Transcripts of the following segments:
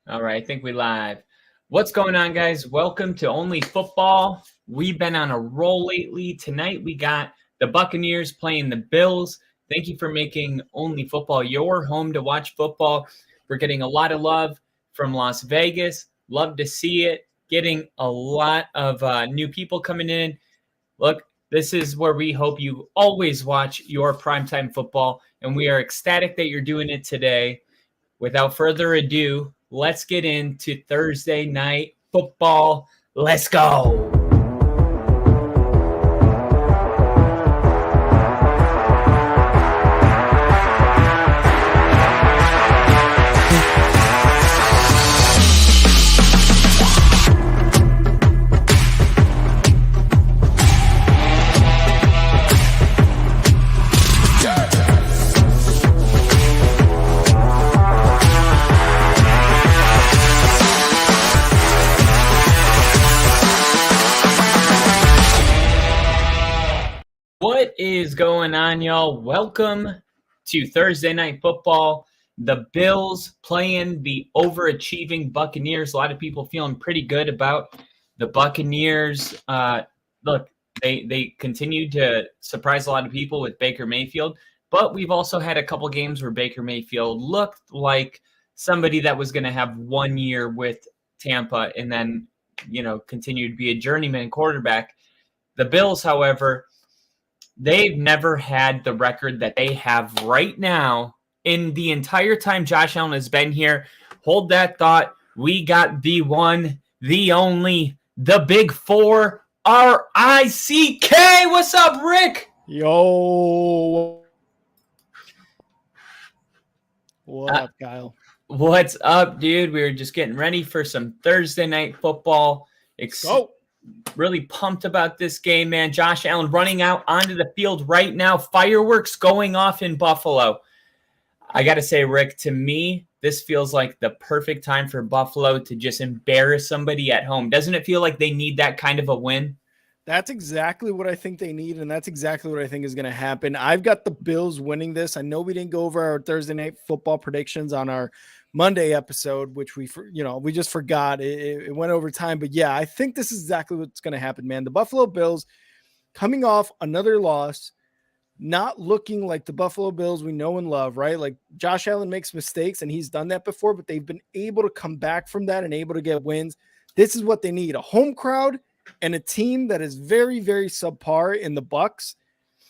All right, I think we live. What's going on, guys? Welcome to Only Football. We've been on a roll lately. Tonight we got the Buccaneers playing the Bills. Thank you for making Only Football your home to watch football. We're getting a lot of love from Las Vegas. Love to see it. Getting a lot of new people coming in. Look, this is where we hope you always watch your primetime football, and we are ecstatic that you're doing it today. Without further ado, let's get into Thursday night football. Let's go. What is going on, y'all? Welcome to Thursday Night Football. The Bills playing the overachieving Buccaneers. A lot of people feeling pretty good about the Buccaneers. Look, they continue to surprise a lot of people with Baker Mayfield, but we've also had a couple games where Baker Mayfield looked like somebody that was going to have 1 year with Tampa and then, continue to be a journeyman quarterback. The Bills, however, they've never had the record that they have right now in the entire time Josh Allen has been here. Hold that thought. We got the one, the only, the big four, R-I-C-K. What's up, Rick? Yo. What up, Kyle? What's up, dude? We were just getting ready for some Thursday night football. Go. Really pumped about this game, man. Josh Allen running out onto the field right now. Fireworks going off in Buffalo. I got to say, Rick, to me, this feels like the perfect time for Buffalo to just embarrass somebody at home. Doesn't it feel like they need that kind of a win? That's exactly what I think they need, and that's exactly what I think is going to happen. I've got the Bills winning this. I know we didn't go over our Thursday night football predictions on our Monday episode, which we just forgot. It went over time, but yeah, I think this is exactly what's going to happen, man. The Buffalo Bills coming off another loss, not looking like the Buffalo Bills we know and love, right? Like Josh Allen makes mistakes and he's done that before, but they've been able to come back from that and able to get wins. This is what they need, a home crowd and a team that is very, very subpar in the Bucs.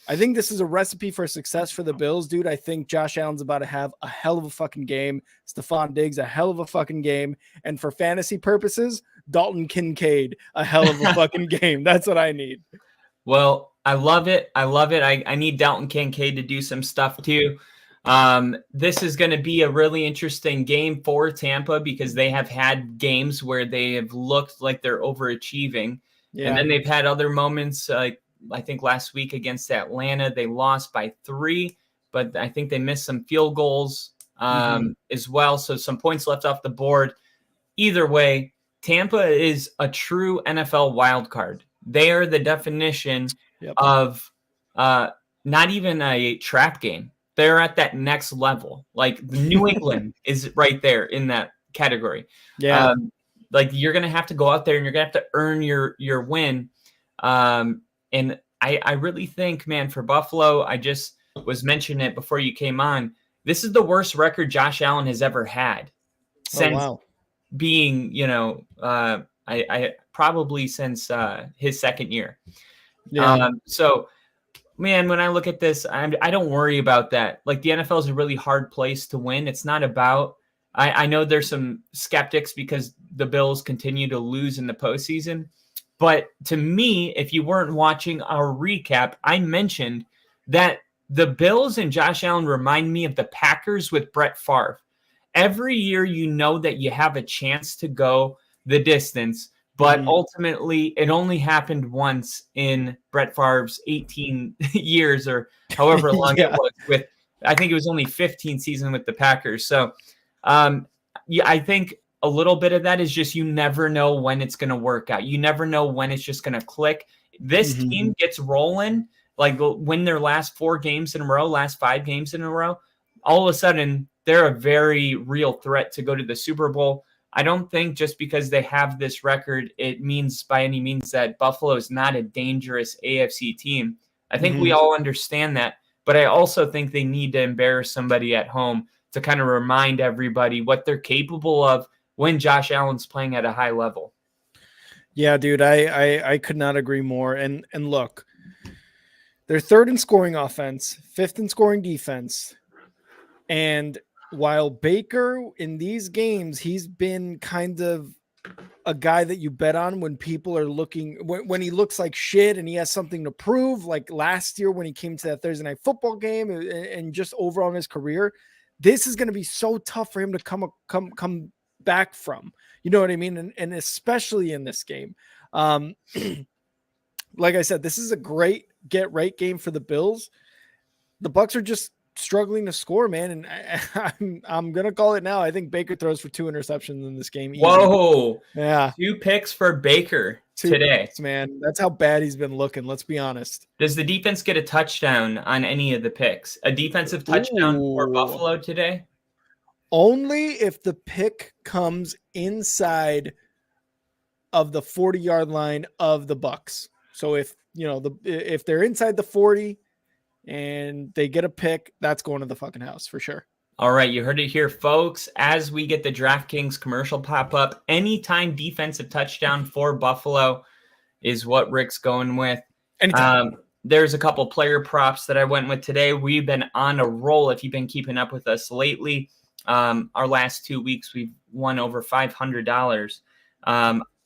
I think this is a recipe for success for the Bills, dude. I think Josh Allen's about to have a hell of a fucking game. Stephon Diggs, a hell of a fucking game. And for fantasy purposes, Dalton Kincaid, a hell of a fucking game. That's what I need. Well, I love it. I need Dalton Kincaid to do some stuff too. This is going to be a really interesting game for Tampa because they have had games where they have looked like they're overachieving. Yeah. And then they've had other moments like, I think last week against Atlanta, they lost by 3, but I think they missed some field goals as well. So some points left off the board. Either way, Tampa is a true NFL wild card. They are the definition of not even a trap game. They're at that next level. Like New England is right there in that category. Yeah. Like you're going to have to go out there and you're going to have to earn your win. And I really think, man, for Buffalo, I just was mentioning it before you came on. This is the worst record Josh Allen has ever had since being, I probably since his second year. Yeah. So, man, when I look at this, I don't worry about that. Like the NFL is a really hard place to win. It's not about. I know there's some skeptics because the Bills continue to lose in the postseason. But to me, if you weren't watching our recap, I mentioned that the Bills and Josh Allen remind me of the Packers with Brett Favre. Every year you know that you have a chance to go the distance, but ultimately it only happened once in Brett Favre's 18 years or however long it was with, I think it was only 15 seasons with the Packers. So I think a little bit of that is just you never know when it's going to work out. You never know when it's just going to click. This team gets rolling, like win their last 4 games in a row, last 5 games in a row. All of a sudden, they're a very real threat to go to the Super Bowl. I don't think just because they have this record, it means by any means that Buffalo is not a dangerous AFC team. I think we all understand that, but I also think they need to embarrass somebody at home to kind of remind everybody what they're capable of when Josh Allen's playing at a high level. Yeah, dude, I could not agree more. And look, they're third in scoring offense, fifth in scoring defense. And while Baker in these games, he's been kind of a guy that you bet on when people are looking, when he looks like shit and he has something to prove, like last year when he came to that Thursday night football game and just overall in his career. This is going to be so tough for him to come back from, you know what I mean? And especially in this game. Like I said, this is a great get right game for the Bills. The Bucs are just struggling to score, man. And I'm gonna call it now. I think Baker throws for 2 interceptions in this game. Easy. Whoa. Yeah. 2 picks for Baker today. Picks, man. That's how bad he's been looking. Let's be honest. Does the defense get a touchdown on any of the picks? A defensive touchdown for Buffalo today? Only if the pick comes inside of the 40-yard line of the Bucs. So if if they're inside the 40 and they get a pick, that's going to the fucking house for sure. All right, you heard it here, folks. As we get the DraftKings commercial pop up, anytime defensive touchdown for Buffalo is what Rick's going with. There's a couple player props that I went with today. We've been on a roll if you've been keeping up with us lately. Our last 2 weeks, we've won over $500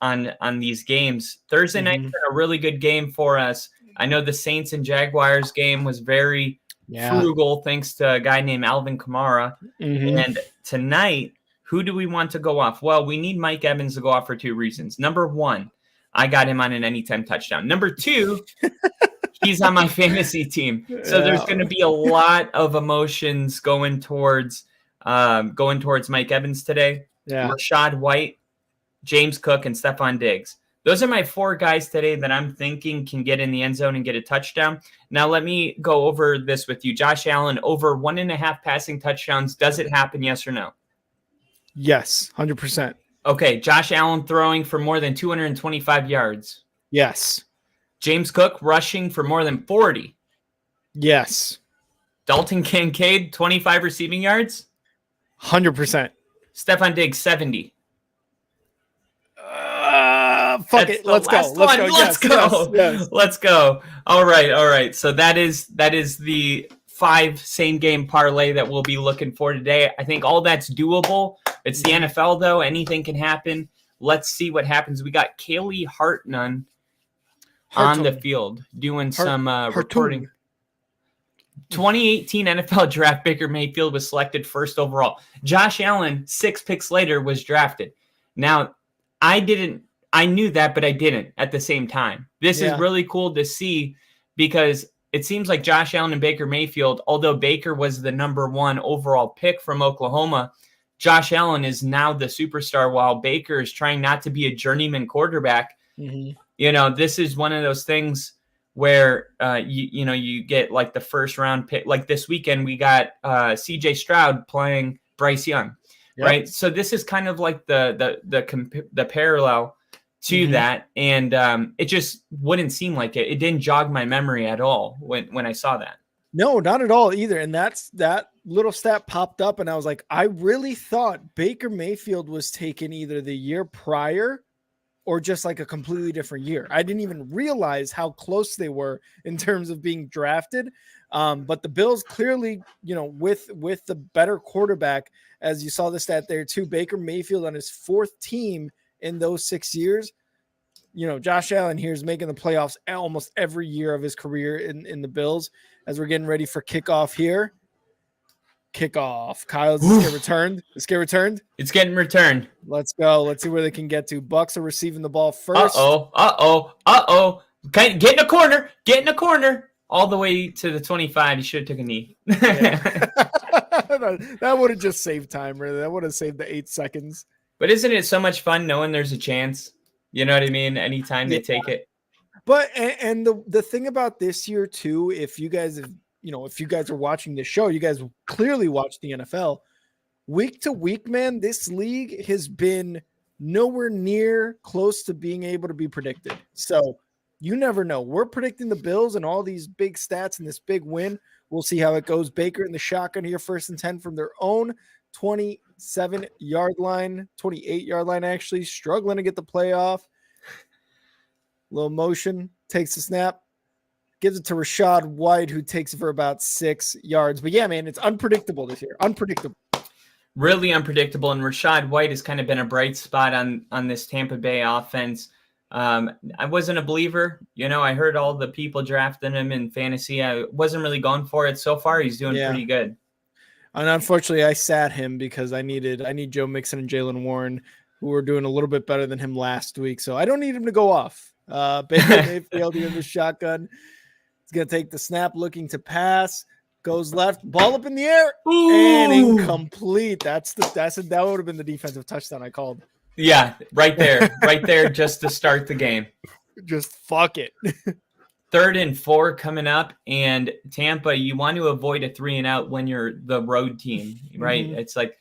on these games. Thursday night been a really good game for us. I know the Saints and Jaguars game was very frugal thanks to a guy named Alvin Kamara. And tonight, who do we want to go off? Well, we need Mike Evans to go off for 2 reasons. Number 1, I got him on an anytime touchdown. Number 2, he's on my fantasy team. So there's going to be a lot of emotions going towards Mike Evans today. Rashad White, James Cook, and Stephon Diggs. Those are my 4 guys today that I'm thinking can get in the end zone and get a touchdown. Now, let me go over this with you. Josh Allen, over 1.5 passing touchdowns. Does it happen, yes or no? Yes, 100%. Okay, Josh Allen throwing for more than 225 yards. Yes. James Cook rushing for more than 40. Yes. Dalton Kincaid, 25 receiving yards. 100%. Stephon Diggs, 70. Fuck it. Let's go. Let's go. Yes. Let's go. All right. So that is the 5 same game parlay that we'll be looking for today. I think all that's doable. It's the NFL though. Anything can happen. Let's see what happens. We got Kaylee Hartman on the field doing some reporting. 2018 NFL draft, Baker Mayfield was selected first overall. Josh Allen, 6 picks later, was drafted. Now, I knew that, but I didn't at the same time. This is really cool to see because it seems like Josh Allen and Baker Mayfield, although Baker was the number 1 overall pick from Oklahoma, Josh Allen is now the superstar while Baker is trying not to be a journeyman quarterback. This is one of those things where you get like the first round pick. Like this weekend, we got CJ Stroud playing Bryce Young, right? So this is kind of like the parallel to that, and it just wouldn't seem like it. It didn't jog my memory at all when I saw that. No, not at all either. And that little stat popped up, and I was like, I really thought Baker Mayfield was taken either the year prior or just like a completely different year. I didn't even realize how close they were in terms of being drafted. But the Bills clearly, with the better quarterback, as you saw the stat there too, Baker Mayfield on his 4th team in those 6 years. Josh Allen here is making the playoffs almost every year of his career in the Bills. As we're getting ready for kickoff here. Kickoff. Kyle, is this get returned? Is get returned? It's getting returned. Let's go. Let's see where they can get to. Bucs are receiving the ball first. Okay, get in a corner. Get in a corner. All the way to the 25. You should have took a knee. That would have just saved time, really. That would have saved the 8 seconds. But isn't it so much fun knowing there's a chance? You know what I mean? Anytime they take it. But and the thing about this year too, if you guys have, if you guys are watching this show, you guys clearly watch the NFL. week to week, man, this league has been nowhere near close to being able to be predicted. So you never know. We're predicting the Bills and all these big stats and this big win. We'll see how it goes. Baker in the shotgun here, 1st and 10 from their own 27-yard line, 28-yard line, actually, struggling to get the playoff. Little motion, takes the snap, gives it to Rachaad White, who takes it for about 6 yards. But yeah, man, it's unpredictable this year. Unpredictable. Really unpredictable. And Rachaad White has kind of been a bright spot on this Tampa Bay offense. I wasn't a believer. I heard all the people drafting him in fantasy. I wasn't really going for it. So far, he's doing pretty good. And unfortunately, I sat him because I need Joe Mixon and Jaylen Warren, who were doing a little bit better than him last week. So I don't need him to go off. Baker Mayfield in the shotgun. He's going to take the snap, looking to pass. Goes left, ball up in the air, and incomplete. That would have been the defensive touchdown I called. Yeah, right there, just to start the game. Just fuck it. 3rd and 4 coming up, and Tampa, you want to avoid a 3-and-out when you're the road team, right? Mm-hmm. It's like,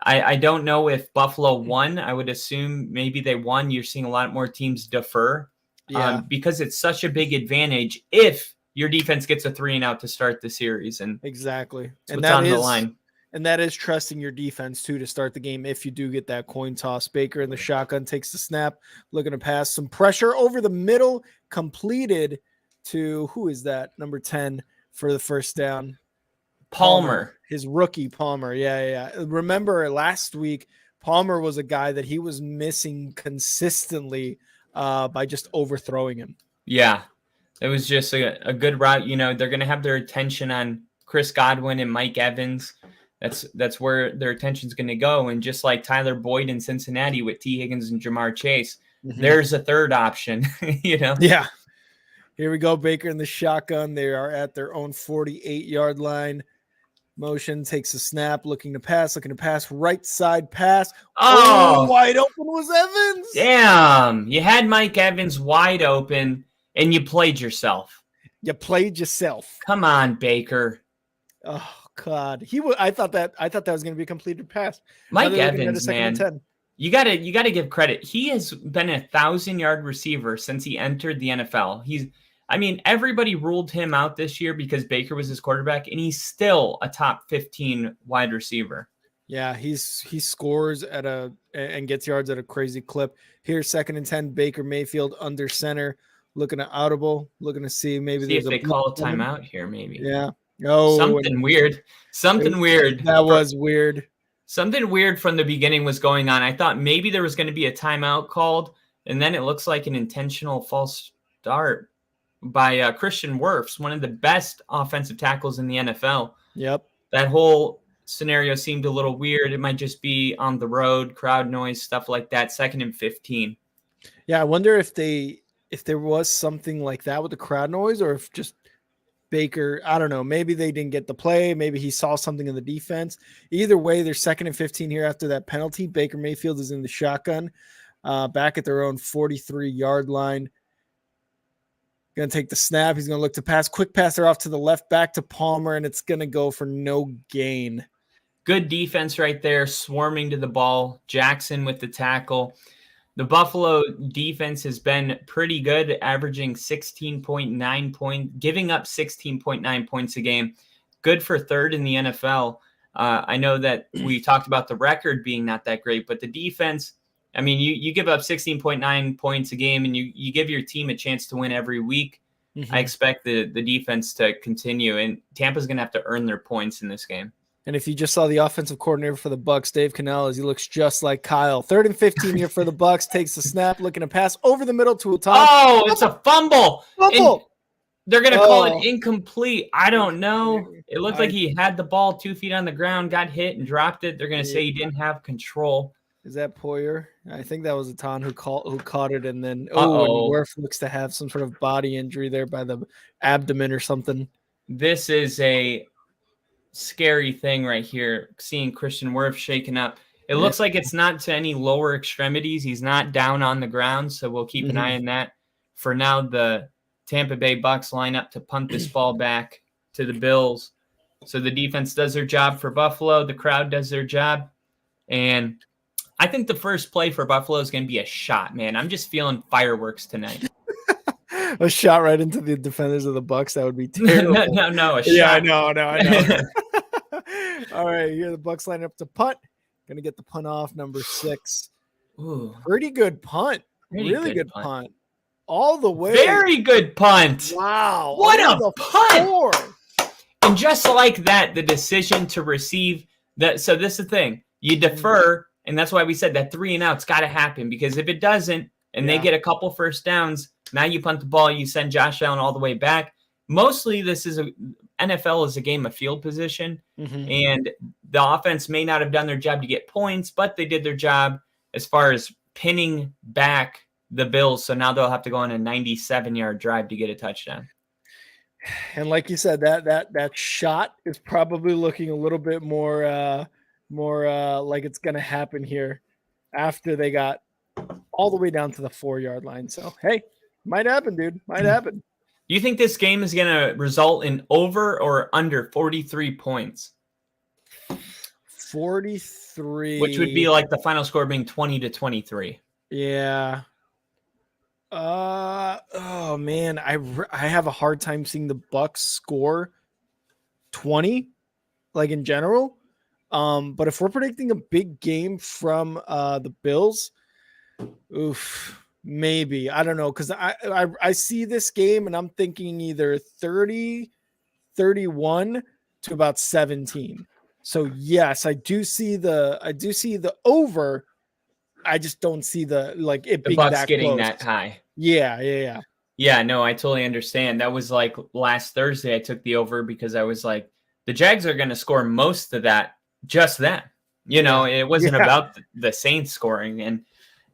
I don't know if Buffalo won. I would assume maybe they won. You're seeing a lot more teams defer because it's such a big advantage if your defense gets a 3-and-out to start the series. And exactly. And that's on the line. And that is trusting your defense, too, to start the game if you do get that coin toss. Baker in the shotgun takes the snap, looking to pass. Some pressure over the middle, completed to, who is that? Number 10 for the first down. Palmer. His rookie, Palmer. Yeah. Remember, last week, Palmer was a guy that he was missing consistently by just overthrowing him. Yeah. It was just a good route. They're going to have their attention on Chris Godwin and Mike Evans. That's where their attention's going to go. And just like Tyler Boyd in Cincinnati with T. Higgins and Jamar Chase, there's a third option, Yeah. Here we go. Baker in the shotgun. They are at their own 48-yard line. Motion, takes a snap, looking to pass, right side pass. Oh, wide open was Evans. Damn. You had Mike Evans wide open, and you played yourself. Come on, Baker. Oh, God. I thought that was going to be a completed pass. Mike Evans, man. You gotta give credit. He has been a 1,000-yard receiver since he entered the NFL. Everybody ruled him out this year because Baker was his quarterback, and he's still a top 15 wide receiver. Yeah, he scores and gets yards at a crazy clip. Here's 2nd and 10. Baker Mayfield under center, looking at audible, looking to see if they call a timeout here, maybe. Yeah. Something weird. That was weird. Something weird from the beginning was going on. I thought maybe there was going to be a timeout called, and then it looks like an intentional false start by Christian Wirfs, one of the best offensive tackles in the NFL. Yep. That whole scenario seemed a little weird. It might just be on the road, crowd noise, stuff like that. 2nd and 15. Yeah, I wonder if there was something like that with the crowd noise, or if just Baker, I don't know, maybe they didn't get the play. Maybe he saw something in the defense. Either way, they're 2nd and 15 here after that penalty. Baker Mayfield is in the shotgun, back at their own 43-yard line. Going to take the snap. He's going to look to pass. Quick passer off to the left, back to Palmer, and it's going to go for no gain. Good defense right there, swarming to the ball. Jackson with the tackle. The Buffalo defense has been pretty good, averaging 16.9 points, giving up 16.9 points a game. Good for 3rd in the NFL. I know that we talked about the record being not that great, but the defense, you give up 16.9 points a game, and you give your team a chance to win every week. Mm-hmm. I expect the defense to continue, and Tampa's going to have to earn their points in this game. And if you just saw the offensive coordinator for the Bucs, Dave Canales, he looks just like Kyle. 3rd and 15 here for the Bucs. Takes the snap, looking to pass over the middle to a top. Oh, it's a fumble. They're going to call it incomplete. I don't know. It looked like he had the ball 2 feet on the ground, got hit, and dropped it. They're going to say he didn't have control. Is that Poyer? I think that was Atan who caught it, and then Wirf looks to have some sort of body injury there by the abdomen or something. This is a scary thing right here, seeing Christian Wirf shaken up. It looks like it's not to any lower extremities. He's not down on the ground, so we'll keep an eye on that. For now, the Tampa Bay Bucs line up to punt this ball back to the Bills. So the defense does their job for Buffalo. The crowd does their job. And I think the first play for Buffalo is going to be a shot, man. I'm just feeling fireworks tonight. A shot right into the defenders of the Bucs. That would be terrible. No, a shot. Yeah, I know. All right, here the Bucs line up to punt. Gonna get the punt off, number 6. Ooh, pretty good punt. Really good punt. All the way. Very good punt. Wow. What a punt. And just like that, the decision to receive that. So this is the thing. You defer, and that's why we said that 3 and out's got to happen, because if it doesn't, and they get a couple first downs, now you punt the ball, you send Josh Allen all the way back. Mostly this is NFL is a game of field position, and the offense may not have done their job to get points, but they did their job as far as pinning back the Bills. So now they'll have to go on a 97-yard drive to get a touchdown. And like you said, that shot is probably looking a little bit more like it's going to happen here after they got all the way down to the 4-yard line. So, hey, might happen, dude. Might happen. Do you think this game is going to result in over or under 43 points? 43. Which would be like the final score being 20-23. Yeah. Oh man, I have a hard time seeing the Bucs score 20, like in general. But if we're predicting a big game from the Bills, maybe. I don't know, because I see this game and I'm thinking either 30, 31 to about 17. So yes, I do see the over. I just don't see the being Bucs that getting close. that high. Yeah. Yeah, no, I totally understand. That was like last Thursday. I took the over because I was like, the Jags are going to score most of that just then. You know, it wasn't about the Saints scoring, and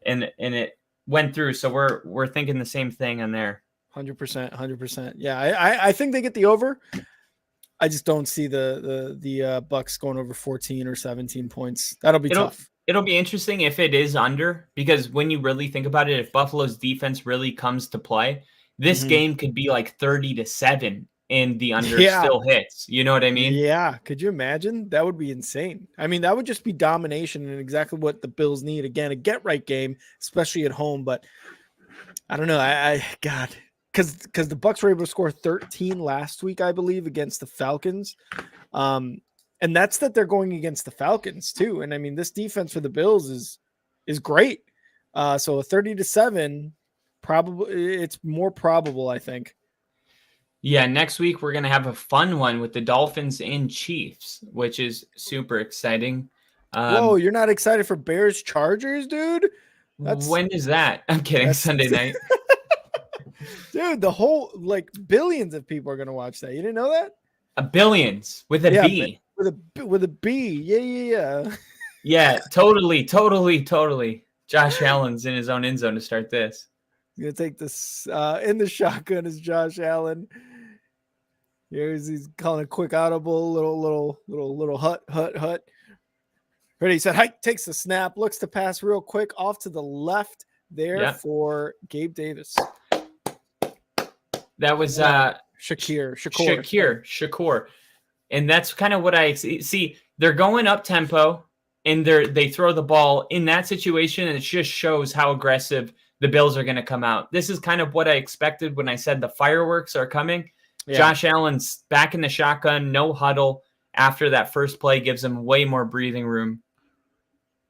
it went through. So we're thinking the same thing on there. 100%. Yeah, I think they get the over. I just don't see the Bucs going over 14 or 17 points. That'll be tough. It'll be interesting if it is under, because when you really think about it, if Buffalo's defense really comes to play, this game could be like 30-7 and the under still hits. You know what I mean? Yeah. Could you imagine? That would be insane. I mean, that would just be domination and exactly what the Bills need. Again, a get-right game, especially at home. But I don't know. God, because the Bucs were able to score 13 last week, I believe, against the Falcons. And that's that they're going against the Falcons too. And I mean, this defense for the Bills is great. So a 30-7, probably it's more probable, I think. Yeah, next week we're gonna have a fun one with the Dolphins and Chiefs, which is super exciting. Whoa, you're not excited for Bears Chargers, dude? When is that? I'm kidding. Sunday night. Dude, the whole billions of people are gonna watch that. You didn't know that? Billions with a B. With a B. Yeah. Yeah, totally. Josh Allen's in his own end zone to start this. He's gonna take this in the shotgun is Josh Allen. He's calling a quick audible, little hut. Ready, he said, hike, takes the snap, looks to pass real quick off to the left there for Gabe Davis. That was Shakur. And that's kind of what I see. They're going up tempo and they throw the ball in that situation. And it just shows how aggressive the Bills are going to come out. This is kind of what I expected when I said the fireworks are coming. Yeah. Josh Allen's back in the shotgun, no huddle. After that first play gives him way more breathing room.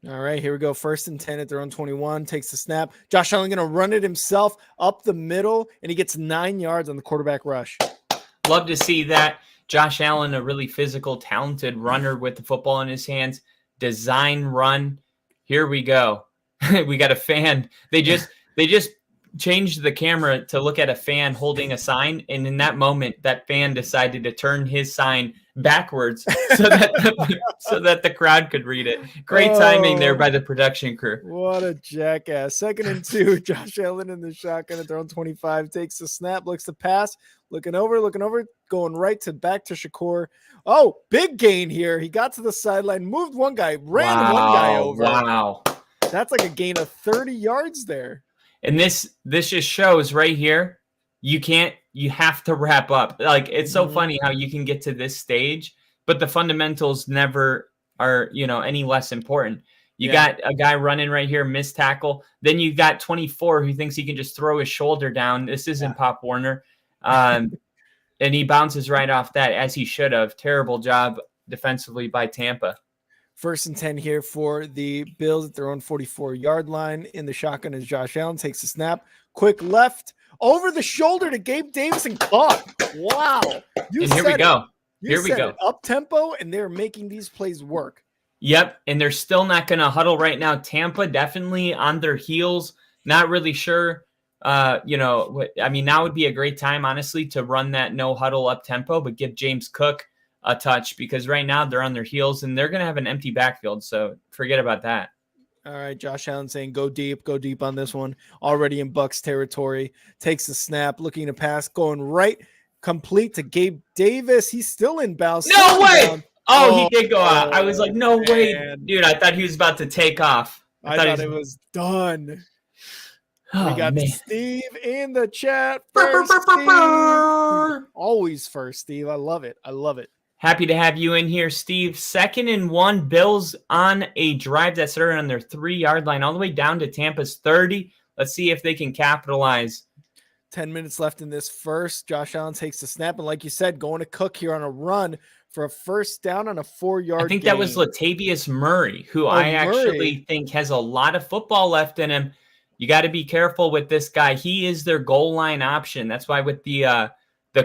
All right, here we go. 1st and 10 at their own 21. Takes the snap. Josh Allen going to run it himself up the middle, and he gets 9 yards on the quarterback rush. Love to see that. Josh Allen, a really physical, talented runner with the football in his hands. Design run. Here we go. We got a fan. They just changed the camera to look at a fan holding a sign, and in that moment, that fan decided to turn his sign backwards so that the crowd could read it. Great timing there by the production crew. What a jackass. 2nd and 2. Josh Allen in the shotgun at their own 25. Takes the snap, looks to pass, looking over, going right to back to Shakur. Oh, big gain here. He got to the sideline, moved one guy, ran one guy over. Wow. That's like a gain of 30 yards there. And this just shows right here, you have to wrap up. Like, it's so funny how you can get to this stage but the fundamentals never are, any less important. You Yeah. got a guy running right here, missed tackle. Then you got 24 who thinks he can just throw his shoulder down. This isn't Pop Warner. And he bounces right off that, as he should have. Terrible job defensively by Tampa. 1st and 10 here for the Bills at their own 44-yard line. In the shotgun as Josh Allen takes the snap. Quick left over the shoulder to Gabe Davis and caught. Wow. And here we go. Here we go. Up tempo, and they're making these plays work. Yep, and they're still not going to huddle right now. Tampa definitely on their heels. Not really sure. Now would be a great time, honestly, to run that no huddle up tempo, but give James Cook a touch, because right now they're on their heels and they're going to have an empty backfield. So forget about that. All right, Josh Allen saying go deep on this one. Already in Bucs territory. Takes the snap, looking to pass, going right, complete to Gabe Davis. He's still in bounds. No way! He did go out. I was like, no way. Dude, I thought he was about to take off. I thought it was done. Oh, we got man. Steve in the chat. First, Steve. Always first, Steve. I love it. Happy to have you in here, Steve. 2nd and 1, Bills on a drive that started on their 3-yard line all the way down to Tampa's 30. Let's see if they can capitalize. 10 minutes left in this first. Josh Allen takes the snap, and like you said, going to Cook here on a run for a first down on a 4-yard I think gain. that was Latavius Murray, who actually think has a lot of football left in him. You got to be careful with this guy. He is their goal line option. That's why with the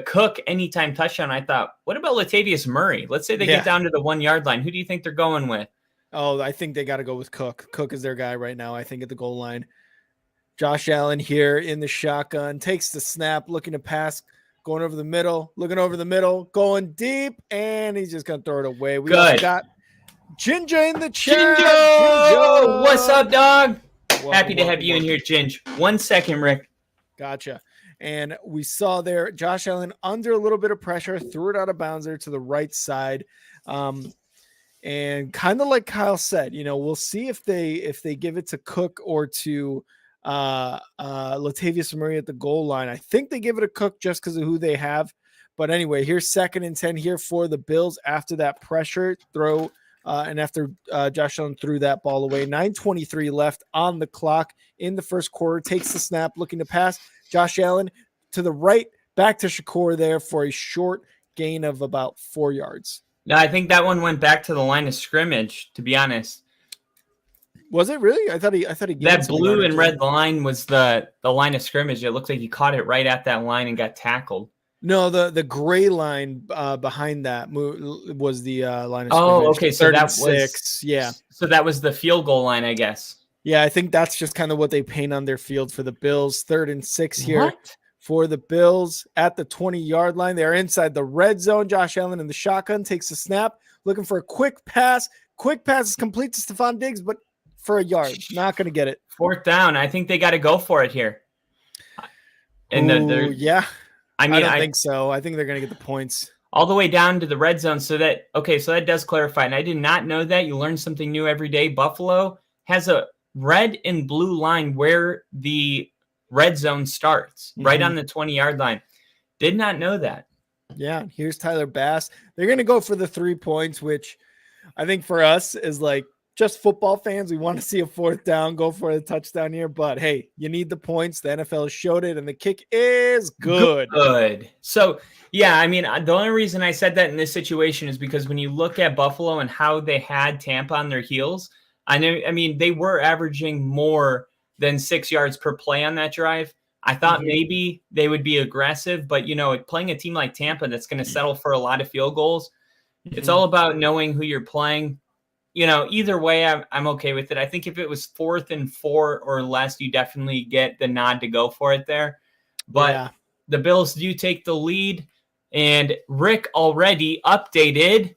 Cook anytime touchdown, I thought, what about Latavius Murray? Let's say they get down to the 1-yard line. Who do you think they're going with? Oh, I think they got to go with Cook. Cook is their guy right now, I think, at the goal line. Josh Allen here in the shotgun, takes the snap, looking to pass, going over the middle, looking over the middle, going deep, and he's just going to throw it away. We also got Ginger in the chat. Ginger! What's up, dog? Happy to have you in here, Ginge. 1 second, Rick. Gotcha. And we saw there Josh Allen under a little bit of pressure, threw it out of bounds there to the right side. And kind of like Kyle said, we'll see if they give it to Cook or to Latavius Murray at the goal line. I think they give it a Cook just because of who they have. But anyway, here's 2nd and 10 here for the Bills after that pressure throw. And after Josh Allen threw that ball away, 9:23 left on the clock in the first quarter, takes the snap, looking to pass. Josh Allen to the right, back to Shakur there for a short gain of about 4 yards. No, I think that one went back to the line of scrimmage, to be honest. Was it really? I thought he that blue and red line was the line of scrimmage. It looks like he caught it right at that line and got tackled. No, the gray line behind that was the line of scrimmage. Oh, okay. So that was So that was the field goal line, I guess. Yeah, I think that's just kind of what they paint on their field for the Bills. 3rd and 6 here for the Bills at the 20-yard line. They're inside the red zone. Josh Allen in the shotgun takes a snap, looking for a quick pass. Quick pass is complete to Stephon Diggs, but for a yard, not going to get it. 4th down. I think they got to go for it here. And I don't think so. I think they're going to get the points. All the way down to the red zone. So that does clarify. And I did not know that. You learn something new every day. Buffalo has a red and blue line where the red zone starts, right on the 20-yard line. Did not know that. Yeah, here's Tyler Bass. They're going to go for the 3 points, which I think for us is like just football fans. We want to see a 4th down, go for a touchdown here. But, hey, you need the points. The NFL showed it, and the kick is good. Good. So, yeah, I mean, the only reason I said that in this situation is because when you look at Buffalo and how they had Tampa on their heels, they were averaging more than 6 yards per play on that drive. I thought maybe they would be aggressive, but, playing a team like Tampa that's going to settle for a lot of field goals, it's all about knowing who you're playing. Either way, I'm okay with it. I think if it was 4th and 4 or less, you definitely get the nod to go for it there. But the Bills do take the lead, and Rick already updated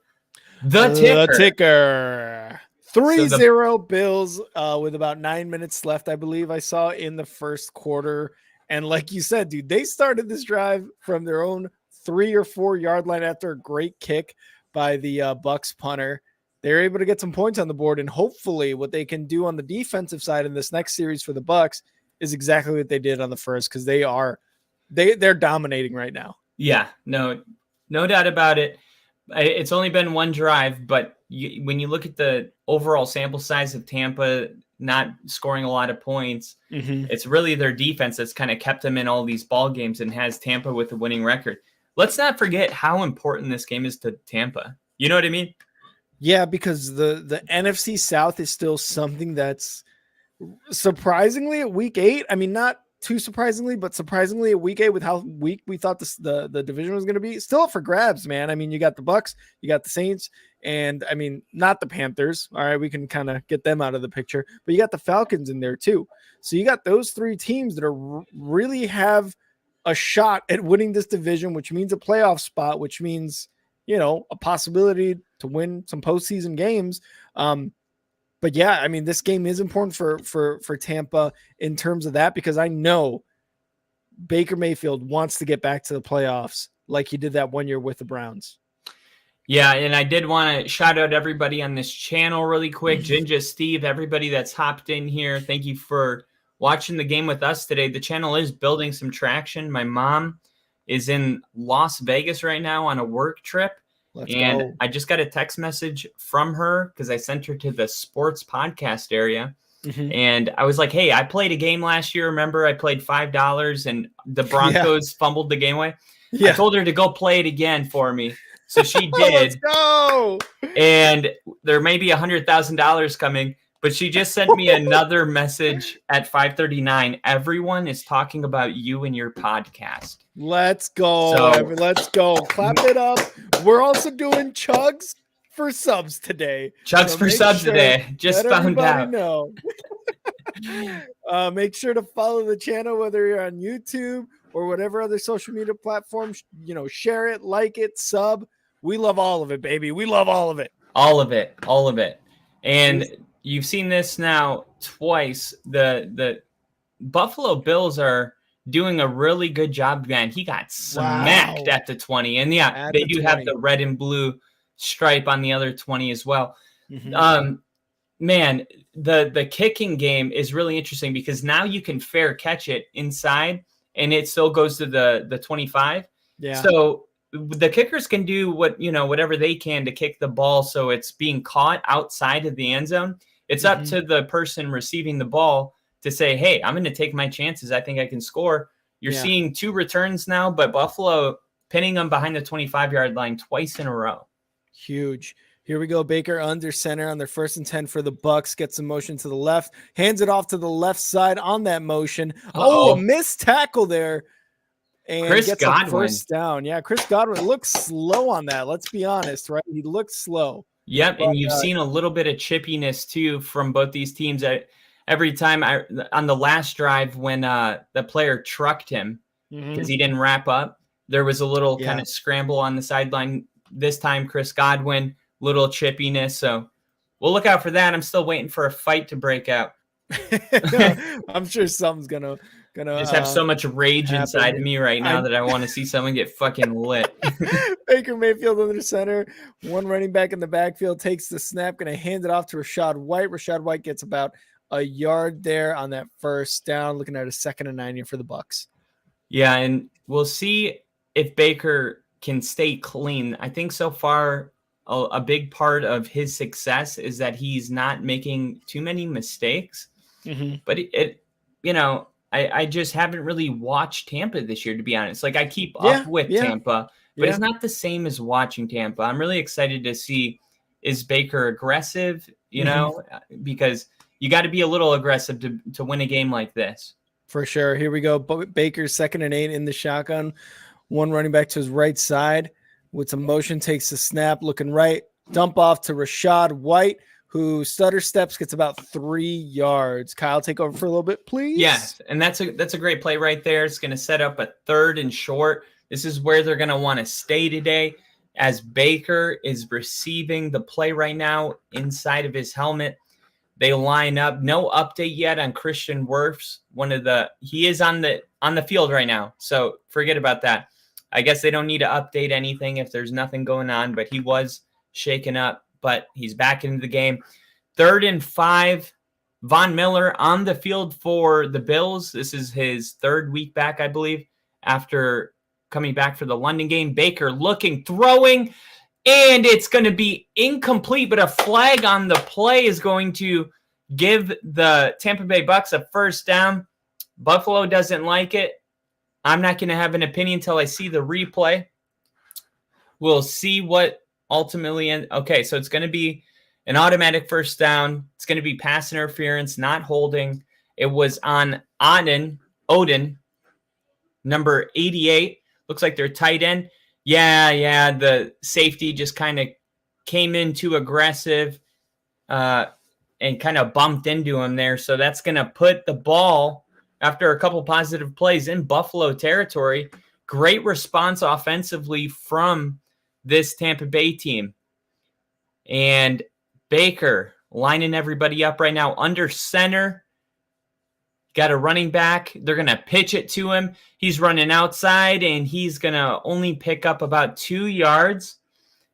the ticker. 3-0 Bills with about 9 minutes left, I believe I saw in the first quarter. And like you said, dude, they started this drive from their own 3 or 4 yard line after a great kick by the Bucs punter. They're able to get some points on the board, and hopefully what they can do on the defensive side in this next series for the Bucs is exactly what they did on the first, because they're dominating right now. Yeah, no doubt about it. It's only been one drive, but when you look at the overall sample size of Tampa not scoring a lot of points, it's really their defense that's kind of kept them in all these ball games and has Tampa with a winning record. Let's not forget how important this game is to Tampa. You know what I mean? Yeah, because the NFC South is still something that's surprisingly at week 8. I mean, not too surprisingly, but surprisingly at week 8 with how weak we thought the division was going to be. Still up for grabs, man. I mean, you got the Bucs, you got the Saints, and I mean, not the Panthers. All right, we can kind of get them out of the picture, but you got the Falcons in there too. So you got those 3 teams that are really have a shot at winning this division, which means a playoff spot, which means, you know, a possibility to win some postseason games. But yeah, I mean, this game is important for Tampa in terms of that, because I know Baker Mayfield wants to get back to the playoffs like he did that one year with the Browns. Yeah, and I did want to shout out everybody on this channel really quick. Jinja, Steve, everybody that's hopped in here. Thank you for watching the game with us today. The channel is building some traction. My mom is in Las Vegas right now on a work trip. Let's go. I just got a text message from her because I sent her to the sports podcast area. And I was like, hey, I played a game last year. Remember, I played $5 and the Broncos fumbled the game away. I told her to go play it again for me. So she did. Let's go. And there may be $100,000 coming, but she just sent me another message at 5:39. Everyone is talking about you and your podcast. Let's go. Let's go. Clap it up. We're also doing chugs for subs today. Chugs for subs today. Just found out. Know. Make sure to follow the channel, whether you're on YouTube or whatever other social media platforms. You know, share it, like it, sub. We love all of it, baby. We love all of it. All of it. All of it. And you've seen this now twice. The Buffalo Bills are doing a really good job, man. He got smacked at the 20. And yeah, they do have the red and blue stripe on the other 20 as well. Man, the kicking game is really interesting because now you can fair catch it inside and it still goes to the 25. Yeah. So the kickers can do whatever they can to kick the ball so it's being caught outside of the end zone. It's up to the person receiving the ball to say, hey, I'm going to take my chances. I think I can score. You're seeing 2 returns now, but Buffalo pinning them behind the 25-yard line twice in a row. Huge. Here we go. Baker under center on their 1st and 10 for the Bucs. Gets some motion to the left. Hands it off to the left side on that motion. A missed tackle there. And Chris gets Godwin. a first down. Yeah, Chris Godwin looks slow on that. Let's be honest, right? He looks slow. Yep, and you've seen a little bit of chippiness too from both these teams. Every time on the last drive when the player trucked him because he didn't wrap up, there was a little kind of scramble on the sideline. This time, Chris Godwin, little chippiness. So we'll look out for that. I'm still waiting for a fight to break out. I'm sure something's gonna just have so much rage inside of me right now that I want to see someone get fucking lit. Baker Mayfield under center, 1 running back in the backfield, takes the snap, gonna hand it off to Rachaad White. Rachaad White gets about a yard there on that first down, looking at a 2nd and 9 here for the Bucs. Yeah, and we'll see if Baker can stay clean. I think so far a big part of his success is that he's not making too many mistakes. But I just haven't really watched Tampa this year, to be honest. Like I keep up with Tampa, but it's not the same as watching Tampa. I'm really excited to see, is Baker aggressive, because you got to be a little aggressive to win a game like this. For sure. Here we go. Baker's 2nd and 8 in the shotgun. 1 running back to his right side with some motion, takes the snap, looking right, dump off to Rachaad White, who stutter steps, gets about 3 yards. Kyle, take over for a little bit, please. Yes, and that's a great play right there. It's going to set up a 3rd and short. This is where they're going to want to stay today as Baker is receiving the play right now inside of his helmet. They line up. No update yet on Christian Wirfs. He is on the field right now, so forget about that. I guess they don't need to update anything if there's nothing going on, but he was shaken up, but he's back into the game. 3rd and 5. Von Miller on the field for the Bills. This is his 3rd week back, I believe, after coming back for the London game. Baker looking, throwing, And it's going to be incomplete, but a flag on the play is going to give the Tampa Bay Bucs a first down. Buffalo doesn't like it. I'm not going to have an opinion until I see the replay. We'll see what ultimately okay, so it's going to be an automatic first down. It's going to be pass interference, not holding. It was on Odin, number 88. Looks like they're tight end. Yeah, the safety just kind of came in too aggressive and kind of bumped into him there. So that's going to put the ball, after a couple positive plays, in Buffalo territory. Great response offensively from this Tampa Bay team. And Baker lining everybody up right now under center. Got a running back. They're going to pitch it to him. He's running outside, and he's going to only pick up about 2 yards.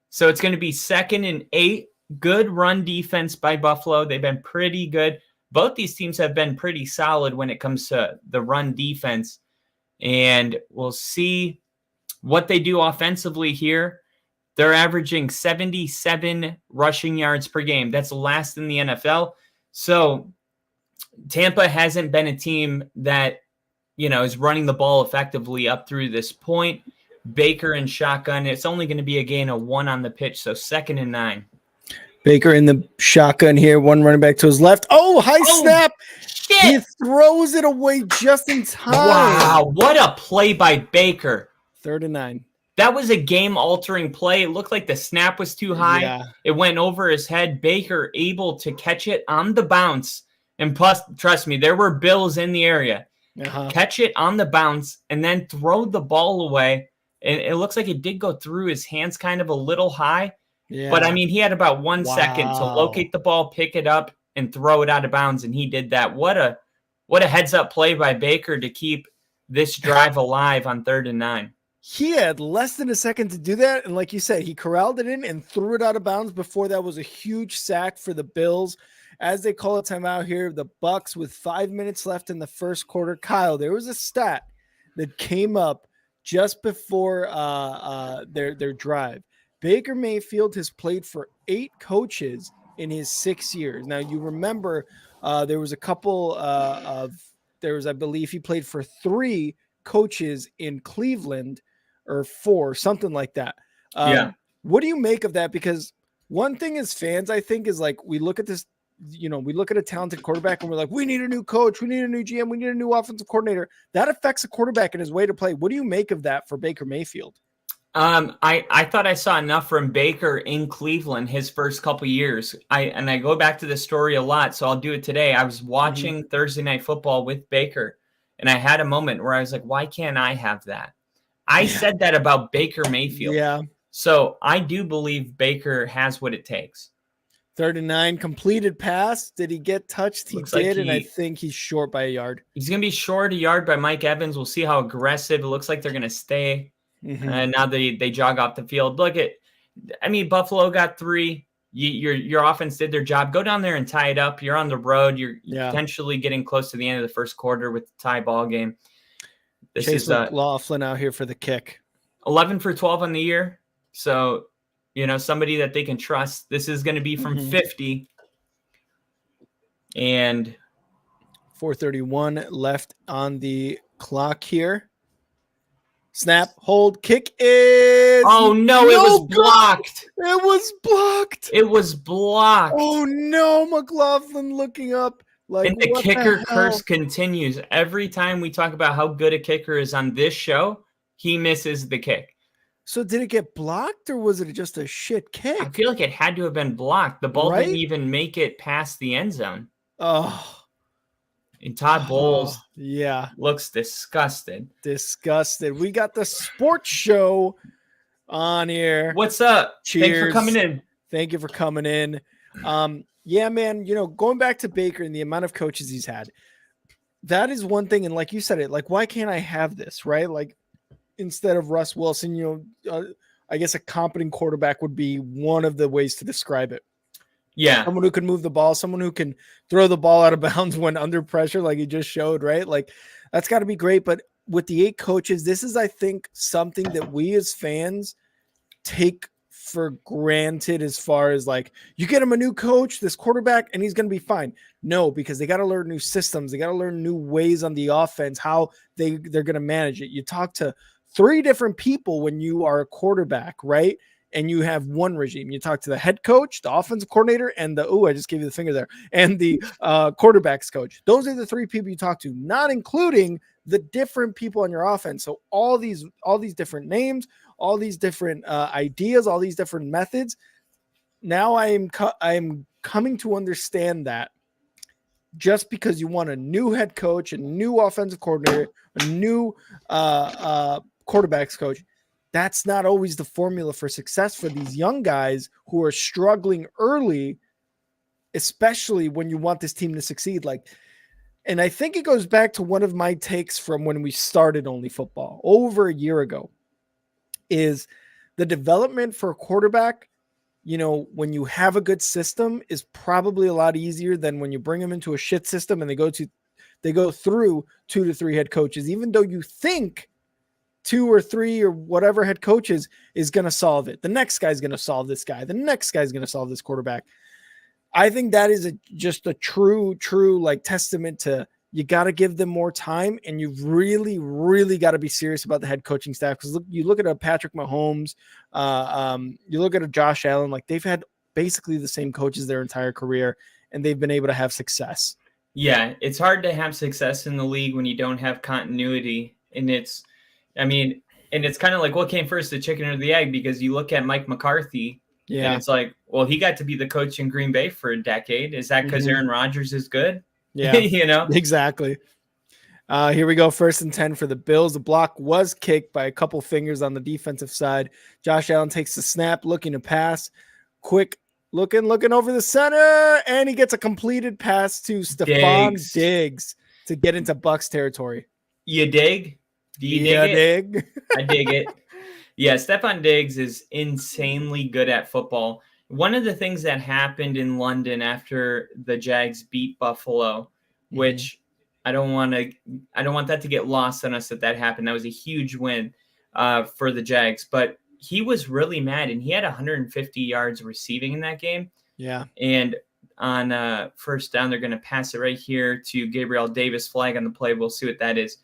So it's going to be 2nd and 8. Good run defense by Buffalo. They've been pretty good. Both these teams have been pretty solid when it comes to the run defense. And we'll see what they do offensively here. They're averaging 77 rushing yards per game. That's last in the NFL. So Tampa hasn't been a team that, is running the ball effectively up through this point. Baker and shotgun. It's only going to be a gain of 1 on the pitch, so 2nd and 9. Baker in the shotgun here, one running back to his left. Oh, snap. Shit. He throws it away just in time. Wow, what a play by Baker. 3rd and 9. That was a game-altering play. It looked like the snap was too high. Yeah. It went over his head. Baker able to catch it on the bounce. And plus, trust me, there were Bills in the area. Catch it on the bounce and then throw the ball away. And it looks like it did go through his hands kind of a little high. Yeah. But, he had about 1 second to locate the ball, pick it up, and throw it out of bounds, and he did that. What a heads-up play by Baker to keep this drive alive on 3rd and 9. He had less than a second to do that, and like you said, he corralled it in and threw it out of bounds before that was a huge sack for the Bills. As they call a timeout here, the Bucs with 5 minutes left in the first quarter. Kyle, there was a stat that came up just before their drive. Baker Mayfield has played for 8 coaches in his 6 years. Now, you remember there was a couple I believe he played for 3 coaches in Cleveland, or 4, something like that. What do you make of that? Because one thing as fans, I think, is like, we look at this, we look at a talented quarterback and we're like, we need a new coach, we need a new GM, we need a new offensive coordinator. That affects a quarterback and his way to play. What do you make of that for Baker Mayfield? I thought I saw enough from Baker in Cleveland his first couple years. I go back to the story a lot, so I'll do it today. I was watching Thursday Night Football with Baker, and I had a moment where I was like, why can't I have that? I said that about Baker Mayfield. Yeah. So I do believe Baker has what it takes. 3rd and 9, completed pass. Did he get touched? He did, and I think he's short by a yard. He's going to be short a yard by Mike Evans. We'll see how aggressive. It looks like they're going to stay. And now they jog off the field. Buffalo got 3. Your offense did their job. Go down there and tie it up. You're on the road. You're potentially getting close to the end of the first quarter with the tie ball game. This Chase is McLaughlin out here for the kick. 11 for 12 on the year. So, somebody that they can trust. This is going to be from 50. And 4:31 left on the clock here. Snap, hold, kick is... Oh, no, it was blocked. It was blocked. It was blocked. Oh, no, McLaughlin looking up. And the kicker curse continues. Every time we talk about how good a kicker is on this show, he misses the kick. So did it get blocked, or was it just a shit kick? I feel like it had to have been blocked. The ball didn't even make it past the end zone. Oh. And Todd Bowles looks disgusted. We got the sports show on here. What's up? Cheers. Thanks for coming in. Thank you for coming in. Yeah, man, going back to Baker and the amount of coaches he's had, that is one thing. And like you said, why can't I have this, right? Like, instead of Russ Wilson, I guess a competent quarterback would be one of the ways to describe it. Yeah. Someone who can move the ball, someone who can throw the ball out of bounds when under pressure, like he just showed, right? Like, that's got to be great. But with the 8 coaches, this is, I think, something that we as fans take for granted as far as like, you get him a new coach, this quarterback, and he's going to be fine. No, because they got to learn new systems. They got to learn new ways on the offense, how they're going to manage it. You talk to 3 different people when you are a quarterback, right? And you have one regime. You talk to the head coach, the offensive coordinator, and I just gave you the finger there, and the quarterback's coach. Those are the 3 people you talk to, not including the different people on your offense. So all these different names, all these different ideas, all these different methods. Now I am coming to understand that just because you want a new head coach, a new offensive coordinator, a new quarterback's coach, that's not always the formula for success for these young guys who are struggling early, especially when you want this team to succeed. And I think it goes back to one of my takes from when we started Only Football over a year ago, is the development for a quarterback, when you have a good system, is probably a lot easier than when you bring them into a shit system and they go through 2 to 3 head coaches, even though you think 2 or 3 or whatever head coaches is going to solve it. The next guy's going to solve this guy. The next guy's going to solve this quarterback. I think that is just a true like testament to, you got to give them more time, and you've really, really got to be serious about the head coaching staff. Because you look at a Patrick Mahomes, you look at a Josh Allen, like they've had basically the same coaches their entire career, and they've been able to have success. Yeah, it's hard to have success in the league when you don't have continuity, and it's kind of like, what came first, the chicken or the egg? Because you look at Mike McCarthy, and it's like, well, he got to be the coach in Green Bay for a decade. Is that because Aaron Rodgers is good? Yeah, exactly. Here we go. 1st and 10 for the Bills. The block was kicked by a couple fingers on the defensive side. Josh Allen takes the snap, looking to pass. Quick looking over the center, and he gets a completed pass to Stephon Diggs to get into Bucs territory. You dig? Do you dig it? I dig it. Yeah, Stephon Diggs is insanely good at football. One of the things that happened in London after the Jags beat Buffalo, which I don't want that to get lost on us that happened. That was a huge win for the Jags, but he was really mad, and he had 150 yards receiving in that game. Yeah. And on 1st down, they're going to pass it right here to Gabriel Davis, flag on the play. We'll see what that is.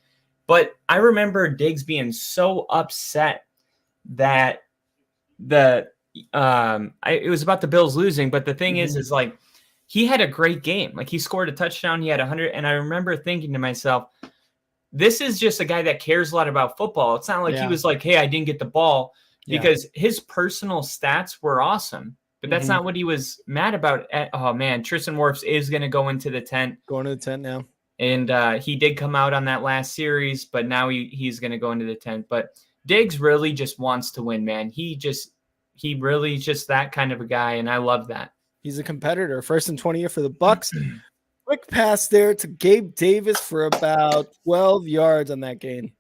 But I remember Diggs being so upset that it was about the Bills losing, but the thing is like, he had a great game. Like, he scored a touchdown. He had 100. And I remember thinking to myself, this is just a guy that cares a lot about football. It's not like he was like, hey, I didn't get the ball, because his personal stats were awesome, but that's not what he was mad about. Oh man, Tristan Wirfs is going to go into the tent. Going to the tent now. And he did come out on that last series, but now he's going to go into the tent. But Diggs really just wants to win, man. He really is just that kind of a guy, and I love that. He's a competitor. 1st and 20 for the Bucs. Quick pass there to Gabe Davis for about 12 yards on that gain.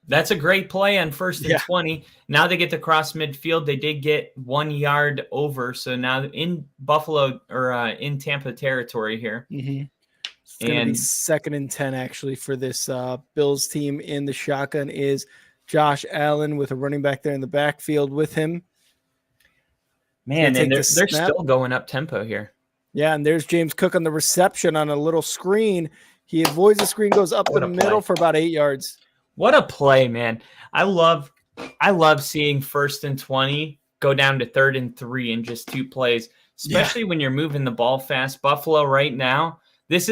That's a great play on 1st and 20. Now they get to cross midfield. They did get 1 yard over, so now in Buffalo or in Tampa territory here. It's going to be 2nd and 10 actually for this Bills team. In the shotgun is Josh Allen with a running back there in the backfield with him. Man, and they're still going up tempo here. Yeah, and there's James Cook on the reception on a little screen. He avoids the screen, goes up the middle for about 8 yards. What a play, man. I love seeing 1st and 20 go down to 3rd and 3 in just 2 plays, especially when you're moving the ball fast. Buffalo right now, this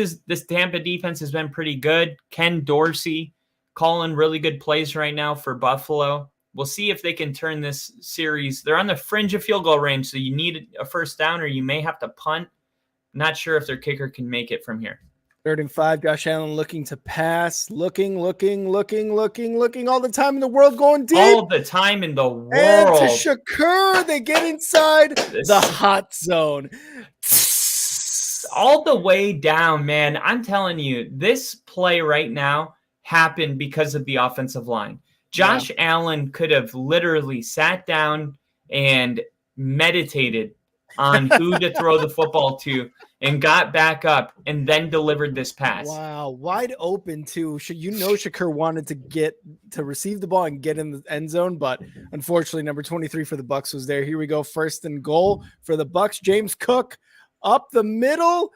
Tampa defense has been pretty good. Ken Dorsey calling really good plays right now for Buffalo. We'll see if they can turn this series. They're on the fringe of field goal range, so you need a 1st down or you may have to punt. Not sure if their kicker can make it from here. 3rd and 5, Josh Allen looking to pass, looking all the time in the world, going deep. All the time in the world. And to Shakur, they get inside the hot zone. All the way down, man. I'm telling you, this play right now happened because of the offensive line. Josh Allen could have literally sat down and meditated on who to throw the football to. and got back up and then delivered this pass. Wow, wide open too. Shakur wanted to receive the ball and get in the end zone, but unfortunately, number 23 for the Bucs was there. Here we go, 1st and goal for the Bucs. James Cook up the middle,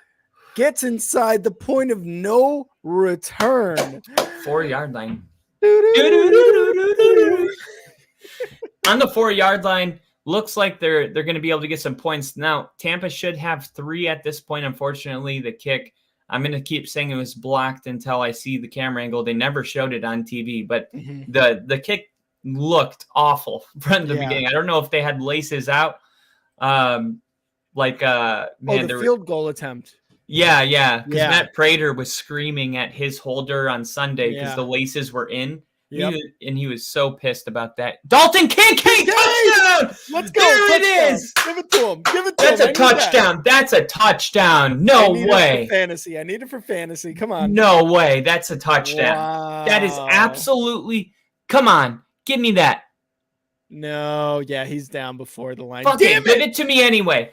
gets inside the point of no return. 4-yard line. On the 4-yard line, looks like they're going to be able to get some points. Now, Tampa should have 3 at this point. Unfortunately, the kick, I'm going to keep saying it was blocked until I see the camera angle. They never showed it on TV, but the kick looked awful from the beginning. I don't know if they had laces out. The field goal attempt. Yeah. Because Matt Prater was screaming at his holder on Sunday because the laces were in. Yep. He was so pissed about that. Dalton Kincaid, touchdown! Let's go. There touchdown. It is. Give it to him. That's a touchdown. That's a touchdown. No way. I need it for fantasy. Come on. No way. That's a touchdown. Wow. That is absolutely. Come on. Give me that. No. Yeah, he's down before the line. Damn it. Give it to me anyway.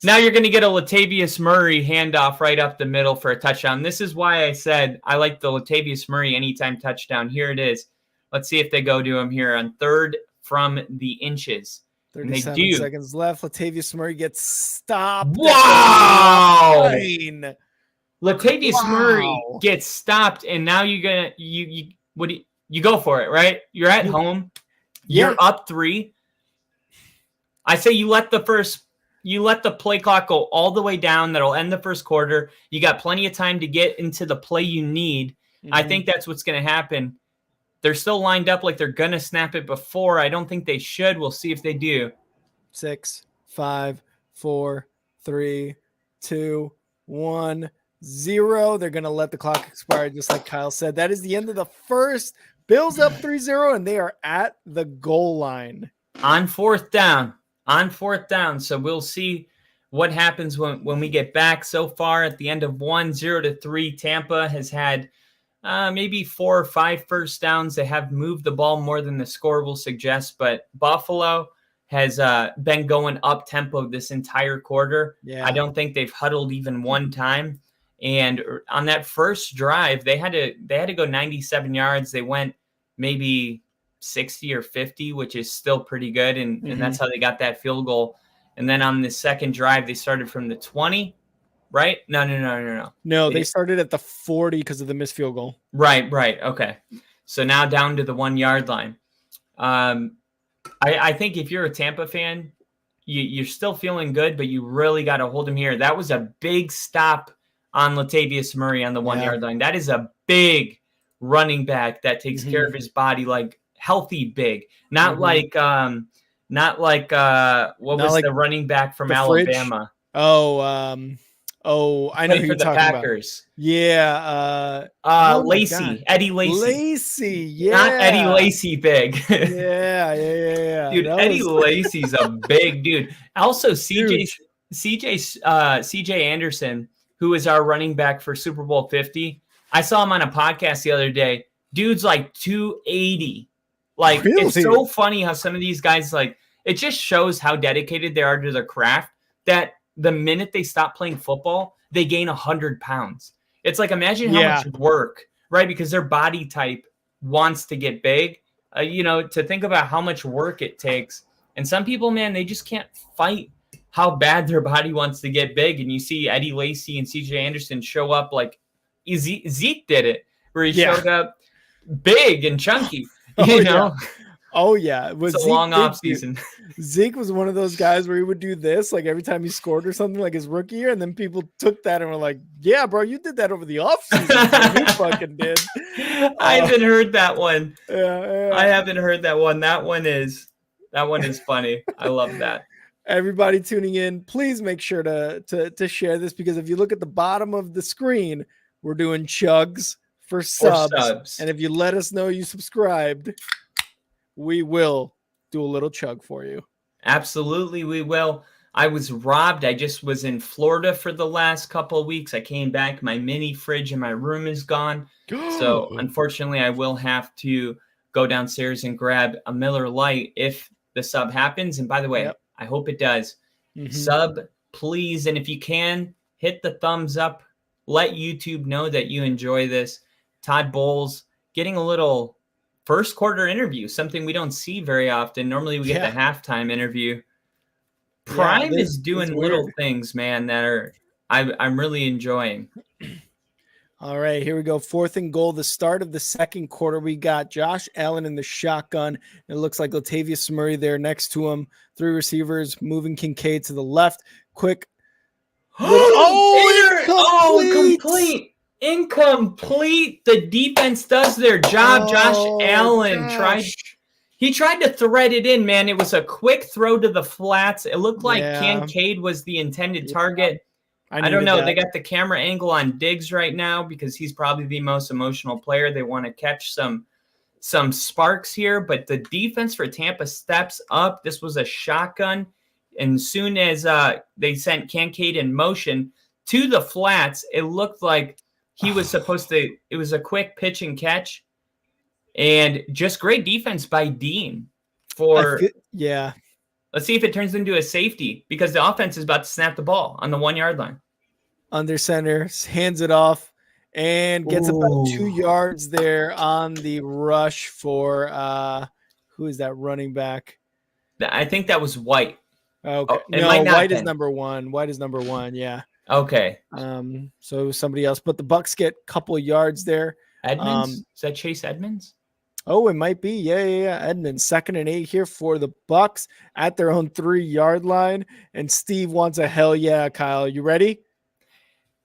Now you're going to get a Latavius Murray handoff right up the middle for a touchdown. This is why I said I like the Latavius Murray anytime touchdown. Here it is. Let's see if they go to him here on 3rd from the inches. 37 seconds left. Latavius Murray gets stopped. Wow! Latavius Murray gets stopped, and now you're gonna you go for it, right? You're at home. You're up 3. I say you let the play clock go all the way down. That'll end the first quarter. You got plenty of time to get into the play you need. I think that's what's going to happen. They're still lined up like they're going to snap it before. I don't think they should. We'll see if they do. 6, 5, 4, 3, 2, 1, 0. They're going to let the clock expire, just like Kyle said. That is the end of the first. Bills up 3-0, and they are at the goal line. On 4th down. So we'll see what happens when we get back. So far at the end of 0-3, Tampa has had maybe 4 or 5 first downs. They have moved the ball more than the score will suggest, but Buffalo has been going up tempo this entire quarter. Yeah. I don't think they've huddled even one time. And on that first drive, they had to go 97 yards. They went maybe 60 or 50, which is still pretty good. And that's how they got that field goal. And then on the second drive, they started from the 20, right? No. No, they started at the 40 because of the missed field goal. Right. Okay. So now down to the 1-yard line. I think if you're a Tampa fan, you're still feeling good, but you really got to hold him here. That was a big stop on Latavius Murray on the 1-yard line. That is a big running back that takes care of his body, like healthy big, not like the running back from Alabama? I know who you're talking Packers. About. Yeah. Lacy, Eddie Lacy. Yeah. Not Eddie Lacy big. Yeah. Dude, Eddie Lacy's a big dude. Also, CJ Anderson, who is our running back for Super Bowl 50. I saw him on a podcast the other day. Dude's like 280. Like, really? It's so funny how some of these guys, like, it just shows how dedicated they are to their craft that the minute they stop playing football, they gain 100 pounds. It's like, imagine how much work, right? Because their body type wants to get big, to think about how much work it takes. And some people, man, they just can't fight how bad their body wants to get big. And you see Eddie Lacy and CJ Anderson show up like Zeke did it, where he showed up big and chunky, you know? Oh, yeah. It's a long off season. Zeke was one of those guys where he would do this, like every time he scored or something, like his rookie year. And then people took that and were like, yeah, bro, you did that over the off season. You fucking did. I haven't heard that one. Yeah. I haven't heard that one. That one is funny. I love that. Everybody tuning in, please make sure to share this, because if you look at the bottom of the screen, we're doing chugs for subs. And if you let us know you subscribed, we will do a little chug for you. Absolutely, we will. I was robbed. I just was in Florida for the last couple of weeks. I came back. My mini fridge in my room is gone. So unfortunately, I will have to go downstairs and grab a Miller Lite if the sub happens. And by the way, I hope it does. Sub please, and if you can, hit the thumbs up. Let YouTube know that you enjoy this. Todd Bowles getting a little first quarter interview, something we don't see very often. Normally we get the halftime interview. Prime is doing little things, man, that I'm really enjoying. All right, here we go. 4th and goal, the start of the second quarter. We got Josh Allen in the shotgun. It looks like Latavius Murray there next to him. 3 receivers, moving Kincaid to the left. Quick. Incomplete. The defense does their job. Josh Allen tried to thread it in, man. It was a quick throw to the flats. It looked like Kincaid was the intended target. I don't know. They got the camera angle on Diggs right now because he's probably the most emotional player. They want to catch some sparks here, but the defense for Tampa steps up. This was a shotgun. And soon as they sent Kincaid in motion to the flats, it looked like he was supposed to – it was a quick pitch and catch. And just great defense by Dean for – Let's see if it turns into a safety because the offense is about to snap the ball on the 1 yard line. Under center, hands it off, and gets about 2 yards there on the rush for who is that running back? I think that was White. Okay. No, White is number 1. White is number 1, yeah. Okay. So it was somebody else. But the Bucs get a couple of yards there. Edmonds? Is that Chase Edmonds? Oh, it might be. Yeah. Edmonds. 2nd and 8 here for the Bucs at their own 3 yard line. And Steve wants a hell yeah, Kyle. You ready?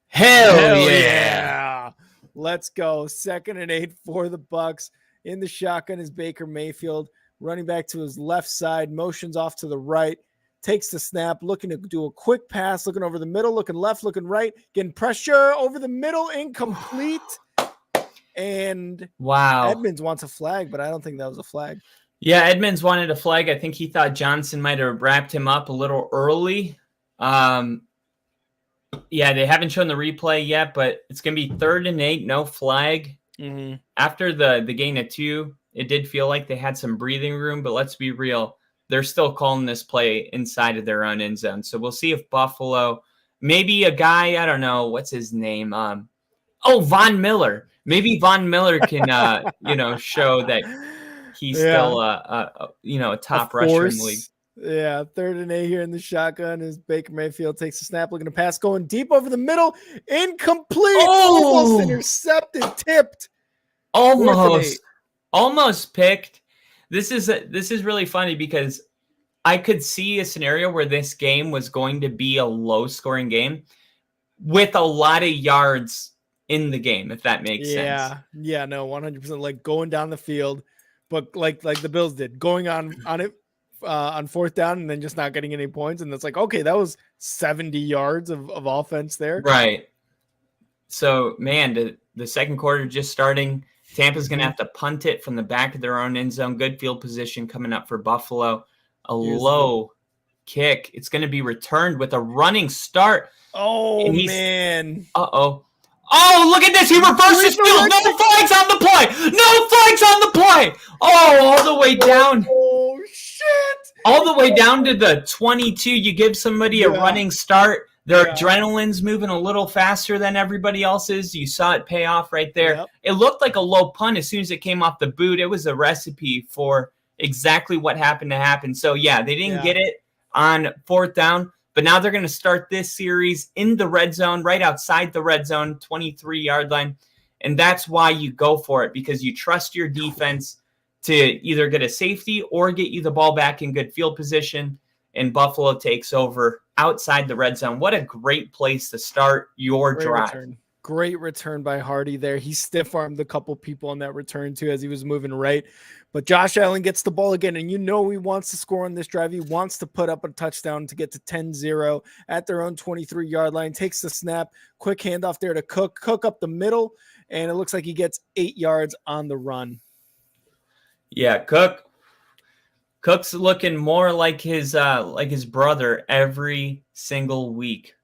Hell yeah. Let's go. 2nd and 8 for the Bucs. In the shotgun is Baker Mayfield. Running back to his left side. Motions off to the right. Takes the snap. Looking to do a quick pass. Looking over the middle. Looking left. Looking right. Getting pressure over the middle. Incomplete. And wow, Edmonds wants a flag, but I don't think that was a flag. Yeah, Edmonds wanted a flag. I think he thought Johnson might have wrapped him up a little early. Yeah, they haven't shown the replay yet, but it's going to be 3rd and 8, no flag. Mm-hmm. After the gain of 2, it did feel like they had some breathing room, but let's be real. They're still calling this play inside of their own end zone. So we'll see if Buffalo, maybe a guy, I don't know, what's his name? Von Miller. Maybe Von Miller can, show that he's still, a top rusher in the league. Yeah, 3rd and 8 here in the shotgun as Baker Mayfield takes a snap, looking to pass, going deep over the middle, incomplete, almost intercepted, tipped, almost picked. This is really funny because I could see a scenario where this game was going to be a low-scoring game with a lot of yards in the game, if that makes sense. Yeah, no, 100%. Like going down the field, but like the Bills did, going on it on 4th down and then just not getting any points, and it's like, okay, that was 70 yards of offense there. Right. So, man, the second quarter just starting. Tampa's going to have to punt it from the back of their own end zone. Good field position coming up for Buffalo. Low kick. It's going to be returned with a running start. Oh, man. Uh-oh. Oh, look at this. He reverses field. No flags on the play. No flags on the play. Oh, all the way down. Oh, shit. All the way down to the 22. You give somebody a running start. Their adrenaline's moving a little faster than everybody else's. You saw it pay off right there. Yep. It looked like a low punt as soon as it came off the boot. It was a recipe for exactly what happened to happen. So, yeah, they didn't get it on 4th down. But now they're going to start this series in the red zone, right outside the red zone, 23-yard line. And that's why you go for it, because you trust your defense to either get a safety or get you the ball back in good field position. And Buffalo takes over outside the red zone. What a great place to start your drive. Great return by Hardy there. He stiff-armed a couple people on that return, too, as he was moving right. But Josh Allen gets the ball again, and he wants to score on this drive. He wants to put up a touchdown to get to 10-0 at their own 23-yard line. Takes the snap, quick handoff there to Cook. Cook up the middle, and it looks like he gets 8 yards on the run. Yeah, Cook's looking more like his brother every single week.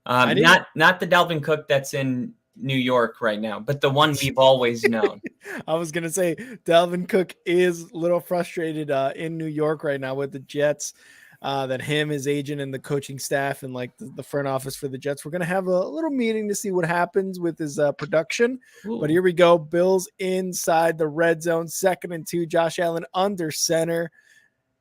Not the Dalvin Cook that's in New York right now, but the one we've always known. I was going to say Dalvin Cook is a little frustrated in New York right now with the Jets. that him, his agent, and the coaching staff and like the front office for the Jets, we're going to have a little meeting to see what happens with his production. Ooh. But here we go. Bills inside the red zone, 2nd and 2. Josh Allen under center.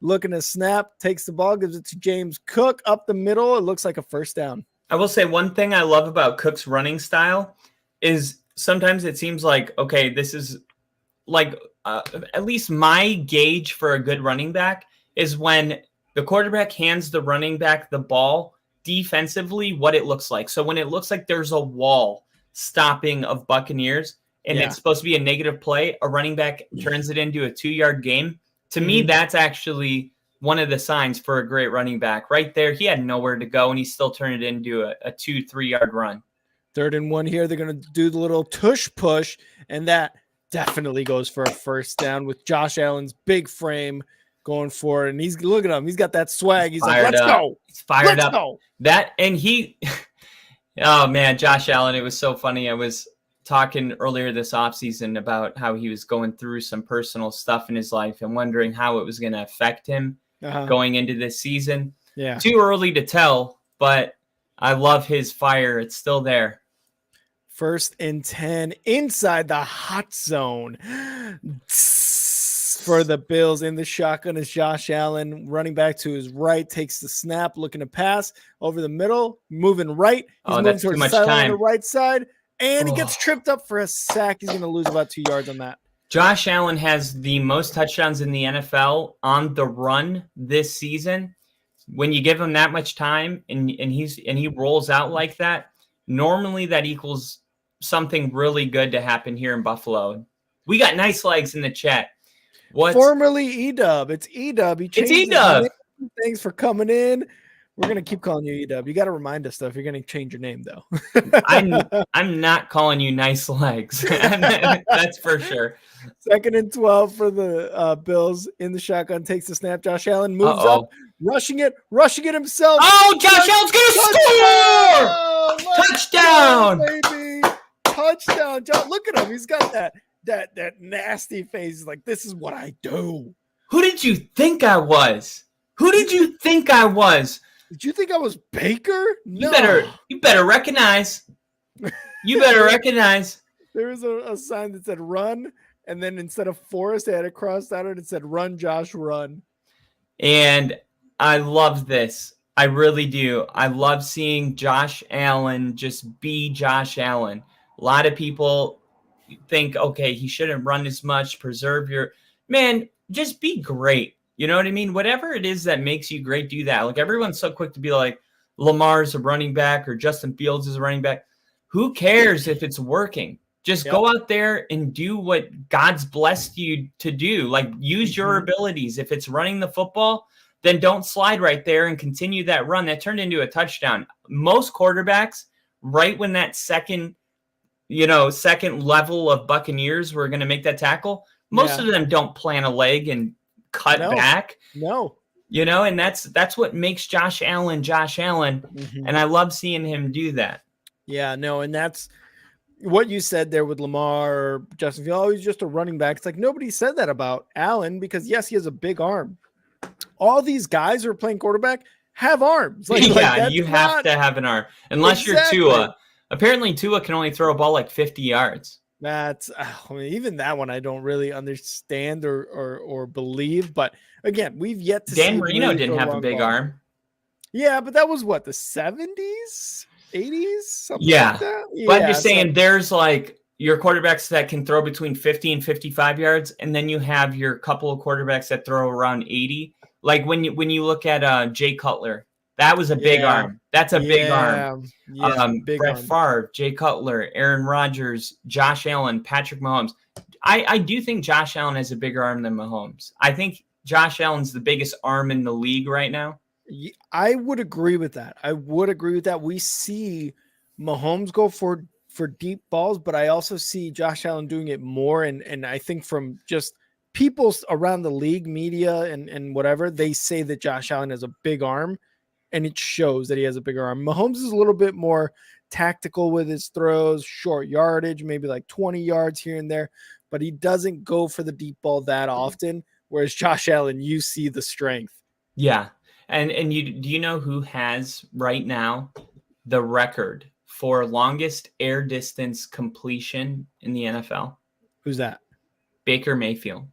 Looking to snap, takes the ball, gives it to James Cook up the middle. It looks like a first down. I will say one thing I love about Cook's running style is sometimes it seems like, okay, this is like at least my gauge for a good running back is when the quarterback hands the running back the ball defensively, what it looks like. So when it looks like there's a wall stopping of Buccaneers and it's supposed to be a negative play, a running back turns it into a 2-yard game. To me, that's actually one of the signs for a great running back. Right there, he had nowhere to go, and he still turned it into a 2-3-yard run. 3rd and 1 here. They're going to do the little tush push, and that definitely goes for a first down with Josh Allen's big frame going for it. And he's look at him. He's got that swag. He's like, let's go. He's fired let's up. Go. That and he oh man, Josh Allen, it was so funny. I was talking earlier this offseason about how he was going through some personal stuff in his life and wondering how it was going to affect him going into this season. Yeah. Too early to tell, but I love his fire. It's still there. 1st and 10 inside the hot zone for the Bills. In the shotgun is Josh Allen running back to his right, takes the snap, looking to pass over the middle, moving right. He's moving that's too much time. On the right side, and he gets tripped up for a sack. He's going to lose about 2 yards on that. Josh Allen has the most touchdowns in the NFL on the run this season. When you give him that much time and he rolls out like that, normally that equals something really good to happen here in Buffalo. We got nice legs in the chat. Formerly Edub. It's Edub. It's Edub. Thanks for coming in. We're gonna keep calling you Edub. You got to remind us though if you're gonna change your name though. I'm not calling you nice legs. That's for sure. 2nd and 12 for the Bills. In the shotgun, takes the snap. Josh Allen moves up, rushing it himself. Oh, Josh Allen's gonna score! Touchdown, baby! Touchdown! John, look at him. He's got that nasty face. He's like, this is what I do. Who did you think I was? Did you think I was Baker? No. You better recognize. You better recognize. There was a sign that said run, and then instead of Forrest, they had it crossed out and it said run, Josh, run. And I love this. I really do. I love seeing Josh Allen just be Josh Allen. A lot of people think, okay, he shouldn't run as much, preserve your man, just be great. You know what I mean? Whatever it is that makes you great, do that. Like everyone's so quick to be like, Lamar's a running back or Justin Fields is a running back. Who cares if it's working? Just go out there and do what God's blessed you to do. Like use your abilities. If it's running the football, then don't slide right there and continue that run. That turned into a touchdown. Most quarterbacks, right when that second level of Buccaneers were going to make that tackle, most of them don't plant a leg and cut back. No. And that's what makes Josh Allen. And I love seeing him do that. Yeah, no, and that's what you said there with Lamar or Justin Fields. Oh, he's just a running back. It's like nobody said that about Allen because, yes, he has a big arm. All these guys who are playing quarterback have arms. You have to have an arm. Unless you're Tua. Apparently, Tua can only throw a ball like 50 yards. Even that one I don't really understand or believe. But again, we've yet to Dan see. Marino didn't have a big arm. Yeah, but that was what, the 70s, 80s, something like that. But I'm just saying, there's like your quarterbacks that can throw between 50 and 55 yards, and then you have your couple of quarterbacks that throw around 80. Like when you look at Jay Cutler. That was a big arm. That's a big arm. Big Brett arm. Favre, Jay Cutler, Aaron Rodgers, Josh Allen, Patrick Mahomes. I do think Josh Allen has a bigger arm than Mahomes. I think Josh Allen's the biggest arm in the league right now. I would agree with that. We see Mahomes go for deep balls, but I also see Josh Allen doing it more. And I think from just people around the league, media and whatever, they say that Josh Allen has a big arm. And it shows that he has a bigger arm. Mahomes is a little bit more tactical with his throws, short yardage, maybe like 20 yards here and there, but he doesn't go for the deep ball that often. Whereas Josh Allen, you see the strength. Yeah. And do you know who has right now the record for longest air distance completion in the NFL? Who's that? Baker Mayfield.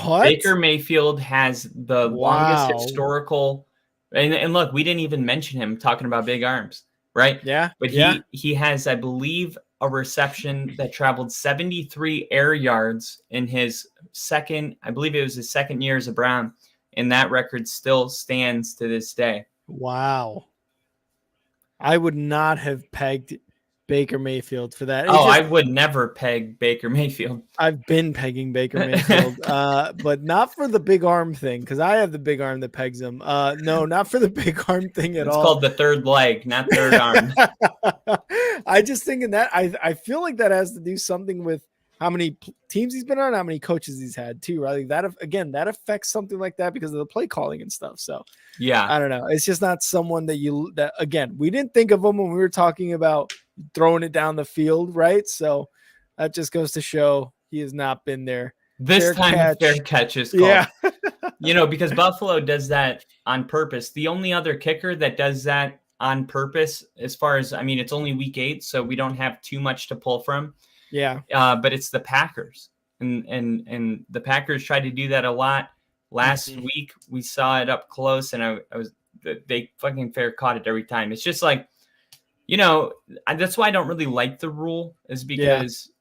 What? Baker Mayfield has the longest Wow. historical, and look, we didn't even mention him talking about big arms, right? Yeah. But Yeah. he has, I believe, a reception that traveled 73 air yards in his second, I believe it was his second year as a Brown, and that record still stands to this day. Wow. I would not have pegged Baker Mayfield for that. I would never peg Baker Mayfield. I've been pegging Baker Mayfield, but not for the big arm thing, because I have the big arm that pegs him. No, not for the big arm thing at all. It's called the third leg, not third arm. I just think in that, I feel like that has to do something with how many teams he's been on, how many coaches he's had too, right? Like that, again, that affects something like that because of the play calling and stuff. So yeah, I don't know. It's just not someone that again, we didn't think of him when we were talking about throwing it down the field, right? So that just goes to show he has not been there. This time, fair catch is called. Yeah. Because Buffalo does that on purpose. The only other kicker that does that on purpose, as far as, it's only week 8, so we don't have too much to pull from. Yeah. But it's the Packers. And the Packers tried to do that a lot. Last week, we saw it up close, and they fucking fair caught it every time. It's just like, that's why I don't really like the rule, is because,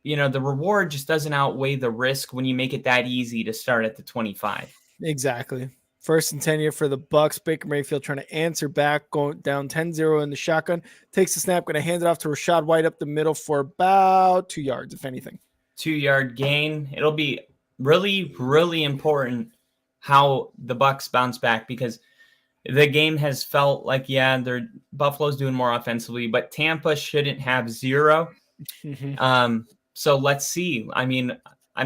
the reward just doesn't outweigh the risk when you make it that easy to start at the 25. Exactly. 1st and 10 here for the Bucs. Baker Mayfield trying to answer back, going down 10-0 in the shotgun. Takes the snap, going to hand it off to Rachaad White up the middle for about 2 yards, if anything. 2-yard gain. It'll be really, really important how the Bucs bounce back, because the game has felt like, Buffalo's doing more offensively, but Tampa shouldn't have 0. So let's see. I'm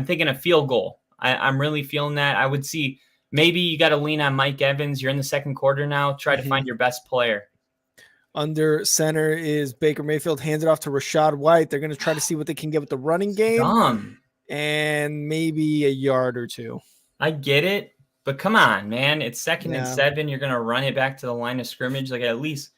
thinking a field goal. I'm really feeling that. I would see maybe you got to lean on Mike Evans. You're in the second quarter now. Try to find your best player. Under center is Baker Mayfield. Hands it off to Rachaad White. They're going to try to see what they can get with the running game. And maybe a yard or 2. I get it, but come on, man. It's 2nd and 7. You're going to run it back to the line of scrimmage. Like at least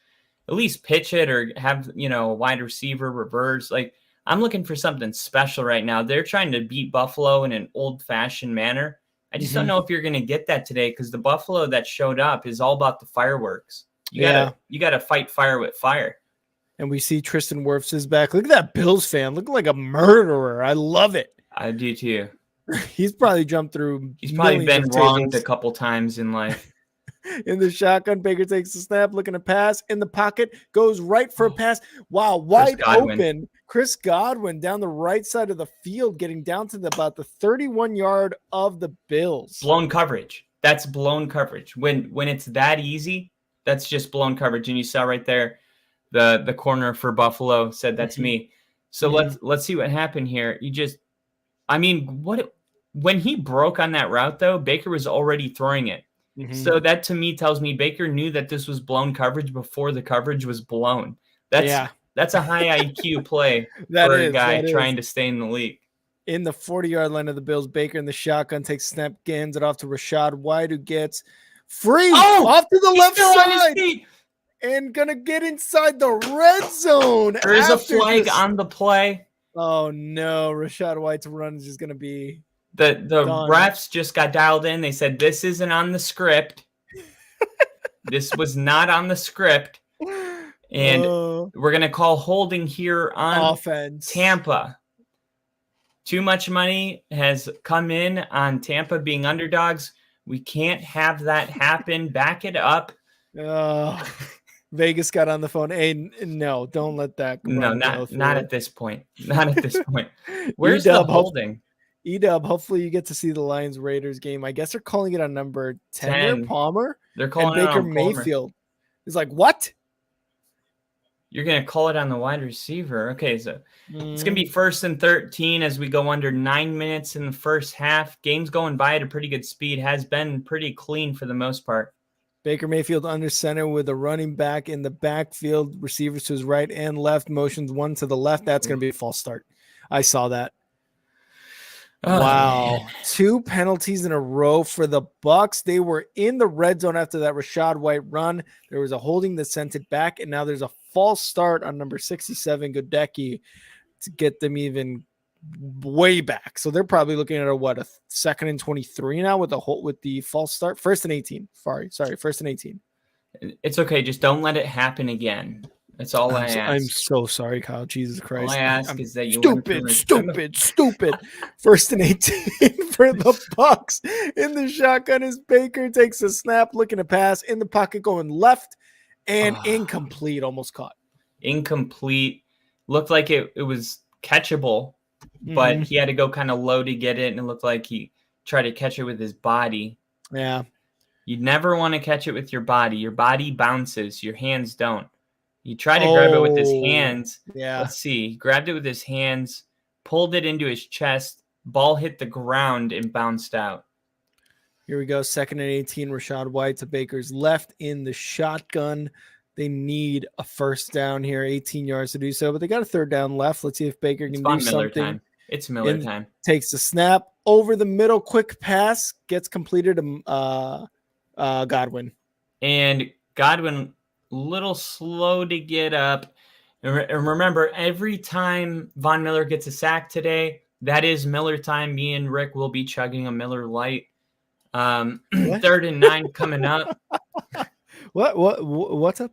pitch it, or have, a wide receiver reverse. Like, I'm looking for something special right now. They're trying to beat Buffalo in an old-fashioned manner. I just don't know if you're going to get that today, because the Buffalo that showed up is all about the fireworks. You gotta fight fire with fire. And we see Tristan Wirfs is back. Look at that Bills fan, looking like a murderer. I love it. I do too. He's probably jumped through. He's probably been wronged a couple times in life. In the shotgun, Baker takes the snap, looking to pass in the pocket, goes right for a pass. Wow, wide open. Chris Godwin down the right side of the field, getting down to about the 31-yard of the Bills. Blown coverage. That's blown coverage. When it's that easy, that's just blown coverage. And you saw right there, the corner for Buffalo said, "That's me." So let's see what happened here. When he broke on that route, though, Baker was already throwing it. So that to me tells me Baker knew that this was blown coverage before the coverage was blown. That's a high IQ play for a guy trying to stay in the league. In the 40-yard line of the Bills, Baker in the shotgun takes a snap, hands it off to Rachaad White, who gets free off to the left side and gonna get inside the red zone. There's a flag on the play. Oh no, Rachaad White's run is just gonna be the refs just got dialed in. They said this isn't on the script. This was not on the script. And we're going to call holding here on offense. Tampa. Too much money has come in on Tampa being underdogs. We can't have that happen. Back it up. Vegas got on the phone. Hey, no, don't let that. No, not at this point. Not at this point. Where's the holding? Edub, hopefully you get to see the Lions-Raiders game. I guess they're calling it on number 10. Palmer. They're calling and it Baker on Palmer. Mayfield. He's like, what? You're going to call it on the wide receiver. Okay, so it's going to be 1st and 13 as we go under 9 minutes in the first half. Game's going by at a pretty good speed. Has been pretty clean for the most part. Baker Mayfield under center with a running back in the backfield. Receivers to his right and left. Motions one to the left. That's going to be a false start. I saw that. Wow. 2 penalties in a row for the Bucs. They were in the red zone after that Rashad White run. There was a holding that sent it back, and now there's a false start on number 67, Godecki, to get them even way back. So they're probably looking at a 2nd and 23 now with the false start. 1st and 18. Sorry, 1st and 18. It's okay. Just don't let it happen again. That's all I ask. I'm so sorry, Kyle. Jesus Christ. All I ask is that you stupid. 1st and 18 for the Bucs. In the shotgun is Baker, takes a snap, looking to pass in the pocket, going left, and incomplete, almost caught. Incomplete. Looked like it was catchable, but he had to go kind of low to get it, and it looked like he tried to catch it with his body. Yeah. You'd never want to catch it with your body. Your body bounces. Your hands don't. He tried to grab it with his hands. Yeah. Let's see. He grabbed it with his hands, pulled it into his chest. Ball hit the ground and bounced out. Here we go. 2nd and 18. Rashad White to Baker's left in the shotgun. They need a 1st down here, 18 yards to do so, but they got a 3rd down left. Let's see if Baker can do something. Time. It's Miller time. Takes the snap over the middle, quick pass, gets completed to Godwin. And Godwin, little slow to get up. And remember, every time Von Miller gets a sack today, that is Miller time. Me and Rick will be chugging a Miller Lite. 3rd and 9 coming up. What's up?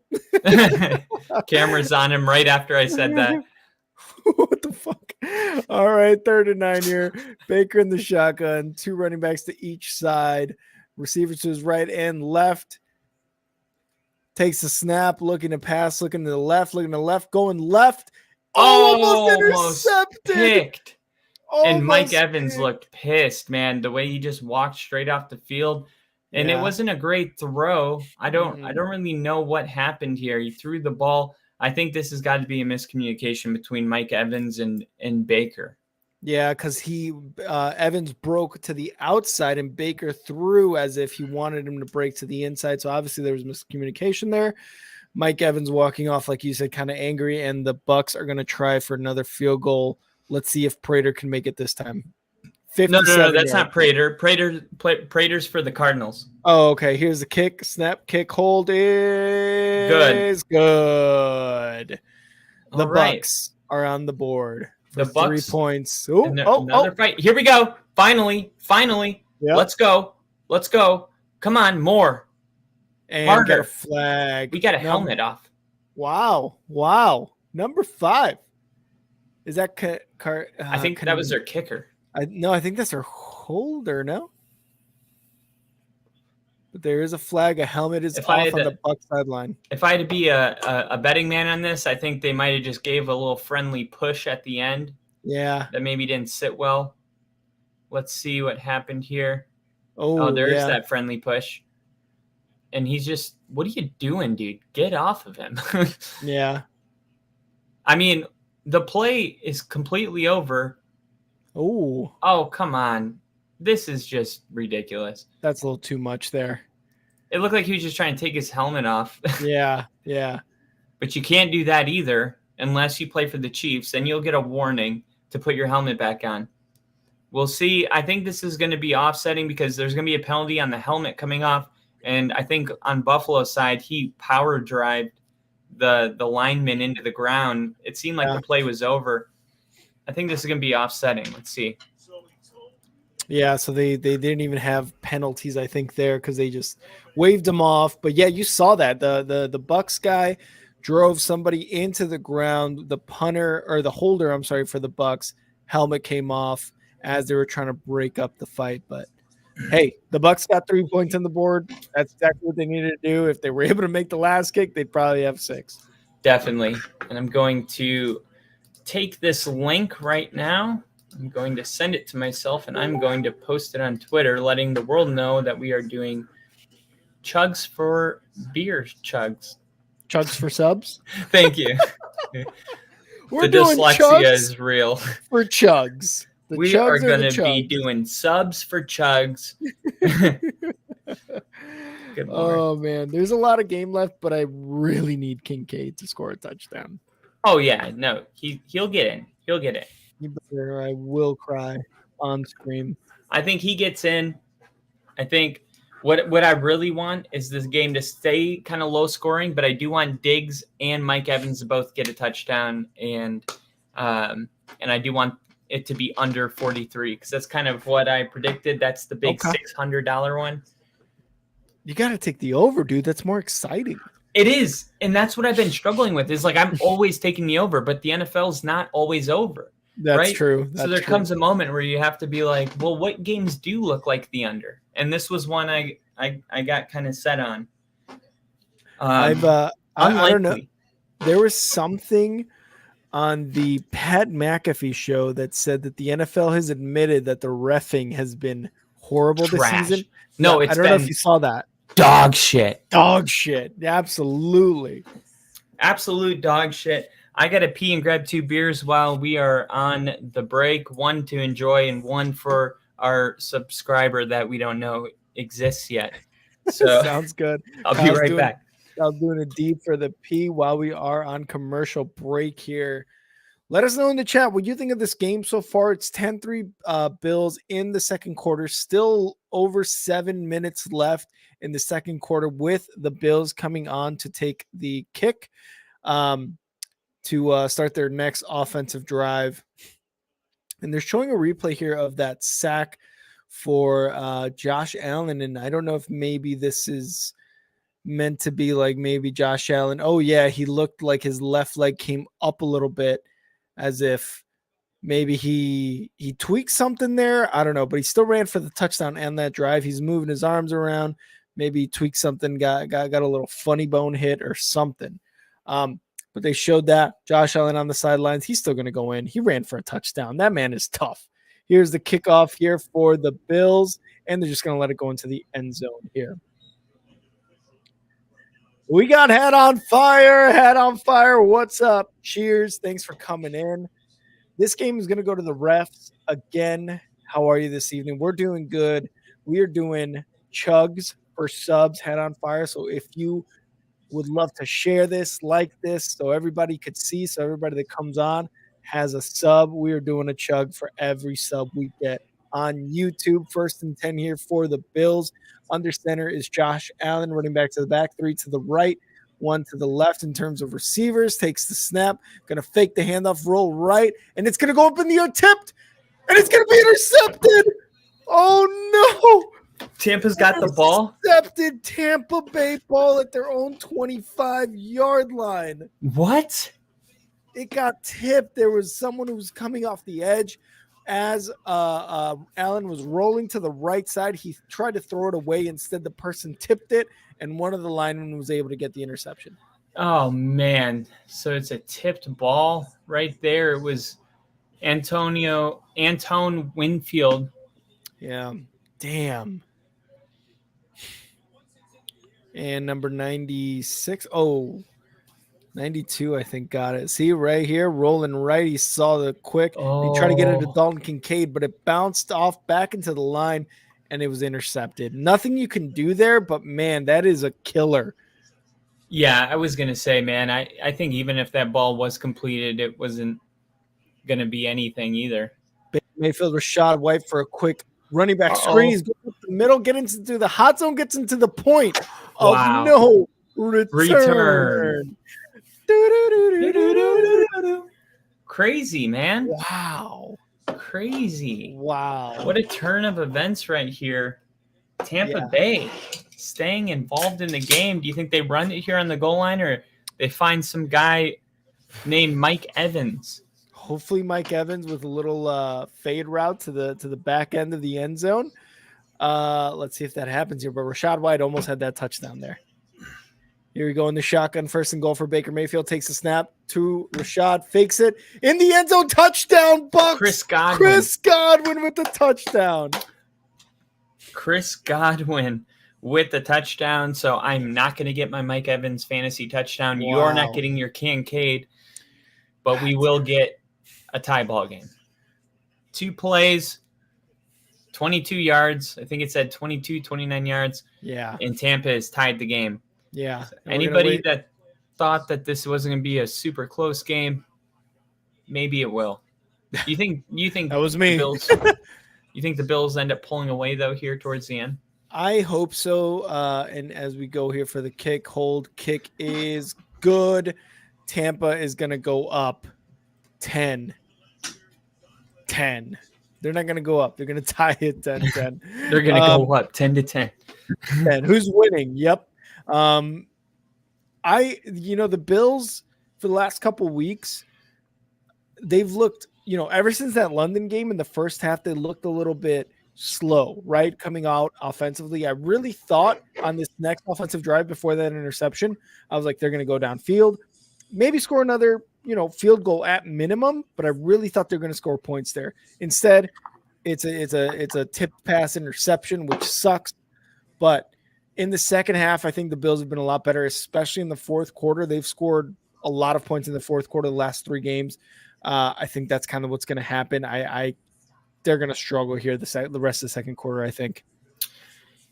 Camera's on him right after I said that. What the fuck? All right, 3rd and 9 here. Baker in the shotgun, 2 running backs to each side. Receivers to his right and left. Takes the snap, looking to pass, looking to the left, going left. Almost intercepted. Picked. And Mike Evans looked pissed, man. The way he just walked straight off the field. And it wasn't a great throw. I don't really know what happened here. He threw the ball. I think this has got to be a miscommunication between Mike Evans and Baker. Yeah, because Evans broke to the outside and Baker threw as if he wanted him to break to the inside. So obviously there was miscommunication there. Mike Evans walking off, like you said, kind of angry, and the Bucs are going to try for another field goal. Let's see if Prater can make it this time. No, that's not Prater. Prater's for the Cardinals. Oh, okay. Here's the kick, snap, kick, hold is good. The Bucs are on the board. The Bucs, 3 points. Another fight. Here we go. Finally. Yep. Let's go. Come on, more. And harder. Got a flag. We got a helmet off. Wow. Number 5. Is that I think that was their kicker. No, I think that's their holder. No. But there is a flag. A helmet is off on the Bucs sideline. If I had to be a betting man on this, I think they might have just gave a little friendly push at the end. Yeah. That maybe didn't sit well. Let's see what happened here. Oh, there's that friendly push. And he's just, what are you doing, dude? Get off of him. Yeah. I mean, the play is completely over. Oh, come on. This is just ridiculous. That's a little too much there. It looked like he was just trying to take his helmet off. Yeah. But you can't do that either unless you play for the Chiefs. Then you'll get a warning to put your helmet back on. We'll see. I think this is going to be offsetting because there's going to be a penalty on the helmet coming off. And I think on Buffalo's side, he power drived the lineman into the ground. It seemed like the play was over. I think this is going to be offsetting. Let's see. Yeah, so they didn't even have penalties, I think, there because they just waved them off. But yeah, you saw that the Bucs guy drove somebody into the ground. The punter or the holder, I'm sorry, for the Bucs helmet came off as they were trying to break up the fight. But hey, the Bucs got 3 points on the board. That's exactly what they needed to do. If they were able to make the last kick, they'd probably have 6. Definitely. And I'm going to take this link right now. I'm going to send it to myself, and I'm going to post it on Twitter, letting the world know that we are doing chugs for beer chugs. Chugs for subs? Thank you. We're doing dyslexia is real. For chugs. We are going to be doing subs for chugs. Good Lord. Oh, man. There's a lot of game left, but I really need Kincaid to score a touchdown. Oh, yeah. No, he'll get in. He'll get it. You better, I will cry. on screen. I think he gets in. I think what I really want is this game to stay kind of low scoring, but I do want Diggs and Mike Evans to both get a touchdown, and I do want it to be under 43 because that's kind of what I predicted. That's the big $600 one. You got to take the over, dude. That's more exciting. It is, and that's what I've been struggling with. Is like I'm always taking the over, but the NFL's not always over. That's right? true. So there comes a moment where you have to be like, well, what games do look like the under? And this was one I got kind of set on. I don't know. There was something on the Pat McAfee show that said that the NFL has admitted that the reffing has been horrible this season. No, I don't know if you saw that. Dog shit. Absolutely. Absolute dog shit. I got to pee and grab 2 beers while we are on the break. One to enjoy and one for our subscriber that we don't know exists yet. So sounds good. I'll be right back. I was doing a deep for the pee while we are on commercial break here. Let us know in the chat what you think of this game so far. It's 10-3 Bills in the second quarter. Still over 7 minutes left in the second quarter with the Bills coming on to take the kick to start their next offensive drive. And they're showing a replay here of that sack for Josh Allen. And I don't know if maybe this is meant to be like maybe Josh Allen. Oh, yeah, he looked like his left leg came up a little bit as if maybe he tweaked something there. I don't know, but he still ran for the touchdown and that drive. He's moving his arms around. Maybe he tweaked something, got a little funny bone hit or something. But they showed that Josh Allen on the sidelines. He's still going to go in. He ran for a touchdown. That man is tough. Here's the kickoff here for the Bills, and they're just going to let it go into the end zone here. We got Head on Fire. What's up? Cheers. Thanks for coming in. This game is going to go to the refs again. How are you this evening? We're doing good. We are doing chugs for subs, Head on Fire. So if you would love to share this, like this, so everybody could see, so everybody that comes on has a sub. We are doing a chug for every sub we get on YouTube. 1st and 10 here for the Bills. Under center is Josh Allen, running back to the back, 3 to the right, 1 to the left in terms of receivers. Takes the snap, going to fake the handoff, roll right, and it's going to go up in the air, tipped, and it's going to be intercepted. Oh, no. Tampa's got the ball. Intercepted. Tampa Bay ball at their own 25-yard line. What? It got tipped. There was someone who was coming off the edge. As Allen was rolling to the right side, he tried to throw it away. Instead, the person tipped it, and one of the linemen was able to get the interception. Oh, man. So it's a tipped ball right there. It was Antone Winfield. Yeah. Damn. And number 96. 92, I think, got it. See, right here, rolling right. He saw the quick. He tried to get it to Dalton Kincaid, but it bounced off back into the line, and it was intercepted. Nothing you can do there, but, man, that is a killer. Yeah, I was going to say, man, I think even if that ball was completed, it wasn't going to be anything either. Mayfield, Rashad White for a quick running back screen. He's going up the middle, gets into the hot zone, gets into the point of no return. Crazy, man. Wow. Crazy. Wow. What a turn of events right here. Tampa Bay staying involved in the game. Do you think they run it here on the goal line, or they find some guy named Mike Evans? Hopefully Mike Evans with a little fade route to the back end of the end zone. Let's see if that happens here. But Rashad White almost had that touchdown there. Here we go in the shotgun. 1st and goal for Baker Mayfield. Takes the snap to Rashad. Fakes it. In the end zone. Touchdown, Bucs. Chris Godwin with the touchdown. Chris Godwin with the touchdown. So I'm not going to get my Mike Evans fantasy touchdown. Wow. You're not getting your Kincaid. But we will get a tie ball game. 2 plays, 22 yards. I think it said 22, 29 yards. Yeah. And Tampa has tied the game. Yeah. Anybody that thought that this wasn't going to be a super close game, maybe it will. You think that was me? Bills, You think the Bills end up pulling away though here towards the end? I hope so. And as we go here for the kick is good. Tampa is going to go up 10. They're not going to go up. They're going to tie it 10-10. They're going to go up 10-10. And who's winning? Yep. The Bills for the last couple weeks, they've looked, ever since that London game in the first half, they looked a little bit slow, right? Coming out offensively. I really thought on this next offensive drive before that interception, I was like, they're going to go downfield, maybe score another, field goal at minimum, but I really thought they're going to score points there. Instead, it's a tipped pass interception, which sucks. But in the second half, I think the Bills have been a lot better, especially in the fourth quarter. They've scored a lot of points in the fourth quarter, the last 3 games. I think that's kind of what's going to happen. They're going to struggle here the rest of the second quarter, I think.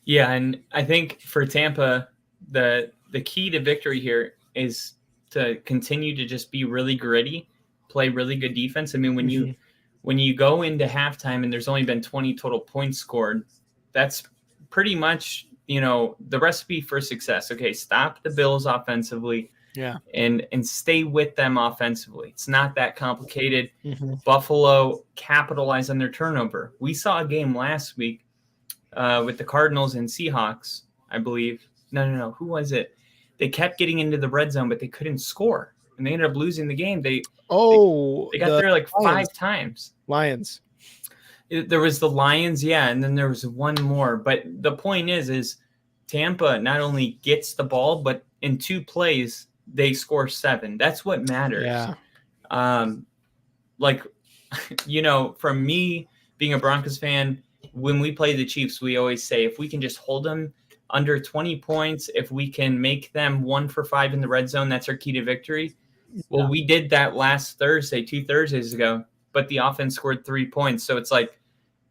Yeah, and I think for Tampa, the key to victory here is to continue to just be really gritty, play really good defense. I mean, when you go into halftime and there's only been 20 total points scored, that's pretty much, the recipe for success. Okay, stop the Bills offensively. Yeah. And stay with them offensively. It's not that complicated. Buffalo capitalized on their turnover. We saw a game last week with the Cardinals and Seahawks, I believe. No. Who was it? They kept getting into the red zone, but they couldn't score. And they ended up losing the game. They got there like Lions. 5 times. Lions. There was the Lions, yeah, and then there was one more. But the point is Tampa not only gets the ball, but in 2 plays, they score 7. That's what matters. Yeah. From me being a Broncos fan, when we play the Chiefs, we always say if we can just hold them under 20 points, if we can make them 1 for 5 in the red zone, that's our key to victory. Yeah. Well, we did that last Thursday, 2 Thursdays ago, but the offense scored 3 points. So it's like,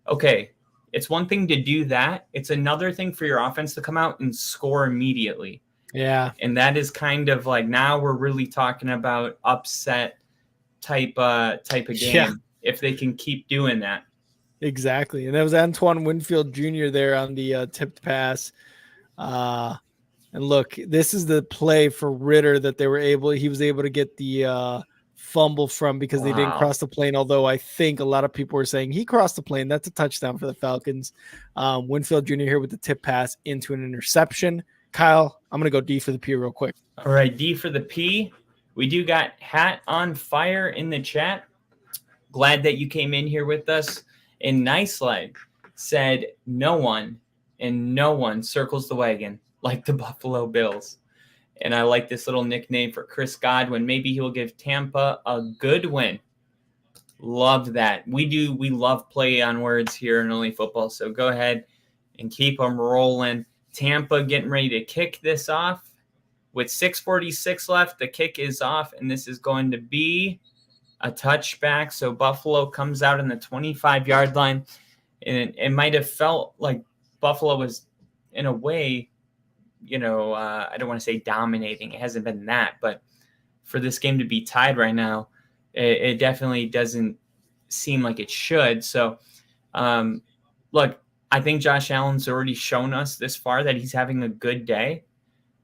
okay, it's one thing to do that. It's another thing for your offense to come out and score immediately. Yeah. And that is kind of like, now we're really talking about upset type of game, if they can keep doing that. Exactly. And that was Antoine Winfield Jr. there on the tipped pass. And look, this is the play for Ritter that he was able to get the fumble from because they didn't cross the plane. Although I think a lot of people were saying he crossed the plane. That's a touchdown for the Falcons. Winfield Jr. here with the tip pass into an interception. Kyle, I'm going to go D for the P real quick. All right, D for the P. We do got Hat on Fire in the chat. Glad that you came in here with us. And Nice Leg said no one circles the wagon like the Buffalo Bills. And I like this little nickname for Chris Godwin. Maybe he'll give Tampa a good win. Love that. We love play on words here in Only Football. So go ahead and keep them rolling. Tampa getting ready to kick this off. With 6:46 left, the kick is off, and this is going to be a touchback. So Buffalo comes out in the 25-yard line. And it might have felt like Buffalo was, in a way, I don't want to say dominating. It hasn't been that. But for this game to be tied right now, it definitely doesn't seem like it should. So, look, I think Josh Allen's already shown us this far that he's having a good day.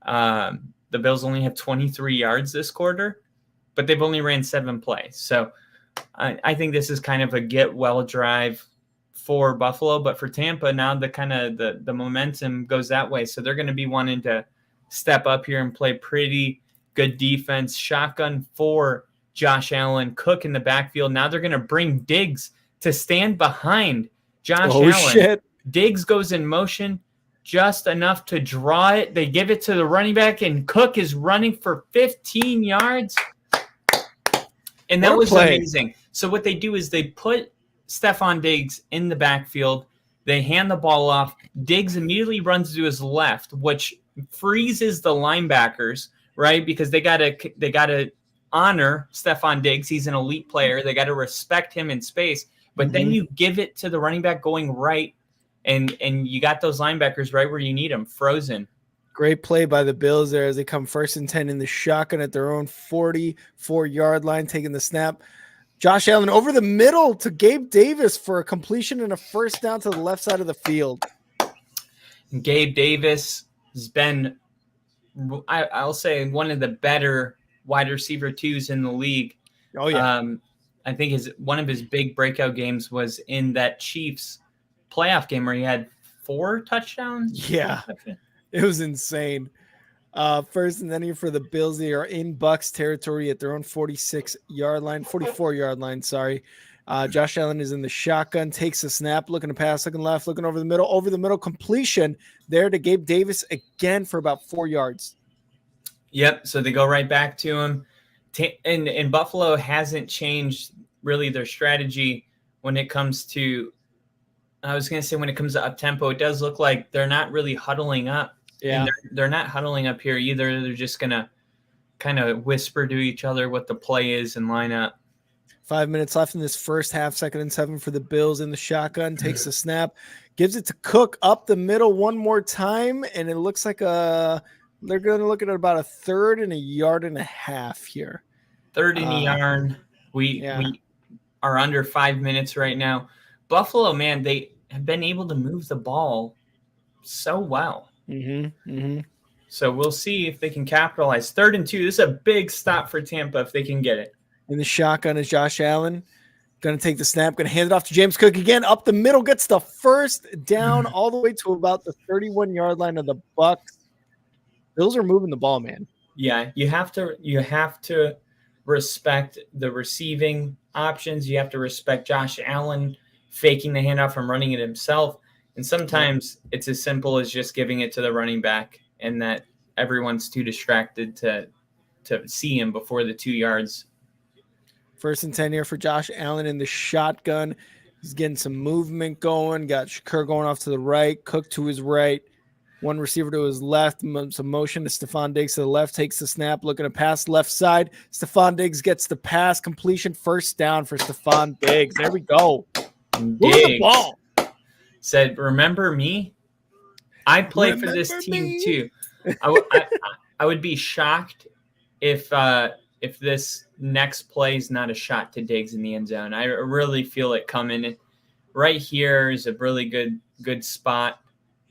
The Bills only have 23 yards this quarter, but they've only ran 7 plays. So I think this is kind of a get-well drive for Buffalo. But for Tampa, now the momentum goes that way. So they're going to be wanting to step up here and play pretty good defense. Shotgun for Josh Allen. Cook in the backfield. Now they're going to bring Diggs to stand behind Josh Allen. Shit. Diggs goes in motion just enough to draw it. They give it to the running back, and Cook is running for 15 yards. And that was amazing. So what they do is they put Stephon Diggs in the backfield. They hand the ball off. Diggs immediately runs to his left, which freezes the linebackers, right? Because they gotta honor Stephon Diggs. He's an elite player. They got to respect him in space. But then you give it to the running back going right, and you got those linebackers right where you need them, frozen. Great play by the Bills there as they come 1st and 10 in the shotgun at their own 44-yard line, taking the snap. Josh Allen over the middle to Gabe Davis for a completion and a first down to the left side of the field. Gabe Davis has been, I'll say, one of the better wide receiver twos in the league. Oh, yeah. I think one of his big breakout games was in that Chiefs playoff game where he had 4 touchdowns. Yeah, it was insane. First and then here for the Bills. They are in Bucs territory at their own 44-yard line. Sorry. Josh Allen is in the shotgun, takes a snap, looking to pass, looking left, looking over the middle, completion there to Gabe Davis again for about 4 yards. Yep. So they go right back to him. And Buffalo hasn't changed really their strategy when it comes to, I was going to say when it comes to up tempo, it does look like they're not really huddling up. Yeah. And they're not huddling up here either. They're just going to kind of whisper to each other what the play is and line up. 5 minutes left in this first half, 2nd and 7 for the Bills in the shotgun, takes a snap, gives it to Cook up the middle one more time, and it looks like they're going to look at about a 3rd and a yard and a half here. 3rd and a yard. We are under 5 minutes right now. Buffalo, man, they have been able to move the ball so well. So we'll see if they can capitalize. 3rd and 2. This is a big stop for Tampa if they can get it. In the shotgun is Josh Allen. Going to take the snap, going to hand it off to James Cook again. Up the middle, gets the first down all the way to about the 31-yard line of the Bucs. Bills are moving the ball, man. Yeah, you have to respect the receiving options. You have to respect Josh Allen faking the handoff from running it himself. And sometimes it's as simple as just giving it to the running back and that everyone's too distracted to see him before the 2 yards. 1st and 10 here for Josh Allen in the shotgun. He's getting some movement going. Got Shakur going off to the right, Cook to his right, one receiver to his left, some motion to Stephon Diggs to the left, takes the snap, looking to pass left side. Stephon Diggs gets the pass, completion, first down for Stephon Diggs. There we go. Diggs the ball. Said, remember me? I play for this team too. I would be shocked if this next play is not a shot to Diggs in the end zone. I really feel it coming. Right here is a really good spot.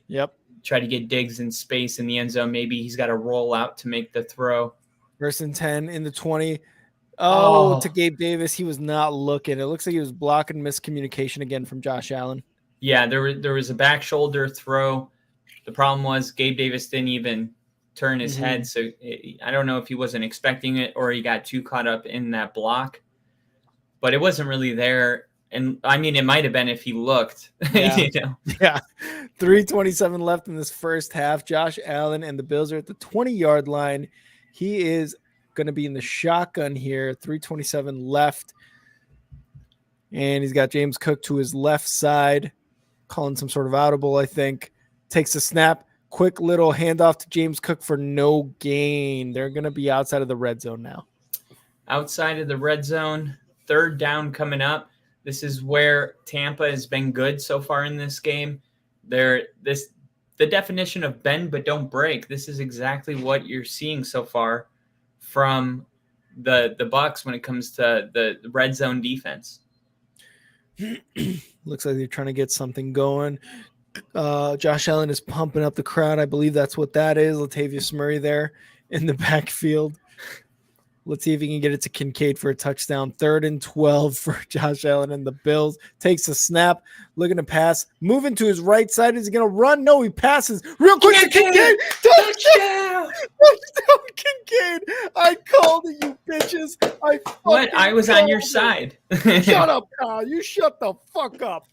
Yep. Try to get Diggs in space in the end zone. Maybe he's got to roll out to make the throw. 1st and 10 in the 20. To Gabe Davis. He was not looking. It looks like he was blocking miscommunication again from Josh Allen. Yeah, there was a back shoulder throw. The problem was Gabe Davis didn't even turn his head. So I don't know if he wasn't expecting it or he got too caught up in that block. But it wasn't really there. And, I mean, it might have been if he looked. Yeah. You know? Yeah. 3:27 left in this first half. Josh Allen and the Bills are at the 20-yard line. He is going to be in the shotgun here. 3:27 left. And he's got James Cook to his left side, calling some sort of audible, I think. Takes a snap. Quick little handoff to James Cook for no gain. They're going to be outside of the red zone now. Outside of the red zone, 3rd down coming up. This is where Tampa has been good so far in this game. The definition of bend but don't break. This is exactly what you're seeing so far from the Bucs when it comes to the red zone defense. Looks like they're trying to get something going. Josh Allen is pumping up the crowd. I believe that's what that is. Latavius Murray there in the backfield. Let's see if he can get it to Kincaid for a touchdown. 3rd and 12 for Josh Allen and the Bills. Takes a snap, looking to pass. Moving to his right side. Is he going to run? No, he passes real quick to Kincaid. Touchdown! Touchdown, Kincaid. I called it, you bitches. I was on your side. Shut up, Kyle. You shut the fuck up.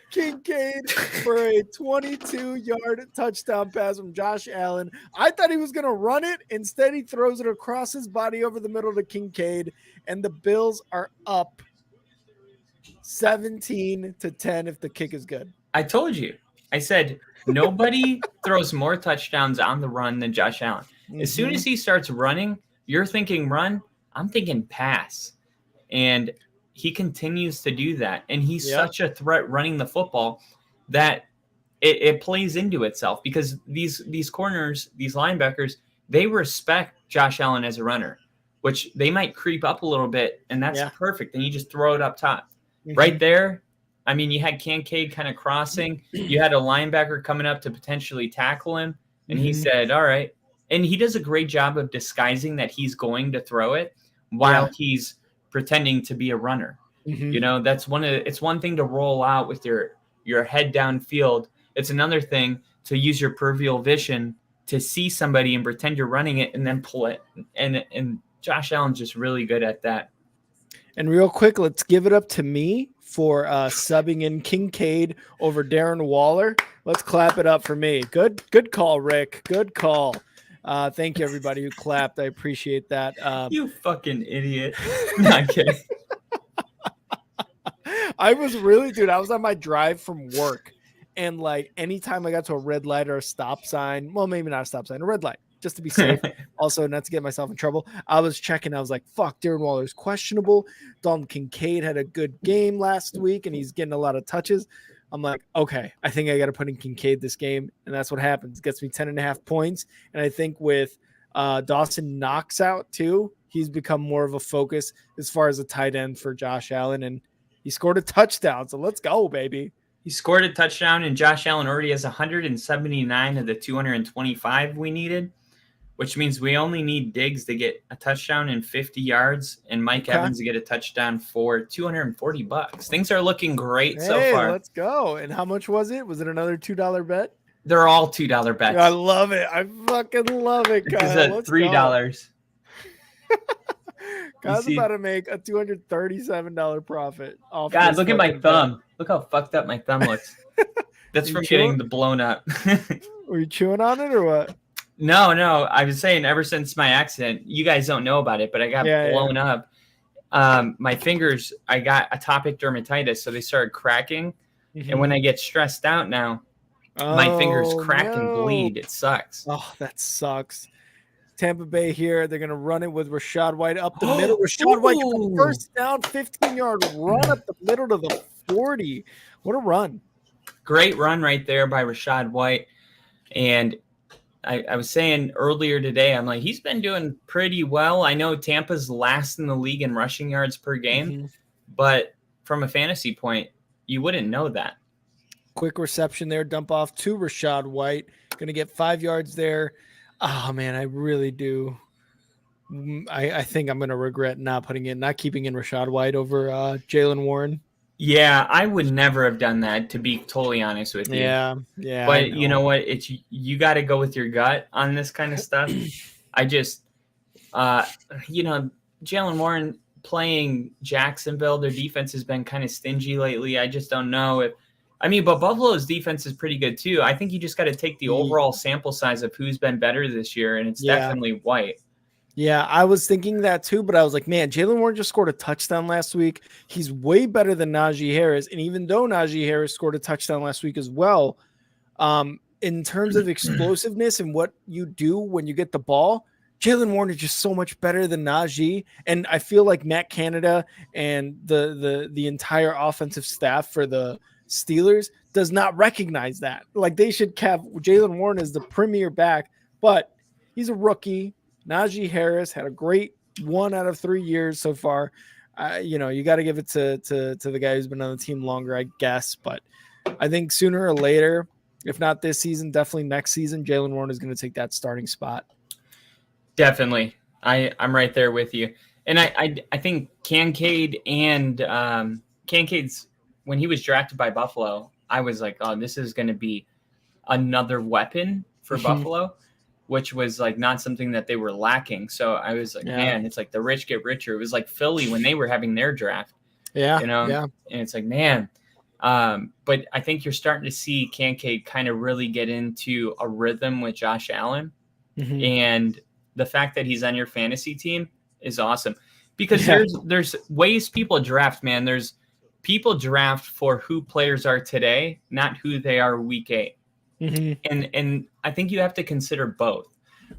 Kincaid for a 22-yard touchdown pass from Josh Allen. I thought he was going to run it. Instead, he throws it across his body over the middle to Kincaid, and the Bills are up 17-10 if the kick is good. I told you. I said nobody throws more touchdowns on the run than Josh Allen. As soon as he starts running, you're thinking run, I'm thinking pass. And he continues to do that. And he's such a threat running the football that it plays into itself because these corners, these linebackers, they respect Josh Allen as a runner. which they might creep up a little bit, and that's Yeah. perfect. And you just throw it up top. Mhm. Right there, I mean, you had Kincaid kind of crossing. You had a linebacker coming up to potentially tackle him, and he said, all right. And he does a great job of disguising that he's going to throw it while he's pretending to be a runner. You know, that's it's one thing to roll out with your head downfield. It's another thing to use your peripheral vision to see somebody and pretend you're running it and then pull it. And Josh Allen's just really good at that. And real quick, let's give it up to me for subbing in Kincaid over Darren Waller. Let's clap it up for me. Good call, Rick. Good call. Thank you, everybody who clapped. I appreciate that. You fucking idiot. Not kidding. I was on my drive from work. And like anytime I got to a red light or a stop sign, well, maybe not a stop sign, a red light, just to be safe. Also, not to get myself in trouble. I was checking. I was like, fuck, Darren Waller's questionable. Dalton Kincaid had a good game last week, and he's getting a lot of touches. I'm like, okay, I think I got to put in Kincaid this game. And that's what happens. Gets me 10.5 points. And I think with Dawson Knox out too, he's become more of a focus as far as a tight end for Josh Allen. And he scored a touchdown. So let's go, baby. He scored a touchdown, and Josh Allen already has 179 of the 225 we needed, which means we only need Diggs to get a touchdown and 50 yards and Mike Evans to get a touchdown for $240. Things are looking great so far. Let's go. And how much was it? Was it another $2 bet? They're all $2 bets. I love it. I fucking love it, Kyle. It's $3. Kyle's about to make a $237 profit off. God, look at my thumb. Look how fucked up my thumb looks. That's from getting the blown up. Were you chewing on it or what? No. I was saying ever since my accident, you guys don't know about it, but I got blown up. My fingers, I got atopic dermatitis, so they started cracking. And when I get stressed out now, my fingers crack and bleed. It sucks. Oh, that sucks. Tampa Bay here. They're going to run it with Rachaad White up the middle. Rachaad White gets the first down, 15-yard run up the middle to the 40. What a run. Great run right there by Rachaad White. And I was saying earlier today, I'm like, he's been doing pretty well. I know Tampa's last in the league in rushing yards per game, but from a fantasy point, you wouldn't know that. Quick reception there, dump off to Rachaad White. Going to get 5 yards there. Oh, man, I really do. I think I'm going to regret not keeping in Rachaad White over Jaylen Warren. Yeah, I would never have done that, to be totally honest with you. Yeah. But you know what? You got to go with your gut on this kind of stuff. I just, Jaylen Warren playing Jacksonville, their defense has been kind of stingy lately. I just don't know but Buffalo's defense is pretty good too. I think you just got to take the overall sample size of who's been better this year, and it's definitely White. Yeah, I was thinking that too, but I was like, man, Jaylen Warren just scored a touchdown last week. He's way better than Najee Harris. And even though Najee Harris scored a touchdown last week as well, in terms of explosiveness and what you do when you get the ball, Jaylen Warren is just so much better than Najee. And I feel like Matt Canada and the entire offensive staff for the Steelers does not recognize that. Like, they should have Jaylen Warren as the premier back, but he's a rookie. Najee Harris had a great 1 out of 3 years so far. You got to give it to the guy who's been on the team longer, I guess. But I think sooner or later, if not this season, definitely next season, Jaylen Warren is going to take that starting spot. Definitely. I'm right there with you. And I think Kincaid and Kincaid's, when he was drafted by Buffalo, I was like, oh, this is going to be another weapon for Buffalo, which was like not something that they were lacking. So I was like, man, it's like the rich get richer. It was like Philly when they were having their draft. Yeah. And it's like, man. But I think you're starting to see Kincaid kind of really get into a rhythm with Josh Allen. And the fact that he's on your fantasy team is awesome, because there's ways people draft, man. There's people draft for who players are today, not who they are week 8. And I think you have to consider both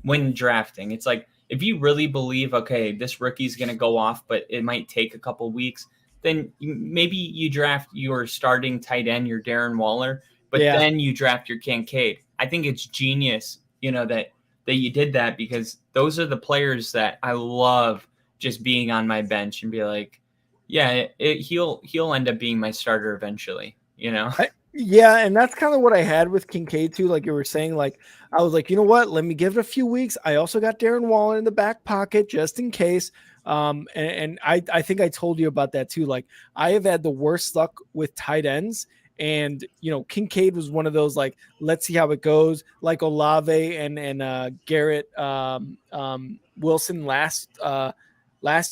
when drafting. It's like, if you really believe, okay, this rookie's going to go off, but it might take a couple weeks, then maybe you draft your starting tight end, your Darren Waller, but then you draft your Kincaid. I think it's genius, that you did that, because those are the players that I love just being on my bench and be like, yeah, he'll end up being my starter eventually, you know? Yeah, and that's kind of what I had with Kincaid too. Like you were saying, like I was like, you know what? Let me give it a few weeks. I also got Darren Waller in the back pocket just in case. And I think I told you about that too. Like I have had the worst luck with tight ends, and Kincaid was one of those like, let's see how it goes. Like Olave and Garrett Wilson last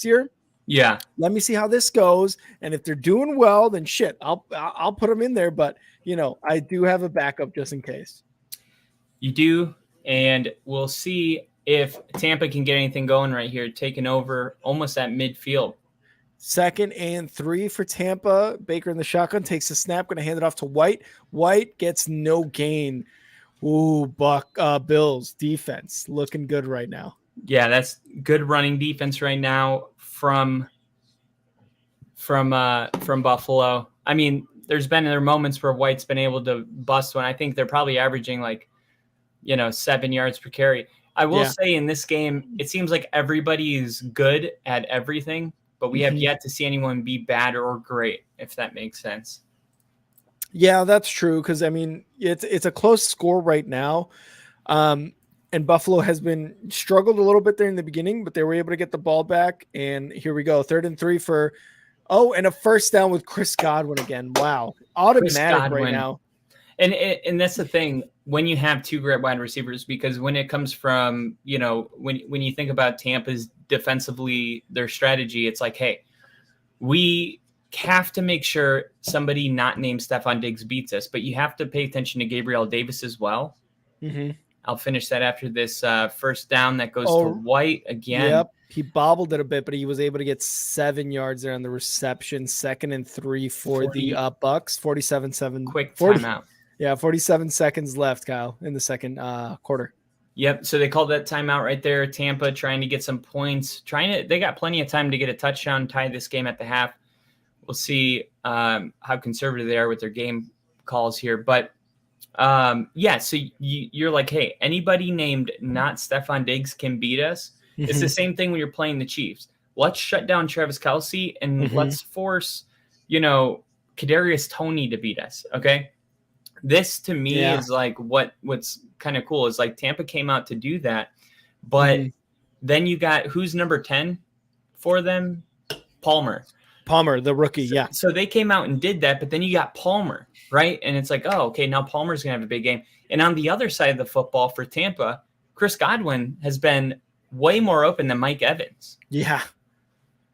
year. Yeah. Let me see how this goes, and if they're doing well, then shit, I'll put them in there. But I do have a backup just in case. You do, and we'll see if Tampa can get anything going right here, taking over almost at midfield. 2nd and 3 for Tampa. Baker in the shotgun takes the snap, going to hand it off to White. White gets no gain. Ooh, Bills defense looking good right now. Yeah, that's good running defense right now from Buffalo. I mean, there's been moments where White's been able to bust one. I think they're probably averaging 7 yards per carry. I will say in this game, it seems like everybody is good at everything, but we have yet to see anyone be bad or great, if that makes sense. Yeah, that's true. Because I mean, it's a close score right now. And Buffalo has been struggled a little bit there in the beginning, but they were able to get the ball back. And here we go. 3rd and 3 for, and a first down with Chris Godwin again. Wow. Automatic right now. And that's the thing when you have 2 great wide receivers, because when it comes from, when you think about Tampa's defensively, their strategy, it's like, hey, we have to make sure somebody not named Stephon Diggs beats us, but you have to pay attention to Gabriel Davis as well. Mm-hmm. I'll finish that after this first down that goes to White again. Yep. He bobbled it a bit, but he was able to get 7 yards there on the reception. 2nd and 3 for the Bucs. 47-7. Quick timeout. Yeah, 47 seconds left, Kyle, in the second quarter. Yep. So they called that timeout right there. Tampa trying to get some points. They got plenty of time to get a touchdown, tie this game at the half. We'll see how conservative they are with their game calls here. But so you're like, hey, anybody named not Stephon Diggs can beat us. Mm-hmm. It's the same thing when you're playing the Chiefs. Let's shut down Travis Kelce and let's force, Kadarius Toney to beat us. Okay. This to me is like what's kind of cool is like Tampa came out to do that, but then you got who's number 10 for them? Palmer, the rookie. So they came out and did that, but then you got Palmer, right? And it's like, oh, okay, now Palmer's gonna have a big game. And on the other side of the football for Tampa, Chris Godwin has been way more open than Mike Evans. Yeah.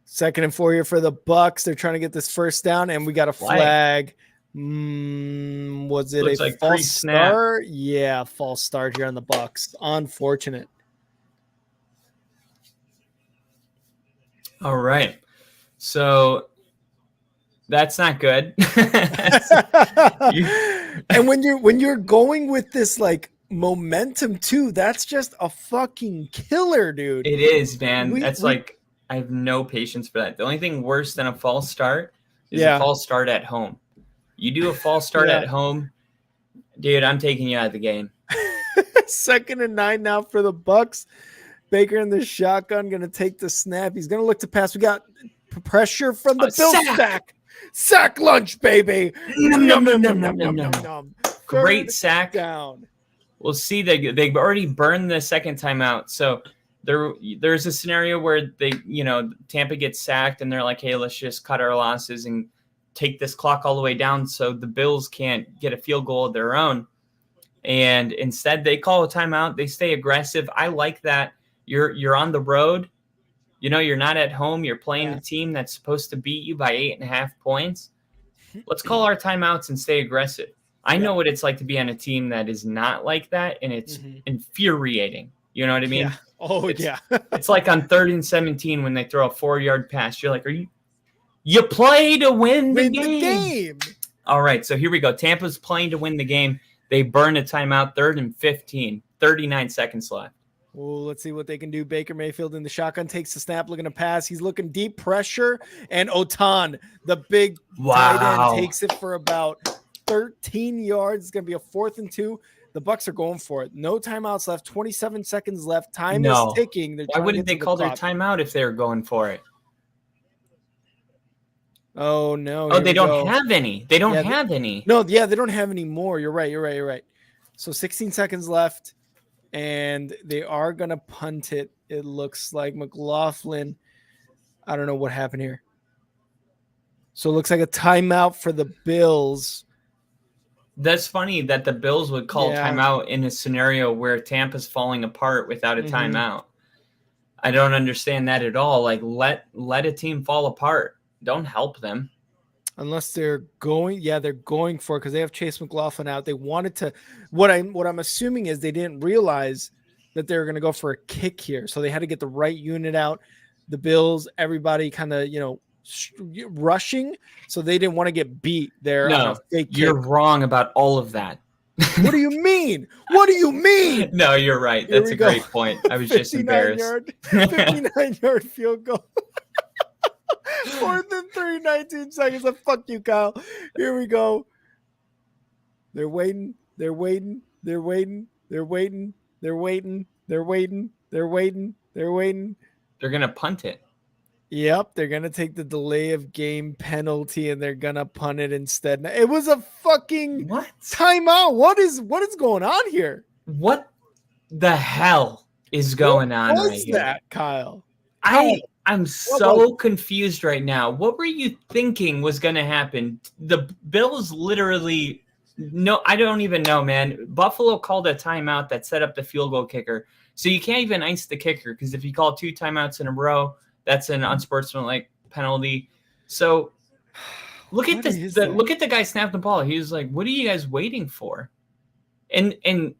2nd and 4 here for the Bucs. They're trying to get this first down, and we got a flag. Was it Looks a like false start? Yeah, false start here on the Bucs. Unfortunate. All right. So that's not good. And when you're going with this like momentum too, that's just a fucking killer, dude. It is, man. I have no patience for that. The only thing worse than a false start is a false start at home. You do a false start at home, dude, I'm taking you out of the game. 2nd and 9 now for the Bucs. Baker in the shotgun, going to take the snap. He's going to look to pass. We got pressure from the Bills. Sack lunch, baby. Great sack. Down. We'll see. They've already burned the second time out. So there's a scenario where Tampa gets sacked and they're like, hey, let's just cut our losses and take this clock all the way down so the Bills can't get a field goal of their own. And instead they call a timeout. They stay aggressive. I like that. You're on the road. You're not at home. You're playing a team that's supposed to beat you by 8.5 points. Let's call our timeouts and stay aggressive. I know what it's like to be on a team that is not like that, and it's infuriating. You know what I mean? Yeah. Oh, It's like on 3rd and 17 when they throw a 4-yard pass. You're like, you play to win the game. All right, so here we go. Tampa's playing to win the game. They burn a timeout, 3rd and 15, 39 seconds left. Oh, let's see what they can do. Baker Mayfield in the shotgun takes the snap, looking to pass. He's looking deep pressure, and Otan, the big tight end, takes it for about 13 yards. It's going to be a 4th and 2. The Bucs are going for it. No timeouts left. 27 seconds left. Time is No. ticking. They're Why trying wouldn't to they get to call the their clock. timeout if they're going for it? Oh no! Oh, they don't have any. They don't have any. No, yeah, they don't have any more. You're right. So 16 seconds left, and they are gonna punt it. It looks like McLaughlin. I don't know what happened here. So it looks like a timeout for the Bills. That's funny that the Bills would call timeout in a scenario where Tampa's falling apart without a timeout. I don't understand that at all. Like let a team fall apart. Don't help them. Unless they're going, they're going for it because they have Chase McLaughlin out. They wanted to. What I'm assuming is they didn't realize that they were going to go for a kick here, so they had to get the right unit out. The Bills, everybody, kind of rushing, so they didn't want to get beat there on a fake kick. You're wrong about all of that. What do you mean? What do you mean? No, you're right. That's a great point. I was just embarrassed. 59-yard field goal. 4th and 3, 19 seconds. Fuck you, Kyle. Here we go. They're waiting. They're waiting. They're waiting. They're waiting. They're waiting. They're waiting. They're waiting. They're waiting. They're going to punt it. Yep. They're going to take the delay of game penalty and they're going to punt it instead. It was a fucking timeout. What is going on here? What the hell is going on right here? What was that, Kyle? I'm so confused right now. What were you thinking was going to happen? The Bills literally, no, I don't even know, man. Buffalo called a timeout that set up the field goal kicker. So you can't even ice the kicker because if you call 2 timeouts in a row, that's an unsportsmanlike penalty. So look at this. Look at the guy snap the ball. He was like, "What are you guys waiting for?" And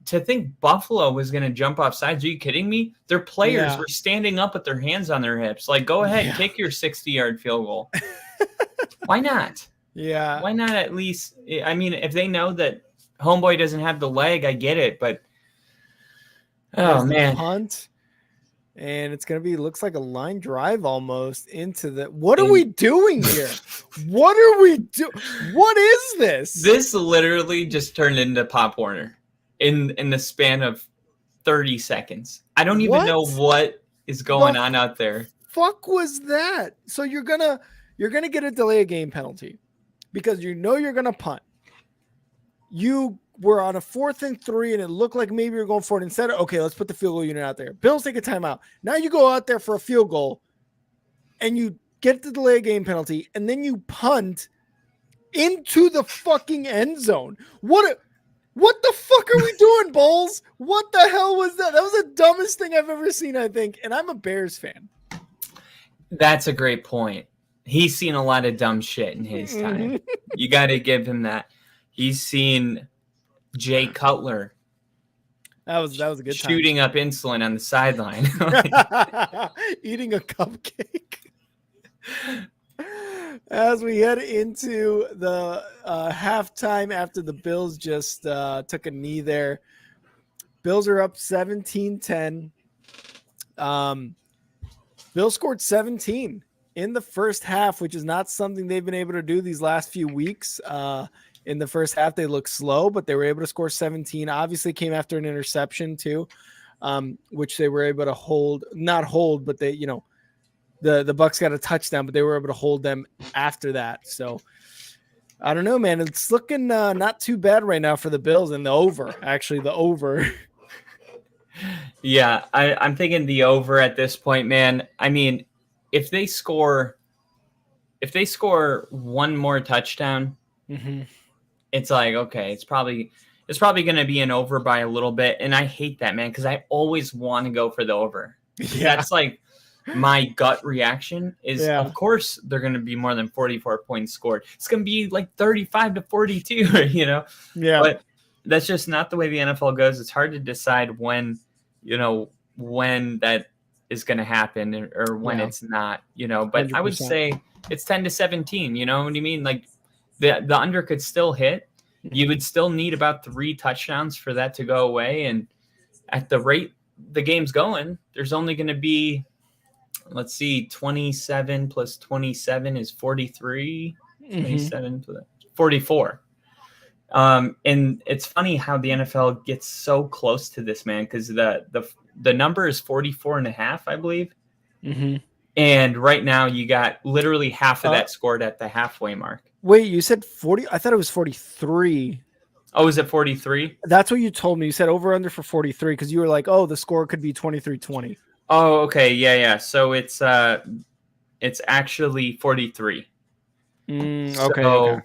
to think Buffalo was going to jump off sides, are you kidding me? Their players were standing up with their hands on their hips. Like, go ahead, kick your 60-yard field goal. Why not? Yeah. Why not at least? I mean, if they know that homeboy doesn't have the leg, I get it. But, oh, man. Punt. And it's going to be, looks like a line drive almost into the, what are we doing here? What are we doing? What is this? This literally just turned into Pop Warner in the span of 30 seconds. I don't even know what is going on out there. Fuck was that? So you're going to get a delay of game penalty because you're going to punt. You were on a 4th and 3 and it looked like maybe you're going for it instead. Okay, let's put the field goal unit out there. Bills take a timeout. Now you go out there for a field goal and you get the delay game penalty and then you punt into the fucking end zone. What the fuck are we doing, Bowles? What the hell was that? That was the dumbest thing I've ever seen, I think. And I'm a Bears fan. That's a great point. He's seen a lot of dumb shit in his time. You got to give him that. He's seen Jay Cutler. That was a good time. Shooting up insulin on the sideline. Eating a cupcake. As we head into the halftime after the Bills just took a knee there. Bills are up 17-10. Bills scored 17 in the first half, which is not something they've been able to do these last few weeks. In the first half, they looked slow, but they were able to score 17. Obviously came after an interception too, which they were able to not hold, but they, the Bucs got a touchdown, but they were able to hold them after that. So I don't know, man. It's looking not too bad right now for the Bills and the over. Yeah, I'm thinking the over at this point, man. I mean, if they score one more touchdown, it's like, okay, it's probably going to be an over by a little bit. And I hate that, man, because I always want to go for the over. Yeah. That's like my gut reaction is, of course, they're going to be more than 44 points scored. It's going to be like 35-42, Yeah. But that's just not the way the NFL goes. It's hard to decide when that is going to happen or when it's not, But 100%. I would say it's 10-17, you know what I mean? Like the under could still hit. You would still need about 3 touchdowns for that to go away. And at the rate the game's going, there's only going to be, let's see, 27 plus 27 is 43. 27 plus 44. And it's funny how the NFL gets so close to this, man, because the number is 44.5, I believe. Mm-hmm. And right now you got literally half of that scored at the halfway mark. Wait, you said 40? I thought it was 43. Oh, is it 43? That's what you told me. You said over under for 43 because you were like, oh, the score could be 23-20. Oh, okay. Yeah. So it's actually 43. Okay.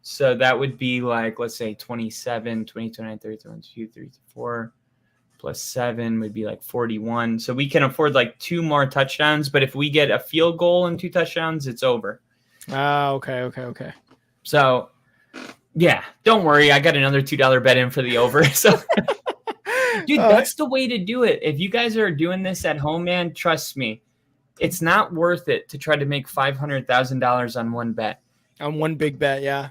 So that would be like, let's say 27, 20, 29, 30, 32, 34 plus 7 would be like 41. So we can afford like 2 more touchdowns, but if we get a field goal and 2 touchdowns, it's over. Okay. So yeah, don't worry. I got another $2 bet in for the over. So dude, that's the way to do it. If you guys are doing this at home, man, trust me, it's not worth it to try to make $500,000 on one bet. On one big bet, yeah.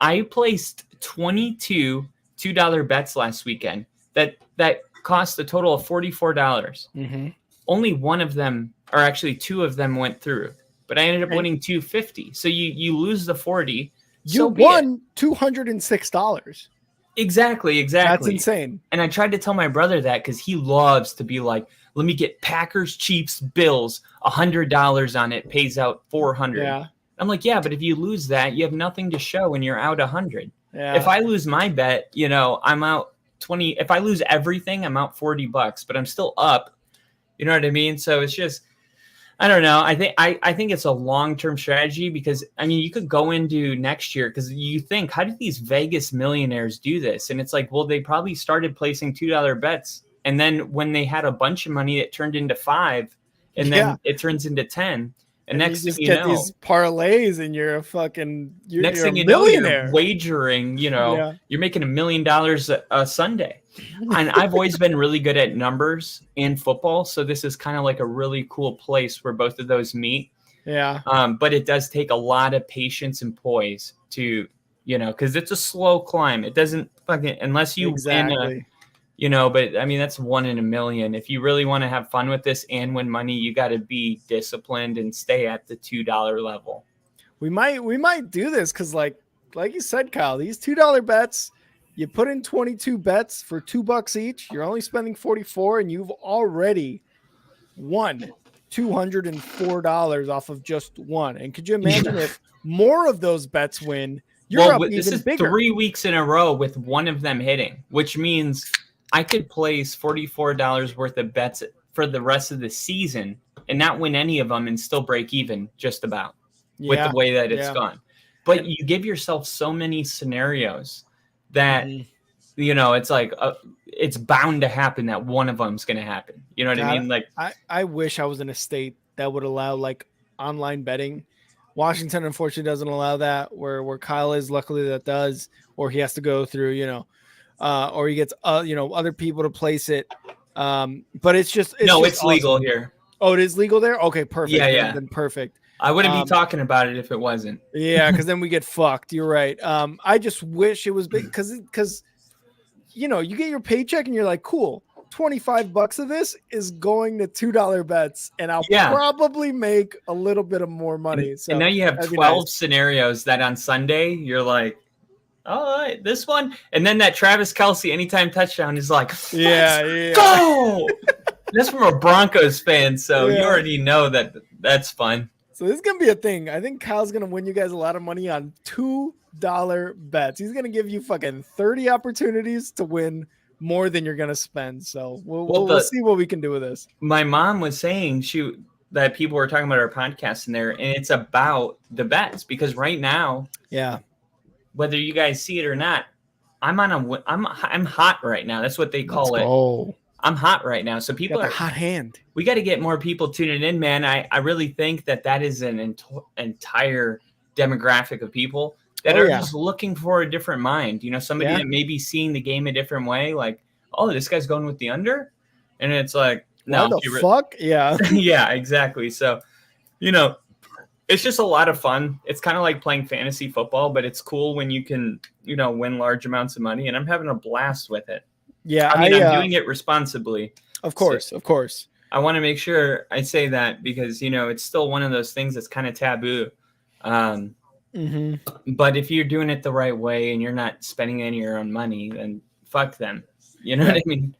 I placed 22 $2 bets last weekend. That cost a total of $44. Mm-hmm. Only one of them, or actually 2 of them, went through. But I ended up winning $250. So you lose the 40. You won $206. Exactly. That's insane. And I tried to tell my brother that because he loves to be like, let me get Packers, Chiefs, Bills, $100 on it, pays out $400. Yeah. I'm like, yeah, but if you lose that, you have nothing to show and you're out $100. Yeah. If I lose my bet, I'm out 20. If I lose everything, I'm out $40, but I'm still up. You know what I mean? So it's just, I don't know. I think it's a long-term strategy because, I mean, you could go into next year because you think, how did these Vegas millionaires do this? And it's like, well, they probably started placing $2 bets. And then when they had a bunch of money, it turned into 5, and then it turns into 10. And next you thing you get know, these parlays, and you're a fucking next thing a you know, millionaire. you're wagering. You're making $1 million a Sunday. And I've always been really good at numbers in football, so this is kind of like a really cool place where both of those meet. Yeah. But it does take a lot of patience and poise to, because it's a slow climb. It doesn't fucking unless you win. But I mean, that's 1 in a million. If you really want to have fun with this and win money, you got to be disciplined and stay at the $2 level. We might do this because, like you said, Kyle, these $2 bets, you put in 22 bets for $2 each. You're only spending 44, and you've already won $204 off of just one. And could you imagine if more of those bets win? You're up this even is bigger. 3 weeks in a row with one of them hitting, which means I could place $44 worth of bets for the rest of the season and not win any of them and still break even just about with the way that it's gone. But you give yourself so many scenarios that, it's like it's bound to happen that one of them's going to happen. You know what I mean? Like I wish I was in a state that would allow like online betting. Washington, unfortunately, doesn't allow that. Where Kyle is, luckily that does, or he has to go through, or he gets, other people to place it. But it's just it's legal here. Oh, it is legal there? Okay, perfect. Yeah. Then perfect. I wouldn't be talking about it if it wasn't. Yeah, because then we get fucked. You're right. I just wish it was big because you get your paycheck and you're like, cool, $25 of this is going to $2 bets, and I'll probably make a little bit of more money. And now you have 12 scenarios that on Sunday you're like, all right, this one, and then that Travis Kelce anytime touchdown is like, let's go. That's from a Broncos fan, so you already know that's fun. So this is gonna be a thing. I think Kyle's gonna win you guys a lot of money on $2 bets. He's gonna give you fucking 30 opportunities to win more than you're gonna spend. So we'll see what we can do with this. My mom was saying that people were talking about our podcast in there, and it's about the bets because right now, whether you guys see it or not, I'm hot right now. That's what they call it. I'm hot right now. So people are hot hand. We got to get more people tuning in, man. I really think that is an entire demographic of people that are just looking for a different mind. Somebody that may be seeing the game a different way. Like, oh, this guy's going with the under. And it's like, no. What the fuck? Yeah. Yeah, exactly. So, it's just a lot of fun. It's kind of like playing fantasy football, but it's cool when you can, win large amounts of money. And I'm having a blast with it. Yeah. I mean, I'm doing it responsibly. Of course. I want to make sure I say that because, it's still one of those things that's kind of taboo. But if you're doing it the right way and you're not spending any of your own money, then fuck them. You know Yeah. what I mean?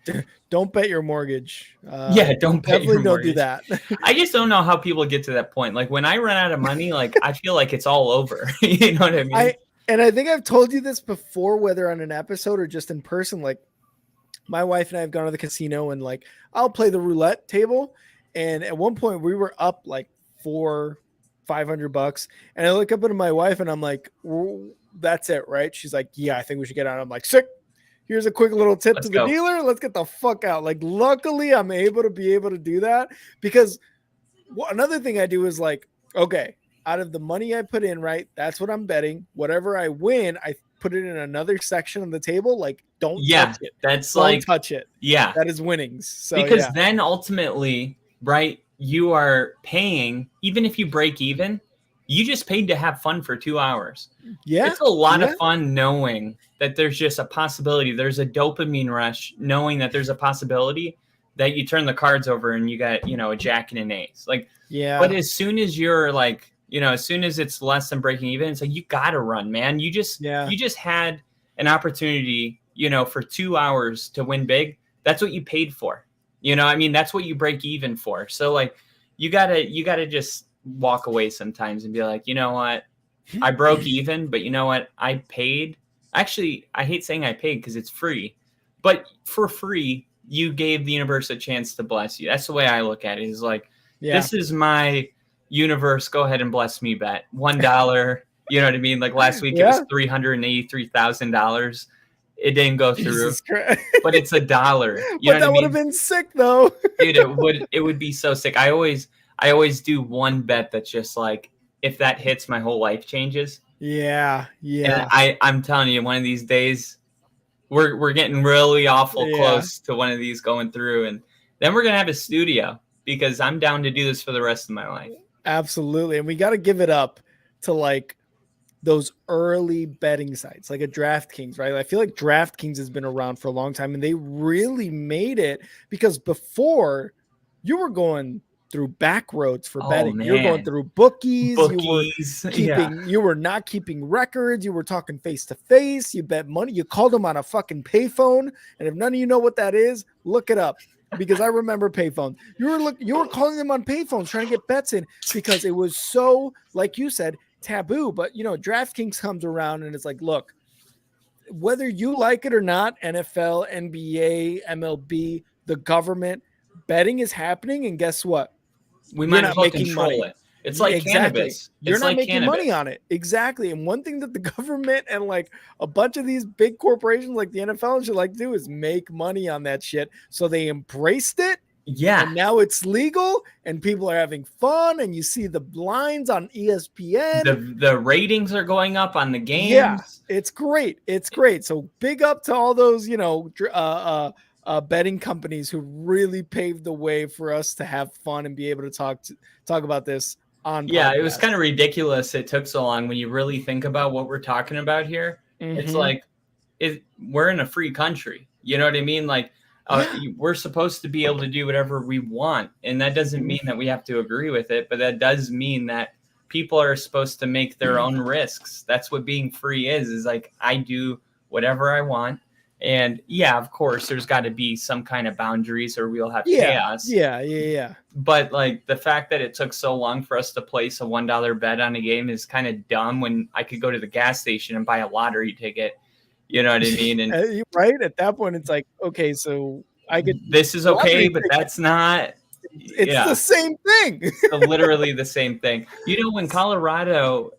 Don't bet your mortgage. Yeah, don't bet Definitely your don't do mortgage. that. I just don't know how people get to that point. Like when I run out of money, like I feel like it's all over. You know what I mean? I think I've told you this before, whether on an episode or just in person. Like my wife and I have gone to the casino and like I'll play the roulette table. And at one point we were up like $500. And I look up at my wife and I'm like, that's it, right? She's like, yeah, I think we should get out. I'm like, sick. Here's a quick little tip Let's to the go. dealer. Let's get the fuck out. Like, luckily, I'm able to do that because another thing I do is like, okay, out of the money I put in, right? That's what I'm betting. Whatever I win, I put it in another section of the table. Like, don't touch it. That's don't like, touch it. Yeah. That is winnings. So, because then ultimately, right, you are paying, even if you break even, you just paid to have fun for 2 hours. Yeah. It's a lot of fun knowing that there's just a possibility. There's a dopamine rush knowing that there's a possibility that you turn the cards over and you got, a jack and an ace. Like, yeah. But as soon as you're like, as soon as it's less than breaking even, it's like, you got to run, man. You just had an opportunity, for 2 hours to win big. That's what you paid for. That's what you break even for. So like, you gotta just walk away sometimes and be like, you know what? I broke even, but you know what? I paid. Actually, I hate saying I paid because it's free, but for free, you gave the universe a chance to bless you. That's the way I look at it. Is like, this is my universe. Go ahead and bless me. Bet $1. You know what I mean? Like last week, it was $383,000. It didn't go through, but it's $1. But that would have been sick, though, dude. It would be so sick. I always do one bet that's just like, if that hits, my whole life changes. Yeah. And I'm telling you, one of these days, we're getting really awful close to one of these going through, and then we're gonna have a studio because I'm down to do this for the rest of my life. Absolutely, and we got to give it up to like those early betting sites like a DraftKings, right? I feel like DraftKings has been around for a long time and they really made it because before you were going through back roads for betting. You're going through bookies. You were not keeping records. You were talking face to face. You bet money. You called them on a fucking payphone. And if none of you know what that is, look it up because I remember payphone. You were calling them on payphones trying to get bets in because it was so, like you said, taboo. But DraftKings comes around and it's like, look, whether you like it or not, NFL, NBA, MLB, the government, betting is happening. And guess what? We might as well control it. It's like cannabis. You're not making money on it. Exactly. And one thing that the government and like a bunch of these big corporations like the NFL should like do is make money on that shit. So they embraced it. Yeah. And now it's legal and people are having fun and you see the lines on ESPN. The ratings are going up on the games. Yeah, it's great. It's great. So big up to all those, betting companies who really paved the way for us to have fun and be able to talk about this on podcast. It was kind of ridiculous it took so long when you really think about what we're talking about here. Mm-hmm. It's like we're in a free country. You know what I mean? Like we're supposed to be able to do whatever we want, and that doesn't mean that we have to agree with it, but that does mean that people are supposed to make their own risks. That's what being free is like I do whatever I want. And of course, there's got to be some kind of boundaries or we'll have chaos. Yeah. But like the fact that it took so long for us to place a $1 bet on a game is kind of dumb when I could go to the gas station and buy a lottery ticket. You know what I mean? And right at that point, it's like, okay, so I could. This is okay, but that's not. It's the same thing. It's literally the same thing. When Colorado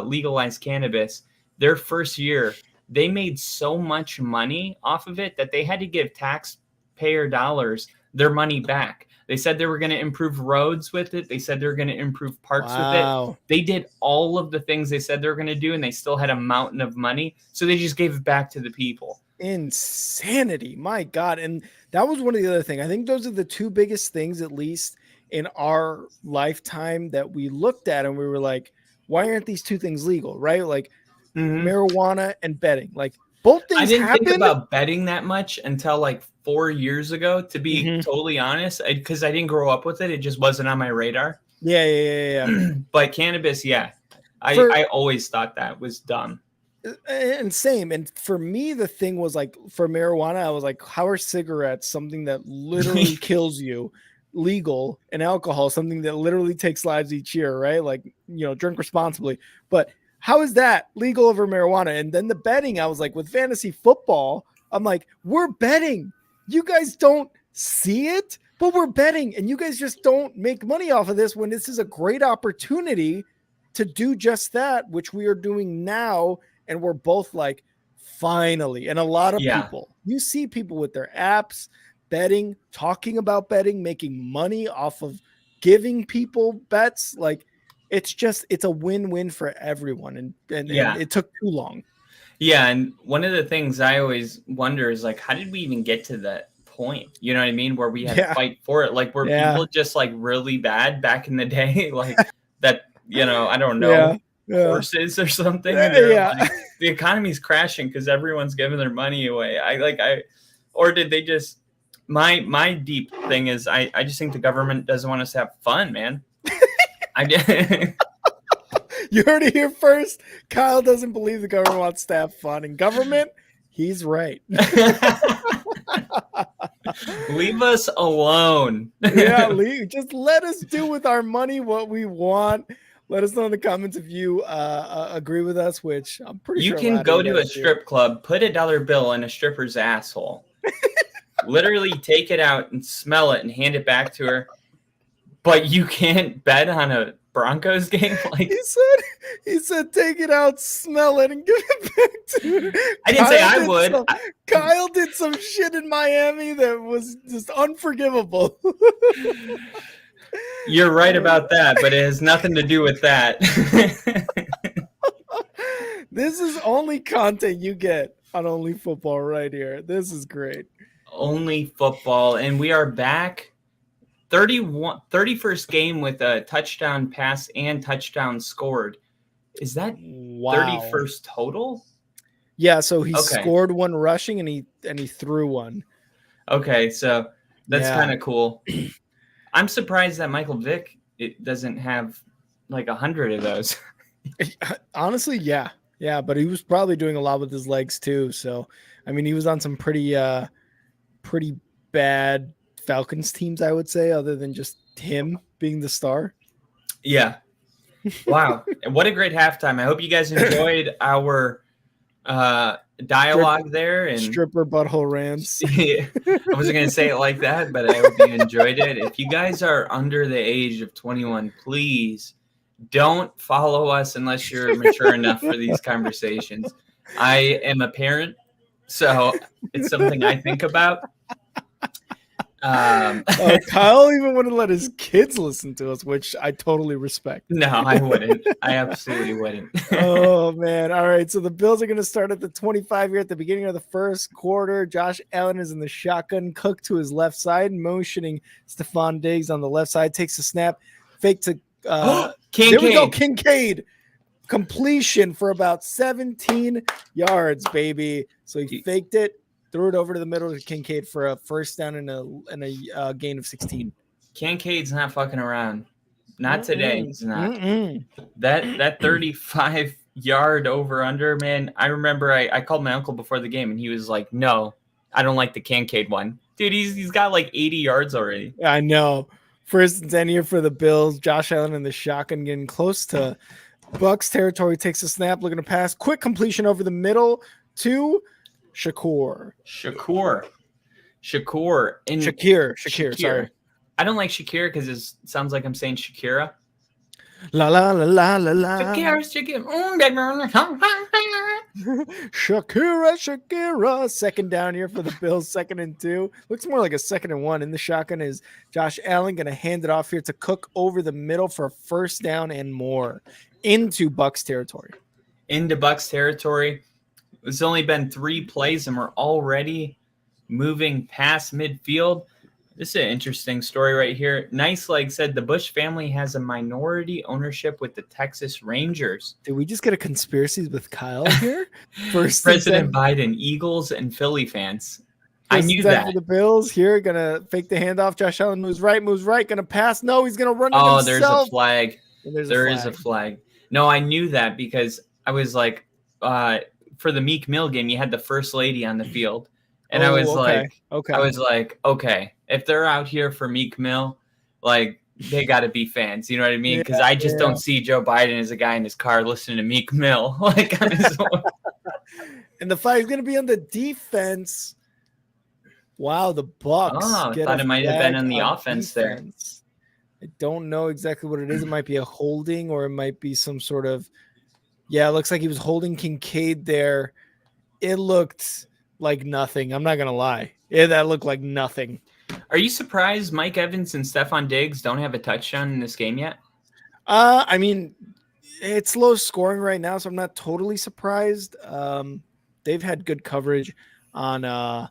legalized cannabis, their first year, they made so much money off of it that they had to give taxpayer dollars their money back. They said they were going to improve roads with it. They said they were going to improve parks with it. They did all of the things they said they were going to do, and they still had a mountain of money. So they just gave it back to the people. Insanity. My God. And that was one of the other things. I think those are the two biggest things, at least in our lifetime, that we looked at and we were like, why aren't these two things legal? Right? Like, marijuana and betting, like both things. I didn't think about betting that much until like 4 years ago, to be totally honest, because I didn't grow up with it. It just wasn't on my radar. Yeah. But cannabis, I always thought that was dumb. And same. And for me, the thing was like for marijuana, I was like, how are cigarettes something that literally kills you legal, and alcohol something that literally takes lives each year, right? Like, drink responsibly. But how is that legal over marijuana? And then the betting, I was like, with fantasy football, I'm like, we're betting. You guys don't see it, but we're betting, and you guys just don't make money off of this when this is a great opportunity to do just that, which we are doing now. And we're both like, finally. And a lot of people, you see people with their apps betting, talking about betting, making money off of giving people bets. Like, it's a win-win for everyone. And it took too long. Yeah. And one of the things I always wonder is like, how did we even get to that point? You know what I mean? Where we had to fight for it. Like, were people just like really bad back in the day? Like that, I don't know. Horses or something. Like, the economy's crashing because everyone's giving their money away. Or did they just? My deep thing is I just think the government doesn't want us to have fun, man. You heard it here first. Kyle doesn't believe the government wants to have fun. And government, he's right. Leave us alone. Just let us do with our money what we want. Let us know in the comments if you agree with us, which I'm pretty sure. You can go to a strip club, put $1 bill in a stripper's asshole, literally take it out and smell it and hand it back to her. But you can't bet on a Broncos game. Like he said, take it out, smell it, and give it back to her. I didn't say I would. Kyle did some shit in Miami that was just unforgivable. You're right about that, but it has nothing to do with that. This is only content you get on Only Football right here. This is great. Only Football, and we are back. 31st game with a touchdown pass and touchdown scored. Is that 31st total? Yeah, so he scored one rushing and he threw one. Okay, so that's kind of cool. I'm surprised that Michael Vick doesn't have like 100 of those. Honestly, yeah, but he was probably doing a lot with his legs too. So, I mean, he was on some pretty bad Falcons teams, I would say, other than just him being the star. Yeah. Wow. What a great halftime. I hope you guys enjoyed our dialogue there and stripper butthole rants. I wasn't going to say it like that, but I hope you enjoyed it. If you guys are under the age of 21, please don't follow us unless you're mature enough for these conversations. I am a parent, so it's something I think about. Kyle even wouldn't let his kids listen to us, which I totally respect. No, I wouldn't. I absolutely wouldn't. Oh man. All right. So the Bills are going to start at the 25 here at the beginning of the first quarter. Josh Allen is in the shotgun, Cook to his left side, motioning Stephon Diggs on the left side, takes a snap, fake to Kincaid. There we go, Kincaid. Completion for about 17 yards, baby. So he faked it. Threw it over to the middle to Kincaid for a first down and a gain of 16. Kincaid's not fucking around. Not today. He's not. That 35-yard over-under, man, I remember I called my uncle before the game, and he was like, no, I don't like the Kincaid one. Dude, he's got like 80 yards already. I know. First and 10 here for the Bills. Josh Allen in the shotgun getting close to Bucs territory. Takes a snap, looking to pass. Quick completion over the middle to Shakir. Sorry. I don't like Shakir because it sounds like I'm saying Shakira. La la la la la la. Shakira. Second down here for the Bills. 2nd and 2. Looks more like a 2nd and 1. In the shotgun is Josh Allen going to hand it off here to Cook over the middle for a first down and more into Bucs territory. It's only been 3 plays, and we're already moving past midfield. This is an interesting story right here. Nice Leg said the Bush family has a minority ownership with the Texas Rangers. Did we just get a conspiracy with Kyle here? First President Biden, Eagles, and Philly fans. I knew that. For the Bills here, going to fake the handoff. Josh Allen moves right, going to pass. No, he's going to run it himself. There's a flag. There is a flag. No, I knew that because I was like, for the Meek Mill game, you had the first lady on the field, and I Oh, was okay. like, Okay. okay, if they're out here for Meek Mill, like they got to be fans. You know what I mean? Yeah, Because I just yeah. don't see Joe Biden as a guy in his car listening to Meek Mill like on his own. And the fight is going to be on the defense. Wow, the Bucks Oh, I get thought a it might have been flag on the on offense there. defense. I don't know exactly what it is. It might be a holding or it might be some sort of, yeah, it looks like he was holding Kincaid there. It looked like nothing. I'm not going to lie. Yeah, that looked like nothing. Are you surprised Mike Evans and Stephon Diggs don't have a touchdown in this game yet? I mean, it's low scoring right now, so I'm not totally surprised. They've had good coverage on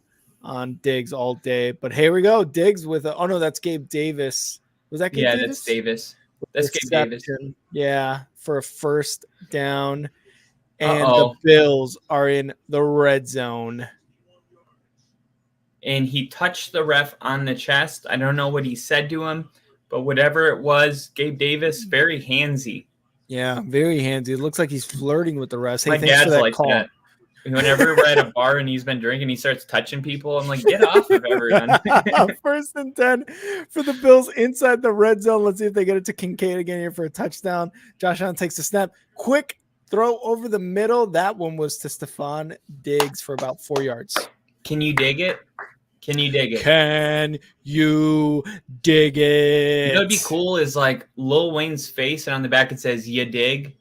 Diggs all day, but here we go, Diggs with oh no, that's Gabe Davis. Was that Gabe Yeah, Davis? that's Davis. That's Gabe Davis. Reception. Yeah, for a first down, and the Uh-oh. Bills are in the red zone. And he touched the ref on the chest. I don't know what he said to him, but whatever it was, Gabe Davis, very handsy. Yeah, very handsy. It looks like he's flirting with the refs. Hey, My thanks for dad's that like call. that. Whenever we're at a bar and he's been drinking, he starts touching people. I'm like, get off of everyone. First and 10 for the Bills inside the red zone. Let's see if they get it to Kincaid again here for a touchdown. Josh Allen takes a snap. Quick throw over the middle. That one was to Stephon Diggs for about 4 yards. Can you dig it? Can you dig it? Can you dig it? You know what'd be cool is like Lil Wayne's face, and on the back it says "You dig,"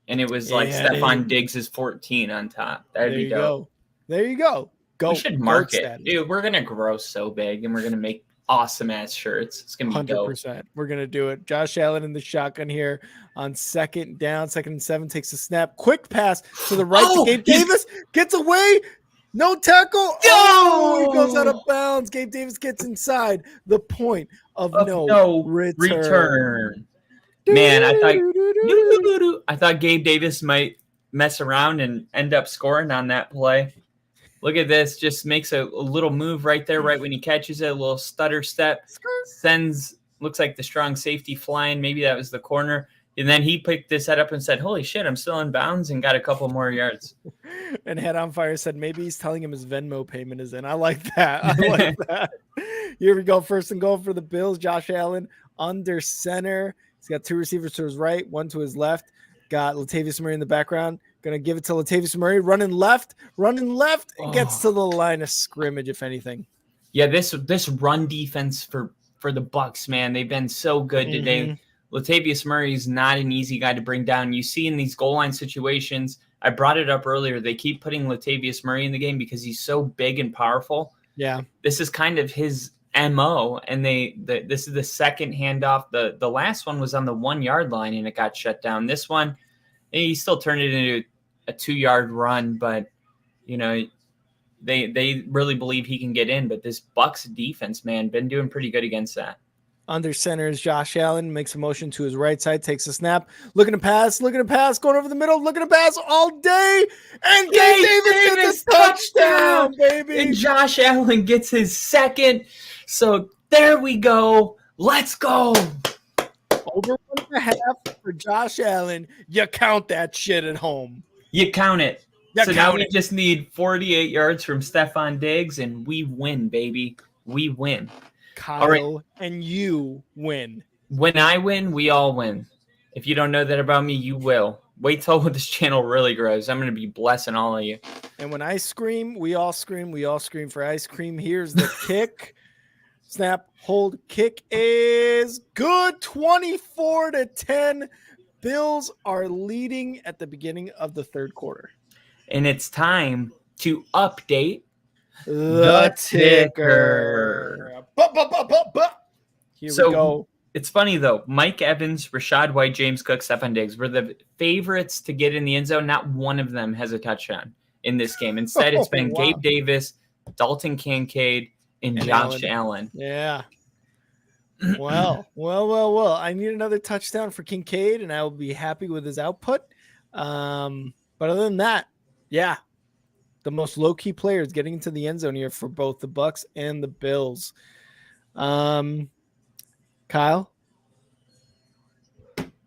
and it was like Stephon Diggs' 14 on top. That'd be dope. There you go. Go. We should market, dude. We're gonna grow so big, and we're gonna make awesome ass shirts. It's gonna be 100%. Dope. We're gonna do it. Josh Allen in the shotgun here on second down, 2nd and 7, takes a snap. Quick pass to the right to Gabe Davis. Gets away. No tackle. Oh, he goes out of bounds. Gabe Davis gets inside the point of no return. Man, I thought Gabe Davis might mess around and end up scoring on that play. Look at this. Just makes a little move right there, right when he catches it. A little stutter step. Looks like the strong safety flying. Maybe that was the corner. And then he picked this head up and said, holy shit, I'm still in bounds, and got a couple more yards. And Head on Fire said, maybe he's telling him his Venmo payment is in. I like that. Here we go. 1st and goal for the Bills. Josh Allen under center. He's got 2 receivers to his right, 1 to his left. Got Latavius Murray in the background. Going to give it to Latavius Murray. Running left. It gets to the line of scrimmage, if anything. Yeah, this run defense for the Bucs, man, they've been so good today. Latavius Murray is not an easy guy to bring down. You see in these goal line situations, I brought it up earlier, they keep putting Latavius Murray in the game because he's so big and powerful. Yeah. This is kind of his MO, and this is the second handoff. The last one was on the 1 yard line, and it got shut down. This one, he still turned it into a 2 yard run, but, you know, they really believe he can get in. But this Bucs defense, man, been doing pretty good against that. Under center is Josh Allen, makes a motion to his right side, takes a snap, looking to pass, going over the middle, looking to pass all day, and Gabe Davis touchdown, baby. And Josh Allen gets his second. So there we go. Let's go. Over 1.5 for Josh Allen. You count that shit at home. You count it. Now we just need 48 yards from Stephon Diggs, and we win, baby. We win. Kyle, and you win. When I win, we all win. If you don't know that about me, you will. Wait till this channel really grows. I'm going to be blessing all of you. And when I scream, we all scream. We all scream for ice cream. Here's the kick. Snap, hold, kick is good. 24-10. Bills are leading at the beginning of the 3rd quarter. And it's time to update the ticker. Here we go. It's funny, though. Mike Evans, Rashad White, James Cook, Stephon Diggs were the favorites to get in the end zone. Not one of them has a touchdown in this game. Instead, it's been Gabe Davis, Dalton Kincaid, and Josh Allen. Yeah. Well. I need another touchdown for Kincaid, and I will be happy with his output. But other than that, yeah, the most low-key players getting into the end zone here for both the Bucs and the Bills. Kyle,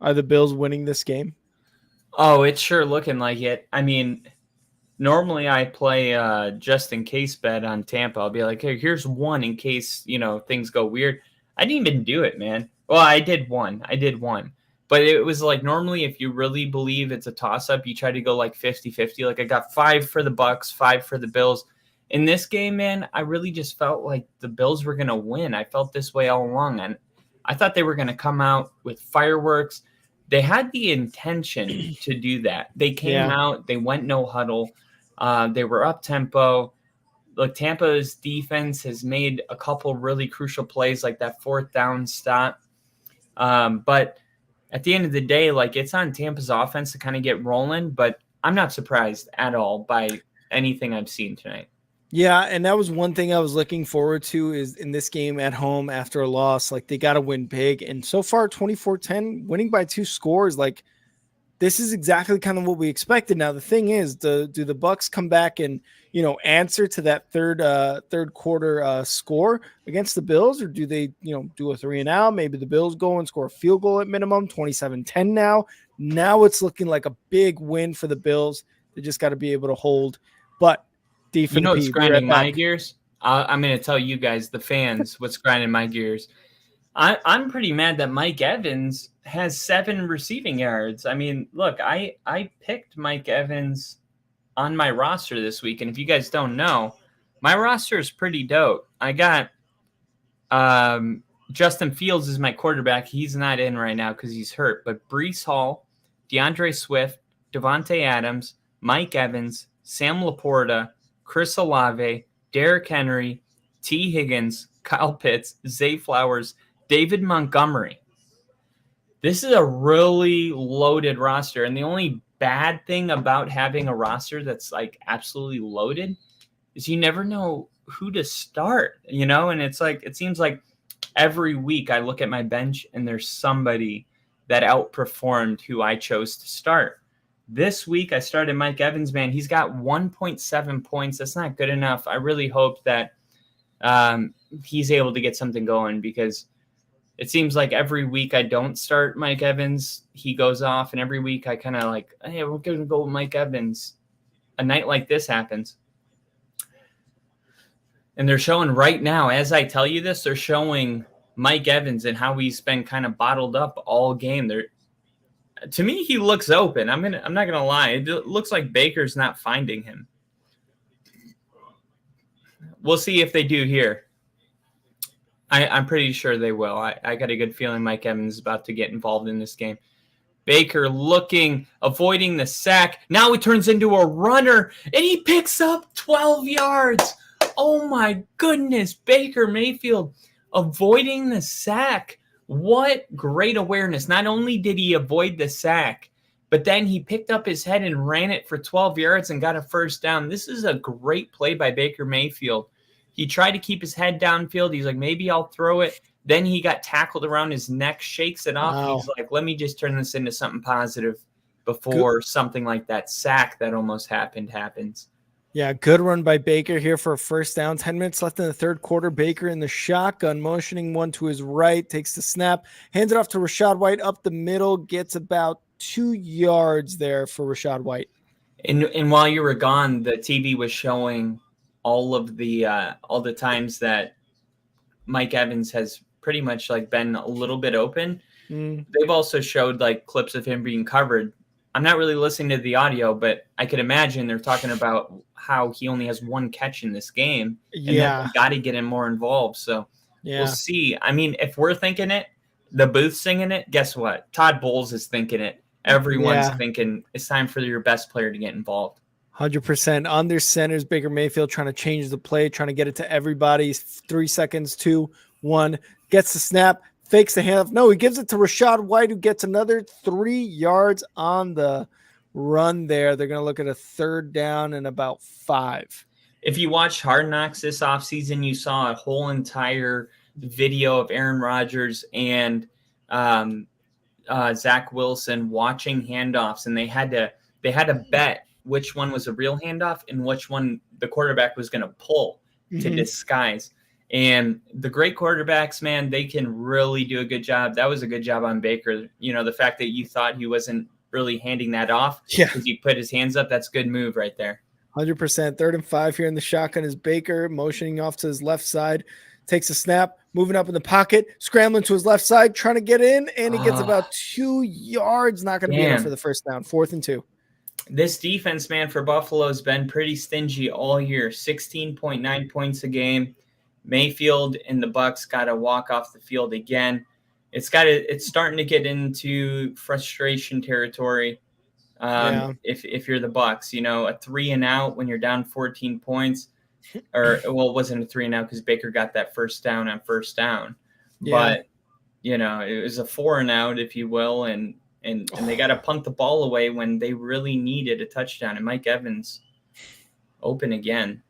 are the Bills winning this game? Oh, it's sure looking like it. I mean, normally I play just in case bet on Tampa. I'll be like, hey, here's one in case, things go weird. I didn't even do it, man. Well, I did one. I did one. But it was like normally if you really believe it's a toss up, you try to go like 50-50. Like I got 5 for the Bucs, 5 for the Bills. In this game, man, I really just felt like the Bills were going to win. I felt this way all along, and I thought they were going to come out with fireworks. They had the intention to do that. They came Yeah. out, they went no huddle. They were up tempo. Look, Tampa's defense has made a couple really crucial plays, like that 4th down stop. But at the end of the day, like it's on Tampa's offense to kind of get rolling. But I'm not surprised at all by anything I've seen tonight. Yeah, and that was one thing I was looking forward to is in this game at home after a loss, like they got to win big. And so far 24-10 winning by 2 scores, like this is exactly kind of what we expected. Now the thing is, do the Bucs come back and answer to that third quarter score against the Bills, or do they do a 3 and out? Maybe the Bills go and score a field goal at minimum. 27-10 now. Now it's looking like a big win for the Bills. They just got to be able to hold. But D for You the know what's P. Be grinding right my back. gears? I'm going to tell you guys, the fans, what's grinding my gears. I'm pretty mad that Mike Evans has 7 receiving yards. I mean, look, I picked Mike Evans on my roster this week, and if you guys don't know, my roster is pretty dope. I got Justin Fields is my quarterback. He's not in right now because he's hurt. But Breece Hall, DeAndre Swift, Devontae Adams, Mike Evans, Sam Laporta, Chris Olave, Derrick Henry, T. Higgins, Kyle Pitts, Zay Flowers, David Montgomery. This is a really loaded roster. And the only bad thing about having a roster that's like absolutely loaded is you never know who to start, and it's like it seems like every week I look at my bench and there's somebody that outperformed who I chose to start. This week I started Mike Evans, man. He's got 1.7 points. That's not good enough. I really hope that he's able to get something going, because it seems like every week I don't start Mike Evans, he goes off, and every week I kind of like, hey, we're going to go with Mike Evans. A night like this happens. And they're showing right now, as I tell you this, they're showing Mike Evans and how he's been kind of bottled up all game. To me, he looks open. I'm not gonna lie. It looks like Baker's not finding him. We'll see if they do here. I'm pretty sure they will. I got a good feeling Mike Evans is about to get involved in this game. Baker avoiding the sack. Now it turns into a runner, and he picks up 12 yards. Oh my goodness, Baker Mayfield avoiding the sack. What great awareness. Not only did he avoid the sack, but then he picked up his head and ran it for 12 yards and got a first down. This is a great play by Baker Mayfield. He tried to keep his head downfield. He's like, maybe I'll throw it. Then he got tackled around his neck, shakes it off. Wow. He's like, let me just turn this into something positive before something like that sack that almost happened happens. Yeah, good run by Baker here for a first down. 10 minutes left in the third quarter. Baker in the shotgun, motioning one to his right, takes the snap, hands it off to Rachaad White up the middle, gets about 2 yards there for Rachaad White. And while you were gone, the TV was showing all the times that Mike Evans has pretty much like been a little bit open. They've also showed like clips of him being covered. I'm not really listening to the audio, but I could imagine they're talking about how he only has 1 catch in this game, and that they got to get him more involved. So we'll see. I mean, if we're thinking it, the booth singing it, guess what? Todd Bowles is thinking it. Everyone's thinking it's time for your best player to get involved. 100% under centers. Baker Mayfield trying to change the play, trying to get it to everybody. 3 seconds, 2, 1. Gets the snap, fakes the handoff. No, he gives it to Rachaad White, who gets another 3 yards on the run there. They're going to look at a third down and about 5. If you watched Hard Knocks this offseason, you saw a whole entire video of Aaron Rodgers and Zach Wilson watching handoffs, and they had to bet which one was a real handoff and which one the quarterback was going to pull to disguise. And the great quarterbacks, man, they can really do a good job. That was a good job on Baker. The fact that you thought he wasn't really handing that off Yeah. because he put his hands up. That's a good move right there. 100%. 3rd and 5 here in the shotgun is Baker motioning off to his left side. Takes a snap, moving up in the pocket, scrambling to his left side, trying to get in, and he gets about 2 yards. Not going to be enough for the first down. 4th and 2. This defense, man, for Buffalo has been pretty stingy all year. 16.9 points a game. Mayfield and the Bucs got to walk off the field again. It's starting to get into frustration territory. If you're the Bucs, a 3 and out when you're down 14 points, or well, it wasn't a 3 and out because Baker got that first down on first down, but it was a 4 and out, if you will, and they got to punt the ball away when they really needed a touchdown. And Mike Evans open again.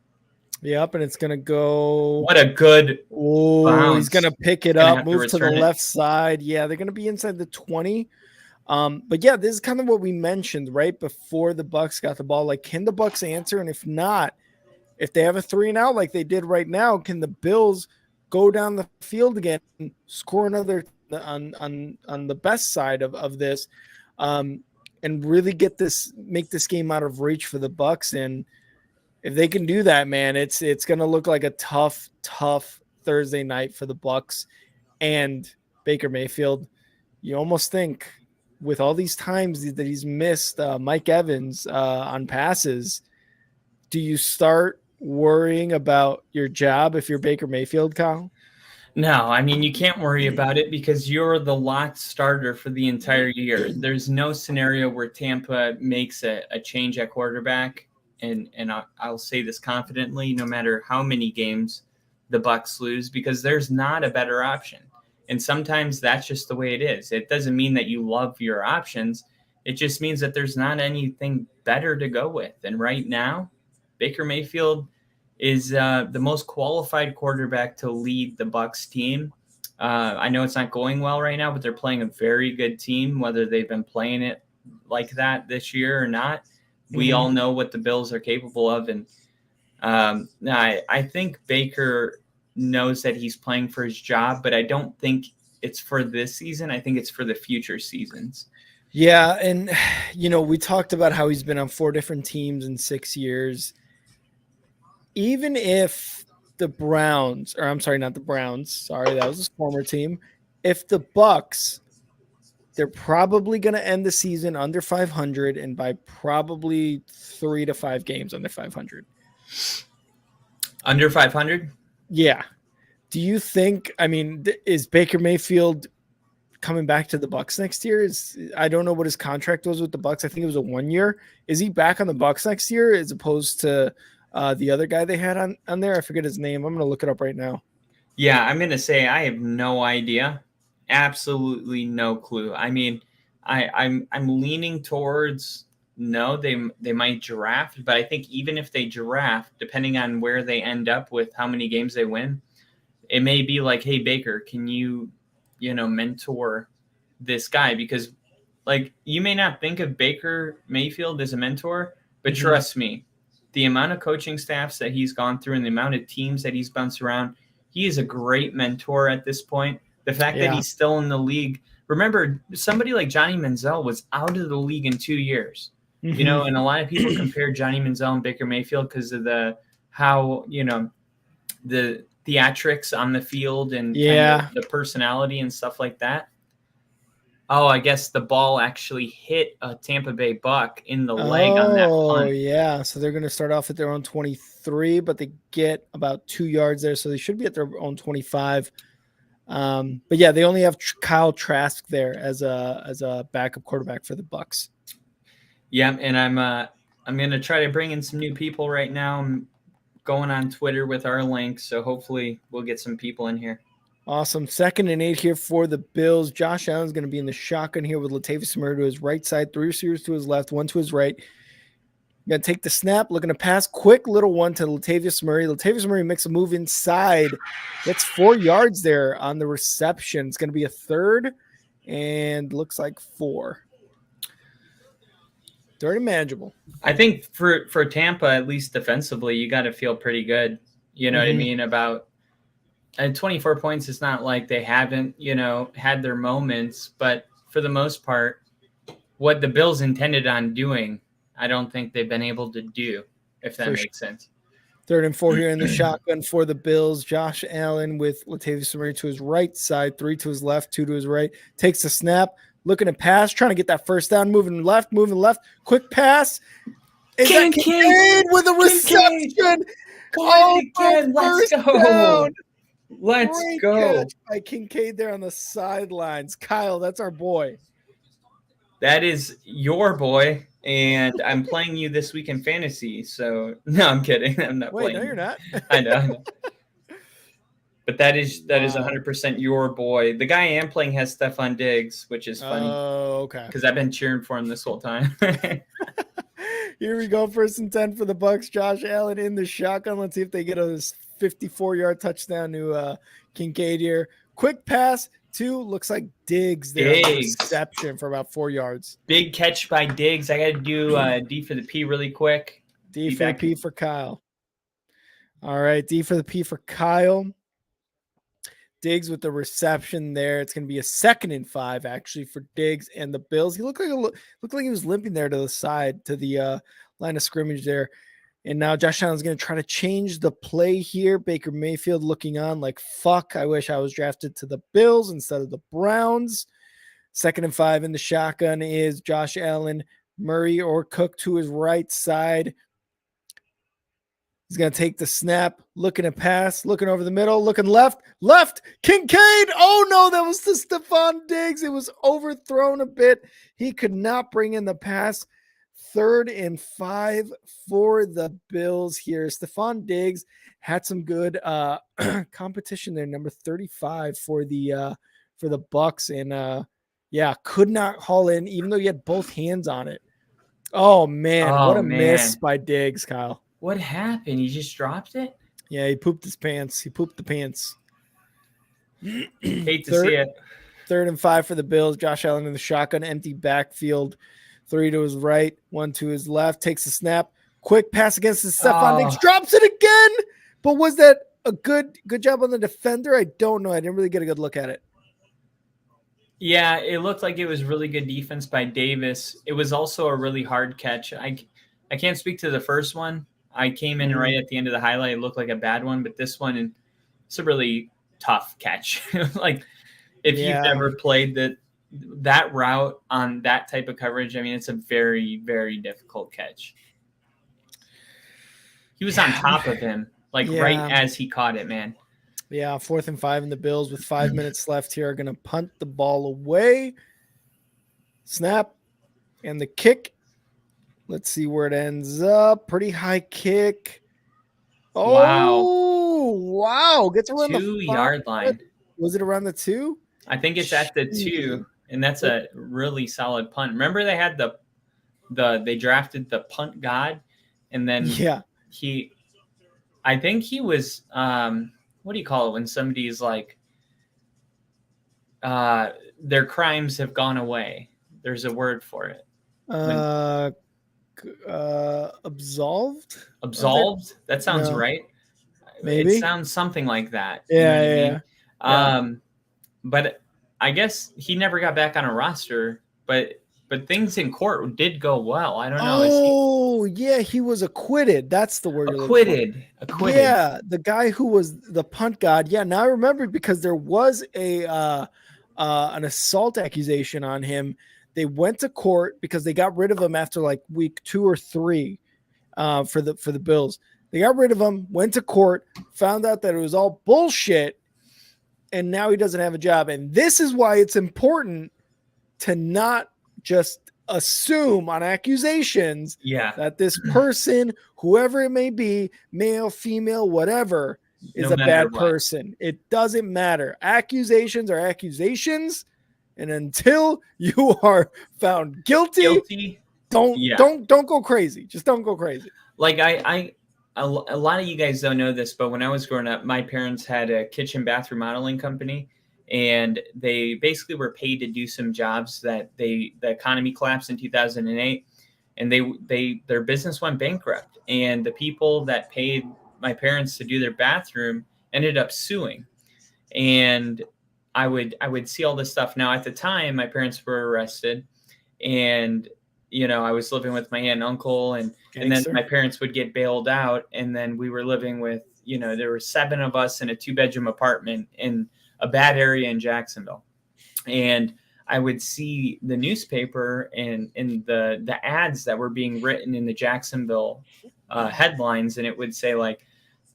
Yep, and it's gonna go. What a good bounce. He's gonna pick it up, move to the left side. Yeah, they're gonna be inside the 20. But yeah, this is kind of what we mentioned right before the Bucs got the ball. Like, can the Bucs answer? And if not, if they have a 3 and out like they did right now, can the Bills go down the field again, and score another on the best side of this, and really make this game out of reach for the Bucs? And if they can do that, man, it's gonna look like a tough Thursday night for the Bucs and Baker Mayfield. You almost think, with all these times that he's missed Mike Evans on passes, do you start worrying about your job if you're Baker Mayfield, Kyle? No, I mean, you can't worry about it because you're the locked starter for the entire year. There's no scenario where Tampa makes a change at quarterback. And I'll say this confidently, no matter how many games the Bucs lose, because there's not a better option. And sometimes that's just the way it is. It doesn't mean that you love your options. It just means that there's not anything better to go with. And right now, Baker Mayfield is the most qualified quarterback to lead the Bucs team. I know it's not going well right now, but they're playing a very good team, whether they've been playing it like that this year or not. We all know what the Bills are capable of. And I think Baker knows that he's playing for his job, but I don't think it's for this season. I think it's for the future seasons. Yeah. And, we talked about how he's been on 4 different teams in 6 years. Even if the Browns, or I'm sorry, not the Browns. Sorry, that was his former team. If the Bucs, they're probably going to end the season under 500 and by probably 3 to 5 games under 500. Under 500? Yeah. Do you think, is Baker Mayfield coming back to the Bucs next year? I don't know what his contract was with the Bucs. I think it was a 1 year. Is he back on the Bucs next year as opposed to the other guy they had on there? I forget his name. I'm going to look it up right now. Yeah, I'm going to say I have no idea. Absolutely no clue. I mean, I'm leaning towards no, they might draft, but I think even if they draft, depending on where they end up with how many games they win, it may be like, hey, Baker, can you mentor this guy? Because you may not think of Baker Mayfield as a mentor, but trust me, the amount of coaching staffs that he's gone through and the amount of teams that he's bounced around, he is a great mentor at this point. The fact that he's still in the league. Remember, somebody like Johnny Manziel was out of the league in 2 years. And a lot of people compare Johnny Manziel and Baker Mayfield because of the theatrics on the field and kind of the personality and stuff like that. Oh, I guess the ball actually hit a Tampa Bay Buck in the leg on that punt. Oh, yeah. So they're going to start off at their own 23, but they get about 2 yards there. So they should be at their own 25. But yeah, they only have Kyle Trask there as a backup quarterback for the Bucs. Yeah, and I'm going to try to bring in some new people right now. I'm going on Twitter with our link, so hopefully we'll get some people in here. Awesome. 2nd and 8 here for the Bills. Josh Allen's going to be in the shotgun here with Latavius Murray to his right side, 3 receivers to his left, 1 to his right. Going to take the snap, looking to pass, quick little one to Latavius Murray. Latavius Murray makes a move inside, gets 4 yards there on the reception. It's going to be a 3rd and looks like 4. Very manageable. I think for Tampa, at least defensively, you got to feel pretty good. You know what I mean? About 24 points. It's not like they haven't, had their moments, but for the most part, what the Bills intended on doing, I don't think they've been able to do, if that makes sense. 3rd and 4 here in the shotgun for the Bills. Josh Allen with Latavius Murray to his right side, 3 to his left, 2 to his right. Takes the snap, looking to pass, trying to get that first down, moving left. Quick pass. Is that Kincaid with a reception? Oh, again. Let's go. Down. Let's Great go. Catch by Kincaid there on the sidelines. Kyle, that's our boy. That is your boy, and I'm playing you this week in fantasy. So no, I'm kidding. I'm not playing. No, you're not. I know. But that is 100% your boy. The guy I am playing has Stephon Diggs, which is funny. Oh, okay. Because I've been cheering for him this whole time. Here we go. 1st and 10 for the Bucs. Josh Allen in the shotgun. Let's see if they get a 54-yard touchdown to Kincaid here. Quick pass to, looks like Diggs there. Reception for about 4 yards. Big catch by Diggs. I got to do D for the P really quick. D for the P for Kyle. All right, D for the P for Kyle. Diggs with the reception there. It's going to be a 2nd and 5 actually for Diggs and the Bills. He looked like he was limping there to the side, to the line of scrimmage there. And now Josh Allen's going to try to change the play here. Baker Mayfield looking on like, fuck, I wish I was drafted to the Bills instead of the Browns. 2nd and 5 in the shotgun is Josh Allen, Murray or Cook to his right side. He's going to take the snap, looking to pass, looking over the middle, looking left, Kincaid. Oh no, that was to Stephon Diggs. It was overthrown a bit. He could not bring in the pass. 3rd and 5 for the Bills here. Stephon Diggs had some good competition there. Number 35 for the Bucs, and could not haul in, even though he had both hands on it. Oh man, what a miss by Diggs, Kyle. What happened? He just dropped it? Yeah, he pooped his pants. He pooped the pants. Hate to see it. 3rd and 5 for the Bills. Josh Allen in the shotgun, empty backfield. 3 to his right, 1 to his left. Takes a snap. Quick pass against the Stephon Diggs. Drops it again. But was that a good job on the defender? I don't know. I didn't really get a good look at it. Yeah, it looked like it was really good defense by Davis. It was also a really hard catch. I can't speak to the first one. I came in right at the end of the highlight. It looked like a bad one, but this one, it's a really tough catch. Like if you've never played that route on that type of coverage, I mean, it's a very, very difficult catch. He was on top of him, right as he caught it, man. Yeah, 4th and 5 in the Bills with 5 minutes left here are going to punt the ball away. Snap and the kick. Let's see where it ends up. Pretty high kick. Oh, wow. Gets around the 2-yard line. Was it around the 2? I think it's at the 2, and that's a really solid punt. Remember they had they drafted the punt god, and then I think he was what do you call it when somebody's like their crimes have gone away? There's a word for it. Absolved? That sounds right. Maybe. It sounds something like that. Yeah. But I guess he never got back on a roster, but things in court did go well. I don't know. Oh, he was acquitted. That's the word. Acquitted. Yeah, the guy who was the punt god. Yeah, now I remember because there was an assault accusation on him. They went to court because they got rid of him after like week 2 or 3 for the Bills. They got rid of him, went to court, found out that it was all bullshit, and now he doesn't have a job. And this is why it's important to not just assume on accusations that this person, whoever it may be, male, female, whatever, is a bad person. It doesn't matter. Accusations are accusations. And until you are found guilty, don't go crazy. Just don't go crazy. Like a lot of you guys don't know this, but when I was growing up, my parents had a kitchen bath remodeling company, and they basically were paid to do some jobs that the economy collapsed in 2008, and their business went bankrupt. And the people that paid my parents to do their bathroom ended up suing. And I would see all this stuff. Now, at the time, my parents were arrested, and I was living with my aunt and uncle, and then Gangster. my parents would get bailed out, and then we were living with there were 7 of us in a 2-bedroom apartment in a bad area in Jacksonville, and I would see the newspaper and in the ads that were being written in the Jacksonville headlines, and it would say like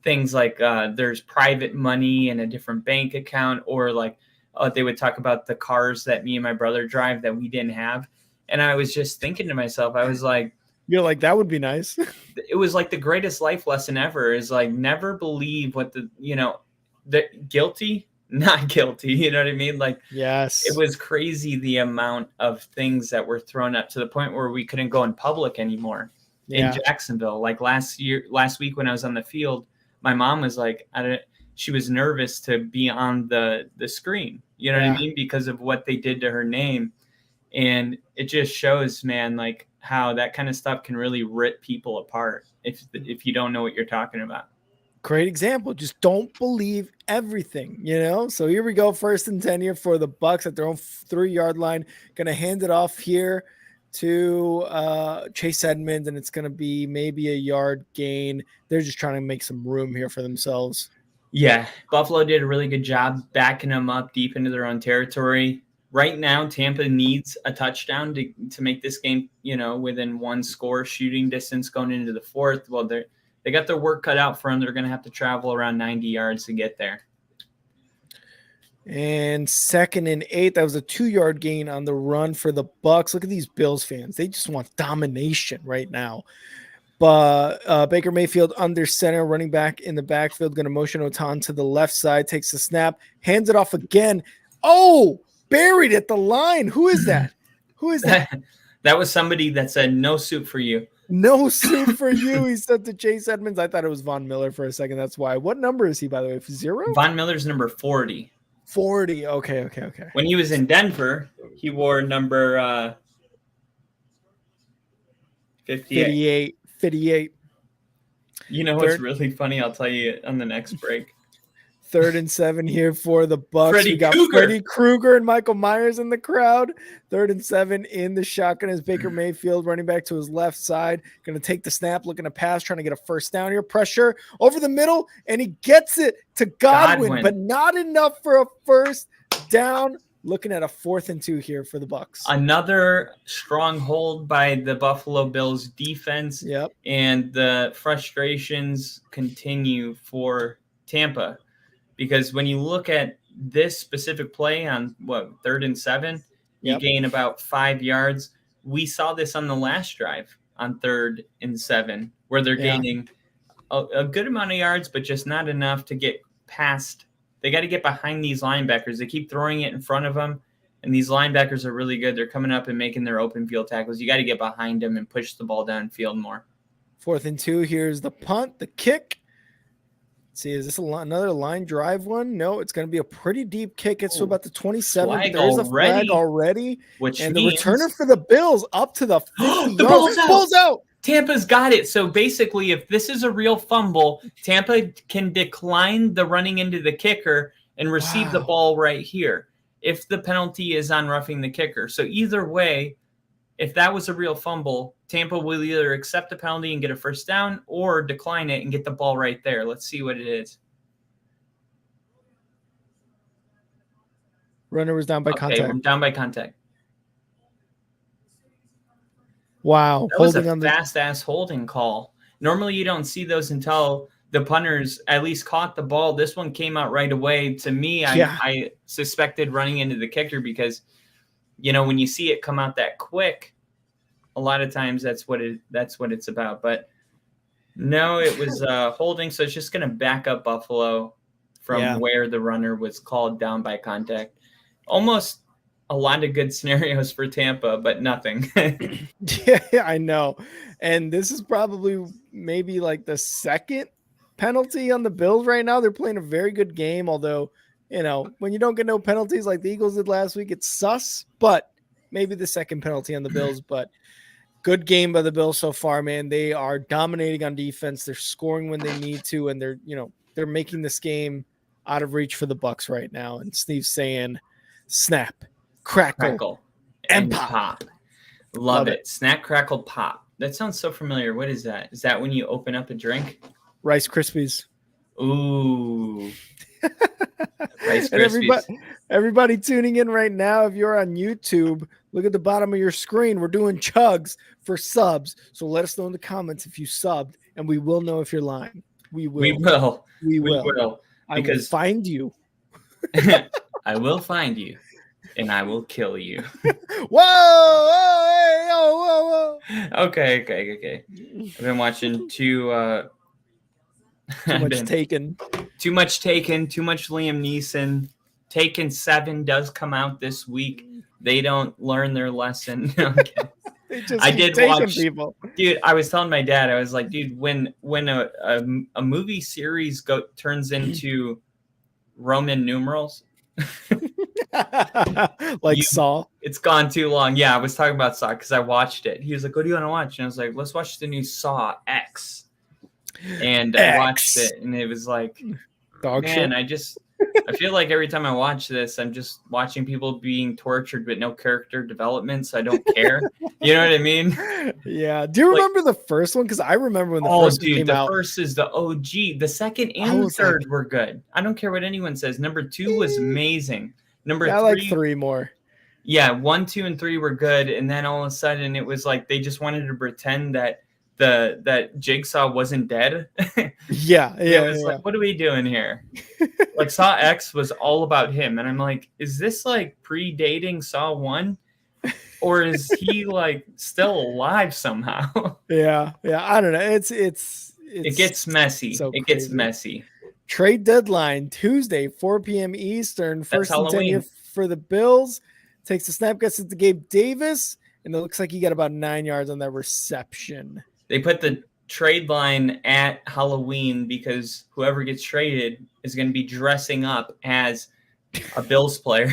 things like there's private money in a different bank account, or like they would talk about the cars that me and my brother drive that we didn't have. And I was just thinking to myself, I was like, You're like, that would be nice. it was like the greatest life lesson ever, is like never believe what the guilty, not guilty. You know what I mean? Like, it Yes. was crazy the amount of things that were thrown up to the point where we couldn't go in public anymore in Yeah. Jacksonville. Like last week when I was on the field, my mom was like, she was nervous to be on the screen. You know what I Yeah. mean? Because of what they did to her name. And it just shows, man, like how that kind of stuff can really rip people apart if you don't know what you're talking about. Great example. Just don't believe everything, So here we go. 1st and 10 here for the Bucs at their own 3-yard line. Going to hand it off here to Chase Edmonds, and it's going to be maybe a yard gain. They're just trying to make some room here for themselves. Yeah, Buffalo did a really good job backing them up deep into their own territory. Right now, Tampa needs a touchdown to make this game, within 1 score shooting distance going into the 4th. Well, they got their work cut out for them. They're going to have to travel around 90 yards to get there. And 2nd and 8, that was a 2-yard gain on the run for the Bucs. Look at these Bills fans. They just want domination right now. But Baker Mayfield under center, running back in the backfield, going to motion Otan to the left side, takes the snap, hands it off again. Oh, buried at the line. Who is that? Who is that? That was somebody that said, no soup for you. No soup for you, he said to Chase Edmonds. I thought it was Von Miller for a second. That's why. What number is he, by the way? 0? Von Miller's number 40. 40. Okay. When he was in Denver, he wore number 58. 58. You know what's really funny? I'll tell you on the next break. 3rd and 7 here for the Bucs. We got Freddy Krueger and Michael Myers in the crowd. 3rd and 7 in the shotgun as Baker Mayfield running back to his left side. Going to take the snap, looking to pass, trying to get a 1st down here. Pressure over the middle, and he gets it to Godwin. But not enough for a 1st down. Looking at a 4th and 2 here for the Bucs. Another stronghold by the Buffalo Bills defense. Yep. And the frustrations continue for Tampa. Because when you look at this specific play on 3rd and 7, you gain about 5 yards. We saw this on the last drive on 3rd and 7, where they're gaining a good amount of yards, but just not enough to get past. They got to get behind these linebackers. They keep throwing it in front of them, and these linebackers are really good. They're coming up and making their open field tackles. You got to get behind them and push the ball downfield more. 4th and 2. Here's the punt, the kick. See, is this another line drive one? No, it's going to be a pretty deep kick. It's to about the 27. There's a flag already. And the returner for the Bills up to the 50 yards. Pulls out. Tampa's got it. So basically, if this is a real fumble, Tampa can decline the running into the kicker and receive the ball right here if the penalty is on roughing the kicker. So either way, if that was a real fumble, Tampa will either accept the penalty and get a 1st down or decline it and get the ball right there. Let's see what it is. Runner was down by contact. Down by contact. Wow. That was a fast-ass holding call. Normally you don't see those until the punters at least caught the ball. This one came out right away. To me, I suspected running into the kicker because, when you see it come out that quick, a lot of times that's what it's about. But no, it was holding. So it's just going to back up Buffalo from where the runner was called down by contact. Almost a lot of good scenarios for Tampa, but nothing. Yeah, I know. And this is probably maybe like the 2nd penalty on the Bills right now. They're playing a very good game, although, when you don't get no penalties like the Eagles did last week, it's sus, but maybe the 2nd penalty on the Bills. But good game by the Bills so far, man. They are dominating on defense. They're scoring when they need to, and they're making this game out of reach for the Bucs right now. And Steve's saying, snap, crackle, and pop. Love it. Snap, crackle, pop. That sounds so familiar. What is that? Is that when you open up a drink? Rice Krispies. Ooh. Rice And Krispies. everybody tuning in right now, if you're on YouTube, look at the bottom of your screen. We're doing chugs for subs. So let us know in the comments if you subbed, and we will know if you're lying. We will. We will. We will. I will Because find you. I will find you, and I will kill you. Whoa! Hey, whoa! Okay. I've been watching too much Taken. Too much Taken, too much Liam Neeson. Taken 7 does come out this week. They don't learn their lesson. I did watch people. Dude, I was telling my dad, I was like, dude, when a movie series turns into Roman numerals, Saw, it's gone too long. Yeah, I was talking about Saw because I watched it. He was like, what do you want to watch? And I was like, let's watch the new Saw X. And I watched it, and it was like, dog shit. I feel like every time I watch this, I'm just watching people being tortured but no character development, so I don't care. You know what I mean? Yeah. Do you remember the first one? Because I remember when the first one came out. The first is the OG. The second and third were good. I don't care what anyone says. Number 2 was amazing. Number 3, I like 3 more. Yeah, 1, 2, and 3 were good, and then all of a sudden it was like they just wanted to pretend that that Jigsaw wasn't dead. Yeah. Like, what are we doing here? Like Saw X was all about him, and I'm like, is this like predating Saw 1, or is he like still alive somehow? Yeah. I don't know. It gets messy. It gets messy. Trade deadline Tuesday, 4 p.m. Eastern. First and 10 here for the Bills. Takes the snap, gets it to Gabe Davis, and it looks like he got about 9 yards on that reception. They put the trade line at Halloween because whoever gets traded is going to be dressing up as a Bills player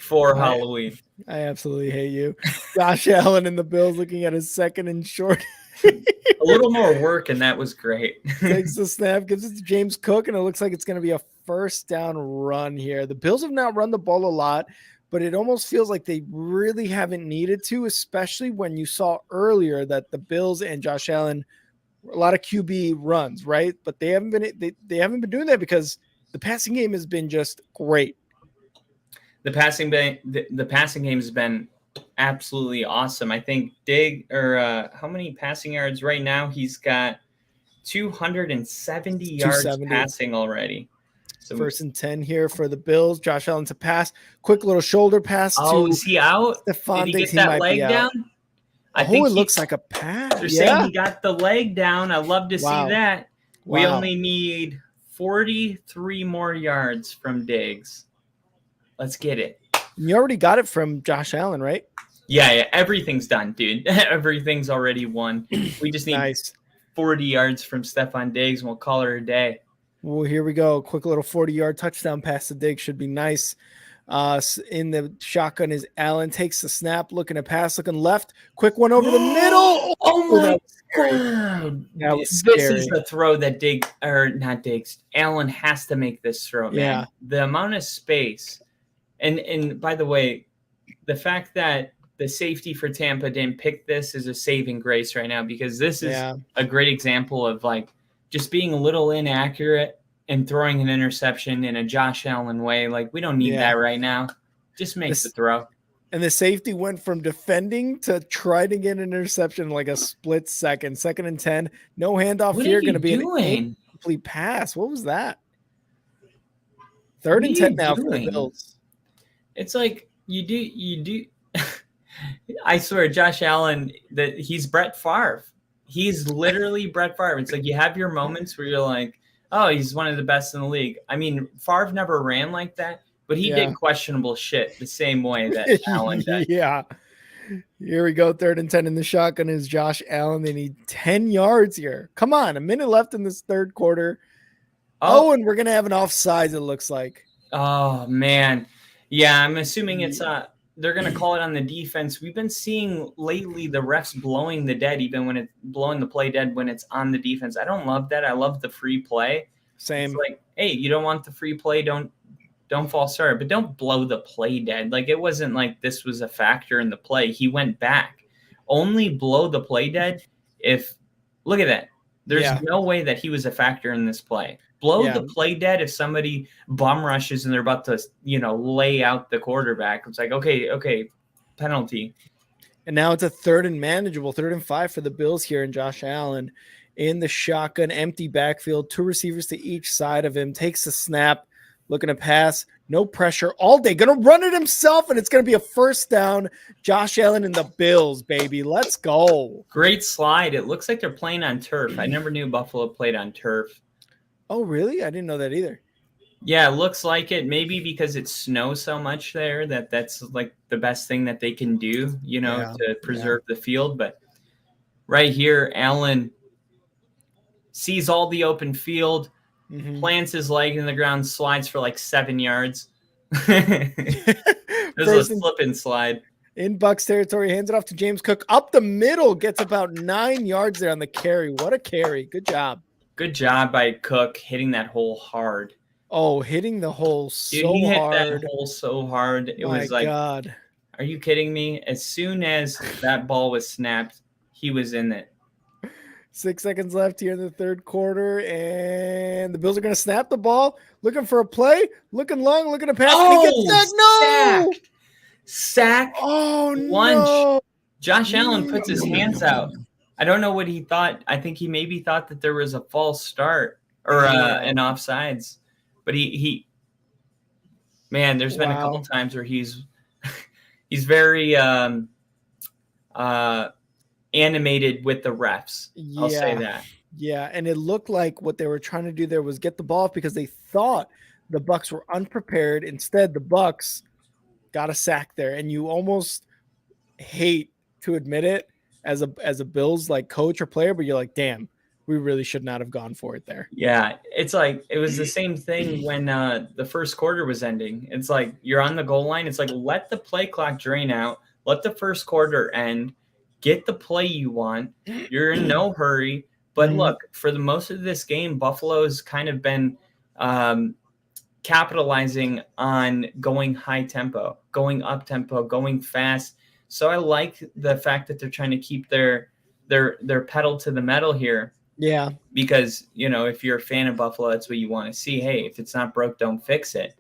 for Halloween. I absolutely hate you. Josh Allen and the Bills looking at his second and short. A little more work, and that was great. Takes the snap, gives it to James Cook, and it looks like it's going to be a first down run here. The Bills have not run the ball a lot, but it almost feels like they really haven't needed to, especially when you saw earlier that the Bills and Josh Allen, a lot of QB runs, right? But they haven't been doing that because the passing game has been just great. The passing game has been absolutely awesome. I think how many passing yards right now? He's got 270 yards passing already. So first and 10 here for the Bills. Josh Allen to pass. Quick little shoulder pass. Is he out? Stephon Did he get that leg down? I think it looks like a pass. They're saying he got the leg down. I love to see that. We only need 43 more yards from Diggs. Let's get it. You already got it from Josh Allen, right? Yeah. Everything's done, dude. Everything's already won. We just need 40 yards from Stephon Diggs, and we'll call her a day. Well, here we go. Quick little 40-yard touchdown pass to Diggs should be nice. In the shotgun is Allen. Takes the snap, looking to pass, looking left. Quick one over the middle. Oh my God. That was scary. This is the throw that Allen has to make this throw, man. Yeah. The amount of space. And by the way, the fact that the safety for Tampa didn't pick this is a saving grace right now, because this is a great example of like just being a little inaccurate and throwing an interception in a Josh Allen way. Like, we don't need that right now. Just make the throw. And the safety went from defending to try to get an interception in like a split second. 2nd and 10. No handoff here. Going to be an incomplete pass. What was that? 3rd and 10 now for the Bills. It's like you do. I swear, Josh Allen, that he's Brett Favre. He's literally Brett Favre. It's like you have your moments where you're like, oh, he's one of the best in the league. I mean, Favre never ran like that, but he did questionable shit the same way that Allen did. Yeah. Here we go. 3rd and 10 in the shotgun is Josh Allen. They need 10 yards here. Come on. A minute left in this third quarter. Oh, and we're going to have an offsides, it looks like. Oh, man. Yeah, I'm assuming it's they're going to call it on the defense. We've been seeing lately the refs blowing the dead, even when it's blowing the play dead when it's on the defense. I don't love that. I love the free play. Same. It's like, hey, you don't want the free play, don't don't false start, but don't blow the play dead. Like, it wasn't like this was a factor in the play. He went back. Only blow the play dead if look at that. There's no way that he was a factor in this play. Blow the play dead if somebody bum rushes and they're about to, lay out the quarterback. It's like, okay, penalty. And now it's a 3rd and manageable, 3rd and 5 for the Bills here, and Josh Allen in the shotgun, empty backfield, 2 receivers to each side of him, takes the snap, looking to pass, no pressure all day, going to run it himself, and it's going to be a 1st down. Josh Allen and the Bills, baby. Let's go. Great slide. It looks like they're playing on turf. I never knew Buffalo played on turf. Oh, really? I didn't know that either. Yeah, it looks like it. Maybe because it snows so much there that's like the best thing that they can do, to preserve the field. But right here, Allen sees all the open field, plants his leg in the ground, slides for like 7 yards. There's a slip and slide. In Bucs territory, hands it off to James Cook. Up the middle, gets about 9 yards there on the carry. What a carry. Good job. Good job by Cook hitting that hole hard. Oh, hitting the hole so hard. Dude, he hit that hole so hard. It was like, God. Are you kidding me? As soon as that ball was snapped, he was in it. 6 seconds left here in the 3rd quarter, and the Bills are going to snap the ball, looking for a play, looking long, looking to pass. Oh, and he gets sacked. No! Sack. Oh, lunch. No. Josh Allen puts his hands out. I don't know what he thought. I think he maybe thought that there was a false start or an offsides. But there's been a couple times where he's very animated with the refs. I'll say that. Yeah, and it looked like what they were trying to do there was get the ball off because they thought the Bucs were unprepared. Instead, the Bucs got a sack there, and you almost hate to admit it as a Bills like coach or player, but you're like, damn, we really should not have gone for it there. Yeah, it's like it was the same thing when the first quarter was ending. It's like you're on the goal line. It's like let the play clock drain out. Let the first quarter end. Get the play you want. You're in no hurry. But look, for the most of this game, Buffalo's kind of been capitalizing on going high tempo, going up tempo, going fast. So I like the fact that they're trying to keep their pedal to the metal here. Yeah. Because, if you're a fan of Buffalo, that's what you want to see. Hey, if it's not broke, don't fix it.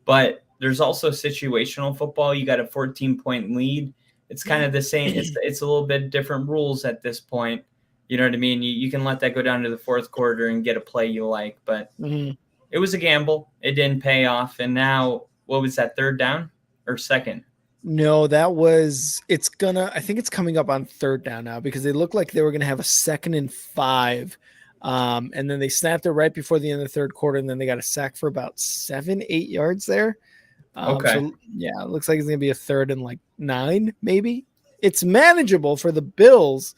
But there's also situational football. You got a 14-point lead. It's kind of the same. It's a little bit different rules at this point. You know what I mean? You can let that go down to the 4th quarter and get a play you like. But it was a gamble. It didn't pay off. And now, what was that, 3rd down or 2nd? No, I think it's coming up on 3rd down now because they look like they were going to have a 2nd and 5. And then they snapped it right before the end of the 3rd quarter. And then they got a sack for about 7-8 yards there. Okay. So, yeah, it looks like it's going to be a 3rd and like 9, maybe. It's manageable for the Bills,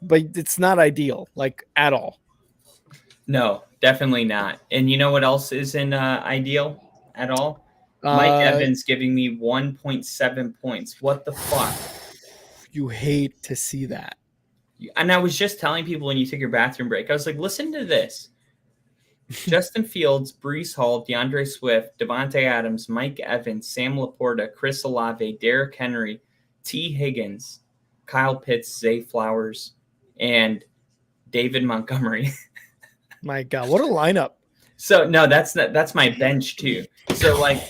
but it's not ideal, like at all. No, definitely not. And you know what else isn't ideal at all? Mike Evans giving me 1.7 points. What the fuck? You hate to see that. And I was just telling people when you took your bathroom break, I was like, listen to this. Justin Fields, Breece Hall, DeAndre Swift, Devontae Adams, Mike Evans, Sam Laporta, Chris Olave, Derrick Henry, T. Higgins, Kyle Pitts, Zay Flowers, and David Montgomery. My God, what a lineup. So, no, that's my bench too. So, like,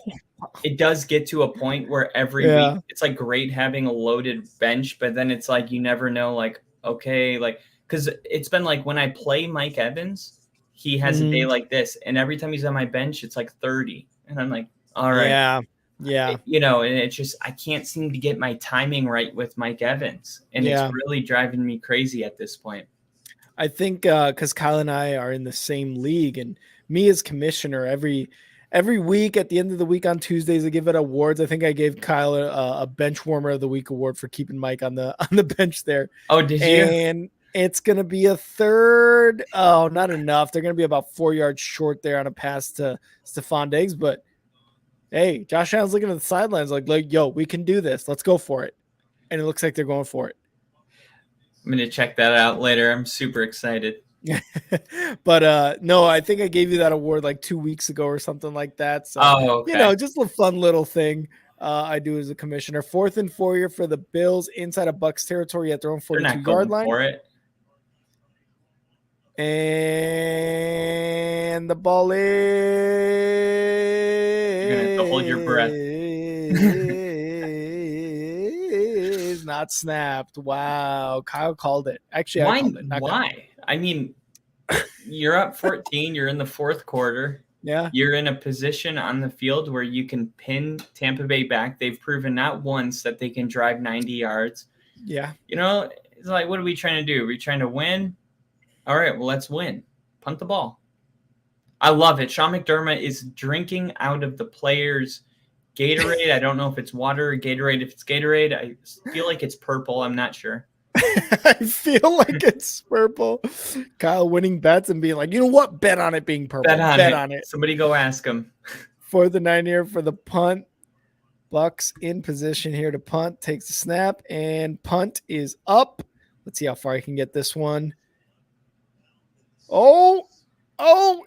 it does get to a point where every week it's like great having a loaded bench, but then it's like you never know, like, okay, like, because it's been like when I play Mike Evans, he has a day like this, and every time he's on my bench, it's like 30, and I'm like, all right, yeah, and it's just I can't seem to get my timing right with Mike Evans, and it's really driving me crazy at this point. I think because Kyle and I are in the same league, and me as commissioner, every week at the end of the week on Tuesdays, I give it awards. I think I gave Kyle a bench warmer of the week award for keeping Mike on the bench there. Oh, did you? And it's going to be a 3rd. Oh, not enough. They're going to be about 4 yards short there on a pass to Stephon Diggs. But hey, Josh Allen's looking at the sidelines like, yo, we can do this. Let's go for it. And it looks like they're going for it. I'm going to check that out later. I'm super excited. But no, I think I gave you that award like 2 weeks ago or something like that. So, Oh, okay. just a fun little thing I do as a commissioner. 4th and 4 here for the Bills inside of Bucs territory at their own They're not 42-yard going line. for it. And the ball is You're gonna have to hold your breath. is not snapped. Wow. Kyle called it. Actually, I called it. Why? I mean, you're up 14. You're in the fourth quarter. Yeah. You're in a position on the field where you can pin Tampa Bay back. They've proven not once that they can drive 90 yards. Yeah. It's like, what are we trying to do? Are we trying to win? All right, well, let's win. Punt the ball. I love it. Sean McDermott is drinking out of the players' Gatorade. I don't know if it's water or Gatorade. If it's Gatorade, I feel like it's purple. I'm not sure. I feel like it's purple. Kyle winning bets and being like, you know what? Bet on it being purple. Bet on it. Somebody go ask him. For the 9 here for the punt. Bucs in position here to punt. Takes the snap and punt is up. Let's see how far I can get this one. Oh,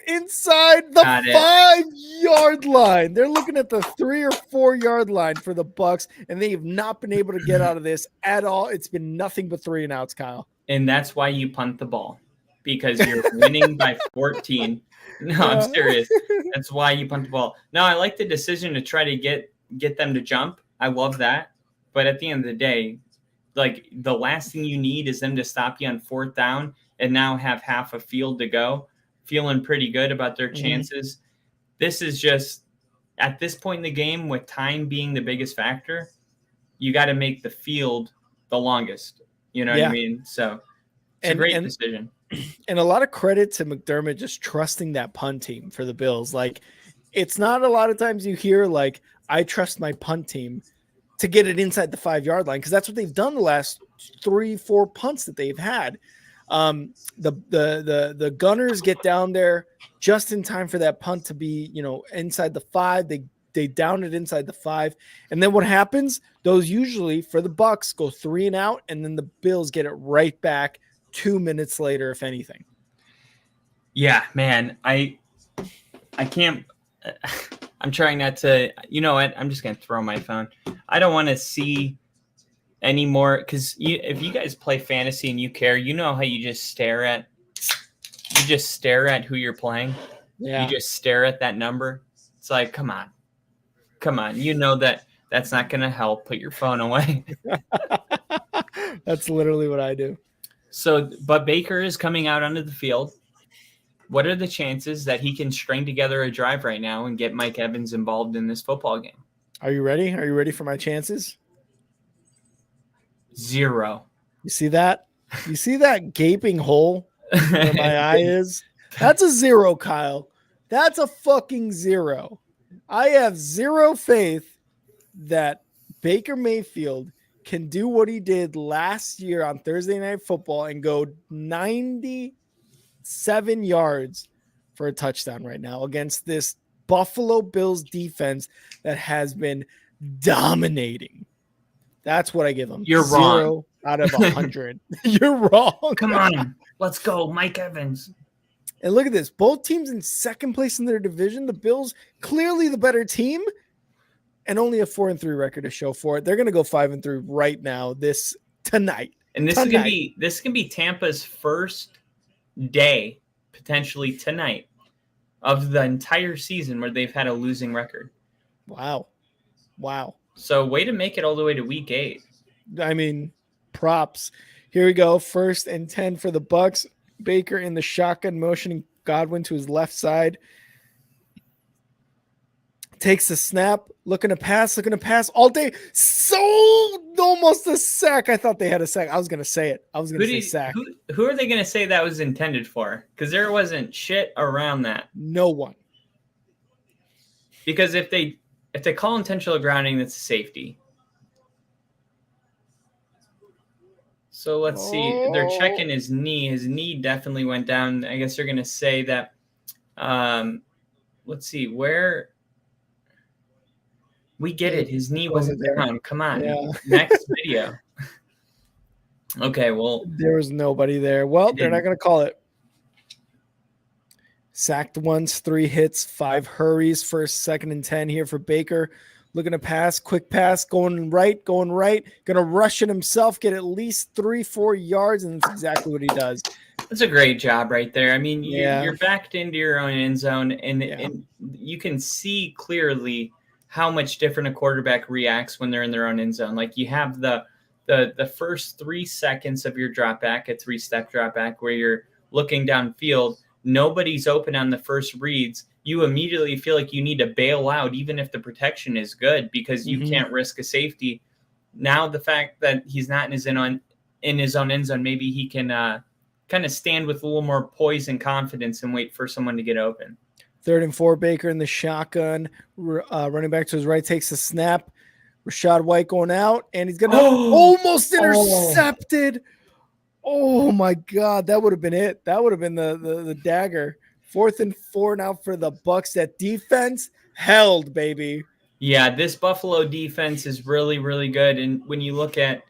inside the 5-yard line. They're looking at the 3 or 4-yard line for the Bucs, and they have not been able to get out of this at all. It's been nothing but 3 and outs, Kyle. And that's why you punt the ball, because you're winning by 14. No, I'm serious. That's why you punt the ball. No, I like the decision to try to get them to jump. I love that. But at the end of the day, like, the last thing you need is them to stop you on 4th down and now have half a field to go, feeling pretty good about their chances. This is just, at this point in the game, with time being the biggest factor, you got to make the field the longest. You know what I mean? So it's a great decision. And a lot of credit to McDermott just trusting that punt team for the Bills. Like, it's not a lot of times you hear, like, I trust my punt team to get it inside the 5-yard line, because that's what they've done the last 3-4 punts that they've had. The Gunners get down there just in time for that punt to be, inside the 5. They down it inside the 5. And then what happens? Those usually for the Bucs go 3 and out, and then the Bills get it right back 2 minutes later, if anything. Yeah, man. I can't. I'm trying not to. You know what? I'm just gonna throw my phone. I don't want to see any more, because if you guys play fantasy and you care, you know how you just stare at who you're playing. Yeah. You just stare at that number. It's like, come on. You know that's not gonna help. Put your phone away. That's literally what I do. So, but Baker is coming out onto the field. What are the chances that he can string together a drive right now and get Mike Evans involved in this football game? Are you ready? Are you ready for my chances? 0. You see that? You see that gaping hole where my eye is? That's a 0, Kyle. That's a fucking 0. I have 0 faith that Baker Mayfield can do what he did last year on Thursday Night Football and go 97 yards for a touchdown right now against this Buffalo Bills defense that has been dominating. That's what I give him. You're 0 wrong. Out of 100. You're wrong. Come on. Let's go, Mike Evans. And look at this. Both teams in second place in their division. The Bills, clearly the better team, and only a 4-3 record to show for it. They're going to go 5-3 right now, tonight. And this can be Tampa's first day, potentially tonight, of the entire season where they've had a losing record. Wow. So way to make it all the way to week 8. I mean, props. Here we go. 1st and 10 for the Bucs. Baker in the shotgun, motioning Godwin to his left side. Takes the snap, looking to pass all day. So almost a sack. I thought they had a sack. I was going to say it. I was going to say sack. Who are they going to say that was intended for? Because there wasn't shit around that. No one. Because if they call intentional grounding, that's a safety. So let's see. They're checking his knee. His knee definitely went down. I guess they're going to say that. Let's see where. We get it. His knee wasn't down. Come on. Yeah. Next video. Okay, well. There was nobody there. Well, they're not going to call it. Sacked once, 3 hits, 5 hurries, first, second, and 10 here for Baker. Looking to pass, quick pass, going right, going to rush it himself, get at least 3-4 yards, and that's exactly what he does. That's a great job right there. I mean, Yeah. you're backed into your own end zone, Yeah. and you can see clearly how much different a quarterback reacts when they're in their own end zone. Like you have the first 3 seconds of your drop back, a 3-step drop back, where you're looking downfield. Nobody's open on the first reads. You immediately feel like you need to bail out, even if the protection is good, because you can't risk a safety. Now the fact that he's not in his own end zone, maybe he can kind of stand with a little more poise and confidence and wait for someone to get open. 3rd and 4, Baker in the shotgun. Running back to his right takes the snap. Rachaad White going out, and he's going to almost intercepted. Oh, my God. That would have been it. That would have been the dagger. 4th and 4 now for the Bucs. That defense held, baby. Yeah, this Buffalo defense is really, really good. And when you look at,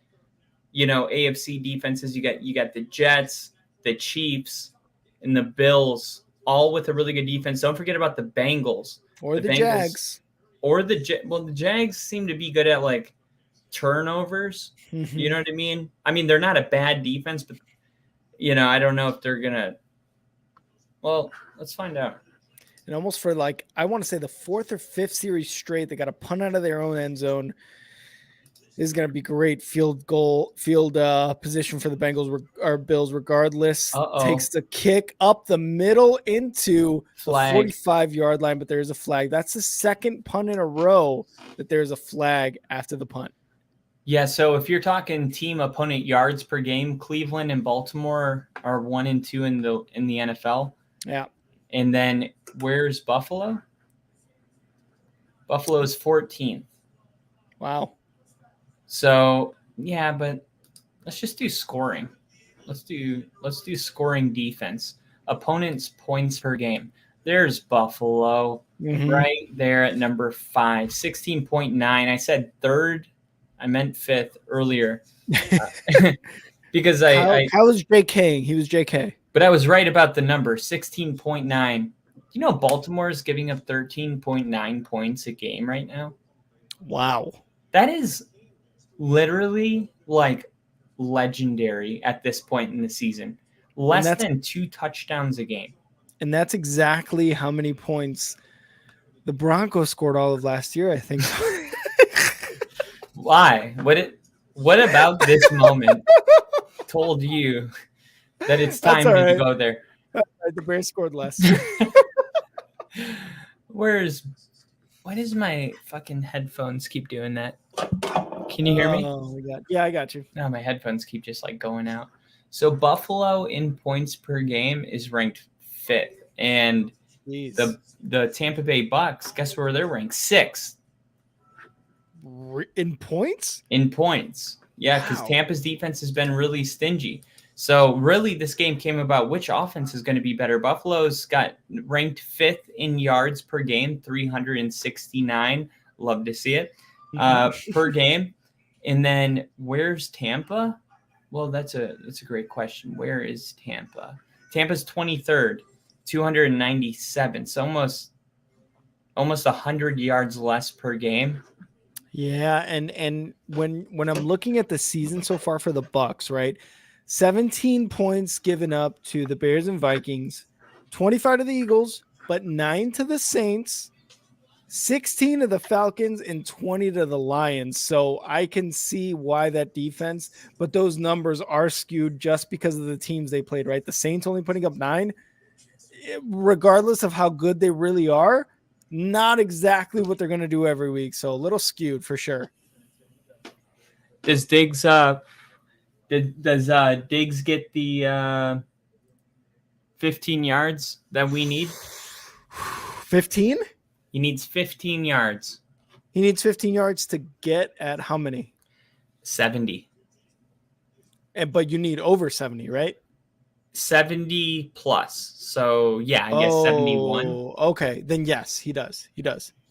AFC defenses, you got the Jets, the Chiefs, and the Bills, all with a really good defense. Don't forget about the Bengals. Or the Jags. Or the Jags seem to be good at like turnovers. You know what I mean? I mean, they're not a bad defense, but I don't know if they're gonna. Well, let's find out. And almost for I want to say the 4th or 5th series straight, they got a punt out of their own end zone. This is going to be great field position for the Bengals or Bills regardless. Takes the kick up the middle into the 45-yard line, but there's a flag. That's the 2nd punt in a row that there's a flag after the punt. Yeah, so if you're talking team opponent yards per game, Cleveland and Baltimore are 1 and 2 in the NFL. Yeah. And then where's Buffalo? Buffalo's 14th. Wow. So yeah, but let's just do scoring. Let's do scoring defense. Opponents' points per game. There's Buffalo right there at number 5, 16.9. I said 3rd. I meant 5th earlier. Because I was JK? He was JK. But I was right about the number, 16.9. You know Baltimore is giving up 13.9 points a game right now? Wow. That is literally like legendary at this point in the season. Less than 2 touchdowns a game. And that's exactly how many points the Broncos scored all of last year, I think. Why? What about this moment told you that it's time to go there? The Bears scored less. Why does my fucking headphones keep doing that? Can you hear me? Oh my God. Yeah, I got you. No, my headphones keep just like going out. So Buffalo in points per game is ranked 5th. And the Tampa Bay Bucs, guess where they're ranked? 6th. In points? In points. Yeah, because Tampa's defense has been really stingy. So really this game came about which offense is going to be better. Buffalo's got ranked 5th in yards per game, 369. Love to see it. Per game. And then where's Tampa? Well, that's a great question. Where is Tampa? Tampa's 23rd, 297. So almost 100 yards less per game. Yeah, and when I'm looking at the season so far for the Bucs, right? 17 points given up to the Bears and Vikings, 25 to the Eagles, but 9 to the Saints, 16 to the Falcons, and 20 to the Lions. So I can see why that defense, but those numbers are skewed just because of the teams they played, right? The Saints only putting up 9, regardless of how good they really are, not exactly what they're going to do every week. So a little skewed for sure. Does Diggs Diggs get the 15 yards that we need? 15? He needs 15 yards. He needs 15 yards to get at how many? 70. But you need over 70, right? 70 plus. So yeah, I guess 71. Okay, then yes, he does.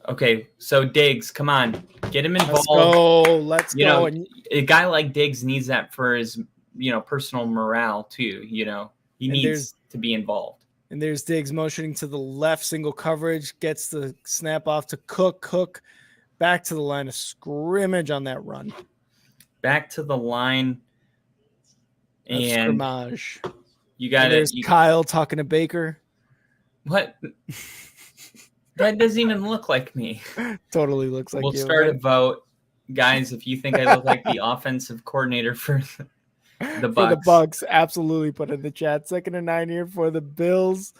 Okay, so Diggs, come on, get him involved. Let's go. A guy like Diggs needs that for his, personal morale too. He needs to be involved. And there's Diggs motioning to the left, single coverage, gets the snap off to Cook. Cook back to the line of scrimmage on that run. Back to the line. Of And scrimmage. you got it. There's Kyle talking to Baker. What? That doesn't even look like me. Totally looks like we'll you. We'll start a vote. Guys, if you think I look like the offensive coordinator for the Bucs. For the Bucs, absolutely put in the chat. 2nd and 9 here for the Bills.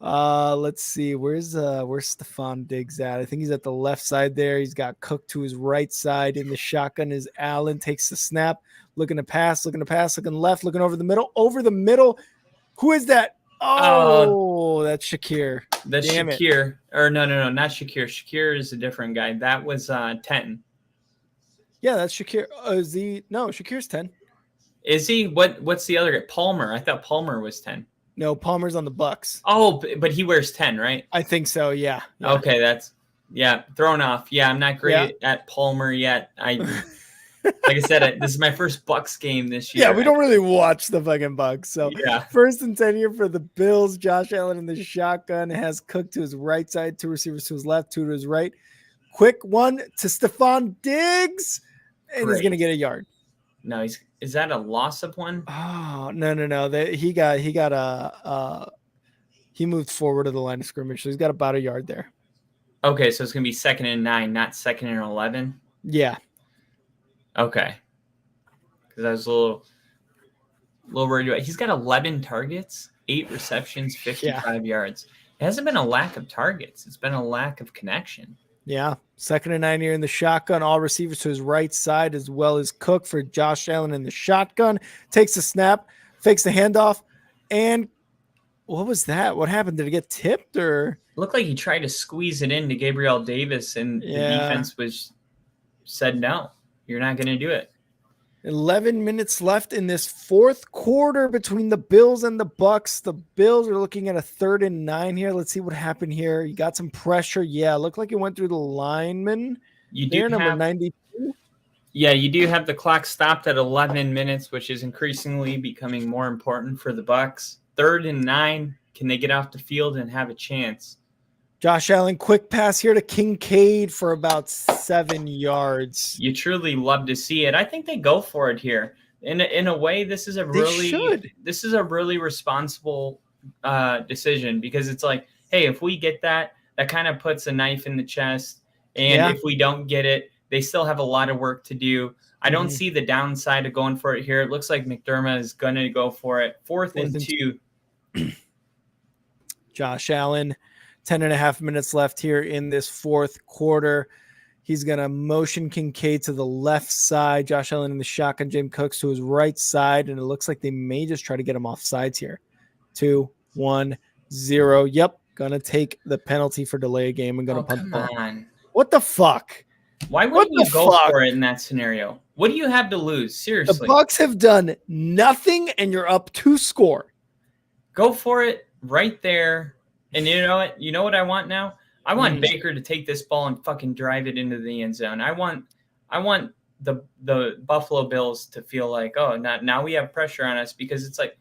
Let's see. Where's Stephon Diggs at? I think he's at the left side there. He's got Cook to his right side. In the shotgun is Allen. Takes the snap. Looking to pass, looking left, looking over the middle. Who is that? Oh, that's Shakir. That's Shakir. Or no, not Shakir. Shakir is a different guy. That was 10. Yeah, that's Shakir. Shakir's 10. Is he? What's the other guy? Palmer. I thought Palmer was 10. No, Palmer's on the Bucs. Oh, but he wears 10, right? I think so, yeah. Okay, that's thrown off. Yeah, I'm not great at Palmer yet. Like I said, this is my first Bucs game this year. Yeah, we don't really watch the fucking Bucs. So 1st and 10 here for the Bills. Josh Allen in the shotgun has Cook to his right side, 2 receivers to his left, 2 to his right. Quick one to Stephon Diggs, and he's gonna get a yard. No, is that a loss of 1? Oh, no. He moved forward to the line of scrimmage, so he's got about a yard there. Okay, so it's gonna be 2nd and 9, not 2nd and 11. Yeah. Okay. Because I was a little worried about. He's got 11 targets, 8 receptions, 55 yards. It hasn't been a lack of targets. It's been a lack of connection. Yeah. 2nd and 9 here in the shotgun. All receivers to his right side, as well as Cook for Josh Allen in the shotgun. Takes the snap, fakes the handoff, and what was that? What happened? Did it get tipped or? It looked like he tried to squeeze it into Gabriel Davis, and the defense said no. You're not going to do it. 11 minutes left in this 4th quarter between the Bills and the Bucs. The Bills are looking at a 3rd and 9 here. Let's see what happened here. You got some pressure. Yeah, looked like it went through the lineman. You do number 92. Yeah, you do have the clock stopped at 11 minutes, which is increasingly becoming more important for the Bucs. 3rd and 9. Can they get off the field and have a chance? Josh Allen, quick pass here to Kincaid for about 7 yards. You truly love to see it. I think they go for it here. In a way, this is a really responsible decision, because it's like, hey, if we get that kind of puts a knife in the chest. And if we don't get it, they still have a lot of work to do. I don't see the downside of going for it here. It looks like McDermott is going to go for it. 4th and 2. Josh Allen. 10.5 minutes left here in this 4th quarter. He's going to motion Kincaid to the left side. Josh Allen in the shotgun. James Cooks to his right side. And it looks like they may just try to get him off sides here. 2, 1, 0. Yep. Going to take the penalty for delay of game and going to punt the ball. On. What the fuck? Why wouldn't you go for it in that scenario? What do you have to lose? Seriously. The Bucs have done nothing, and you're up 2 score. Go for it right there. And you know what? You know what I want now? I want Baker to take this ball and fucking drive it into the end zone. I want the Buffalo Bills to feel like, oh, now we have pressure on us, because it's like,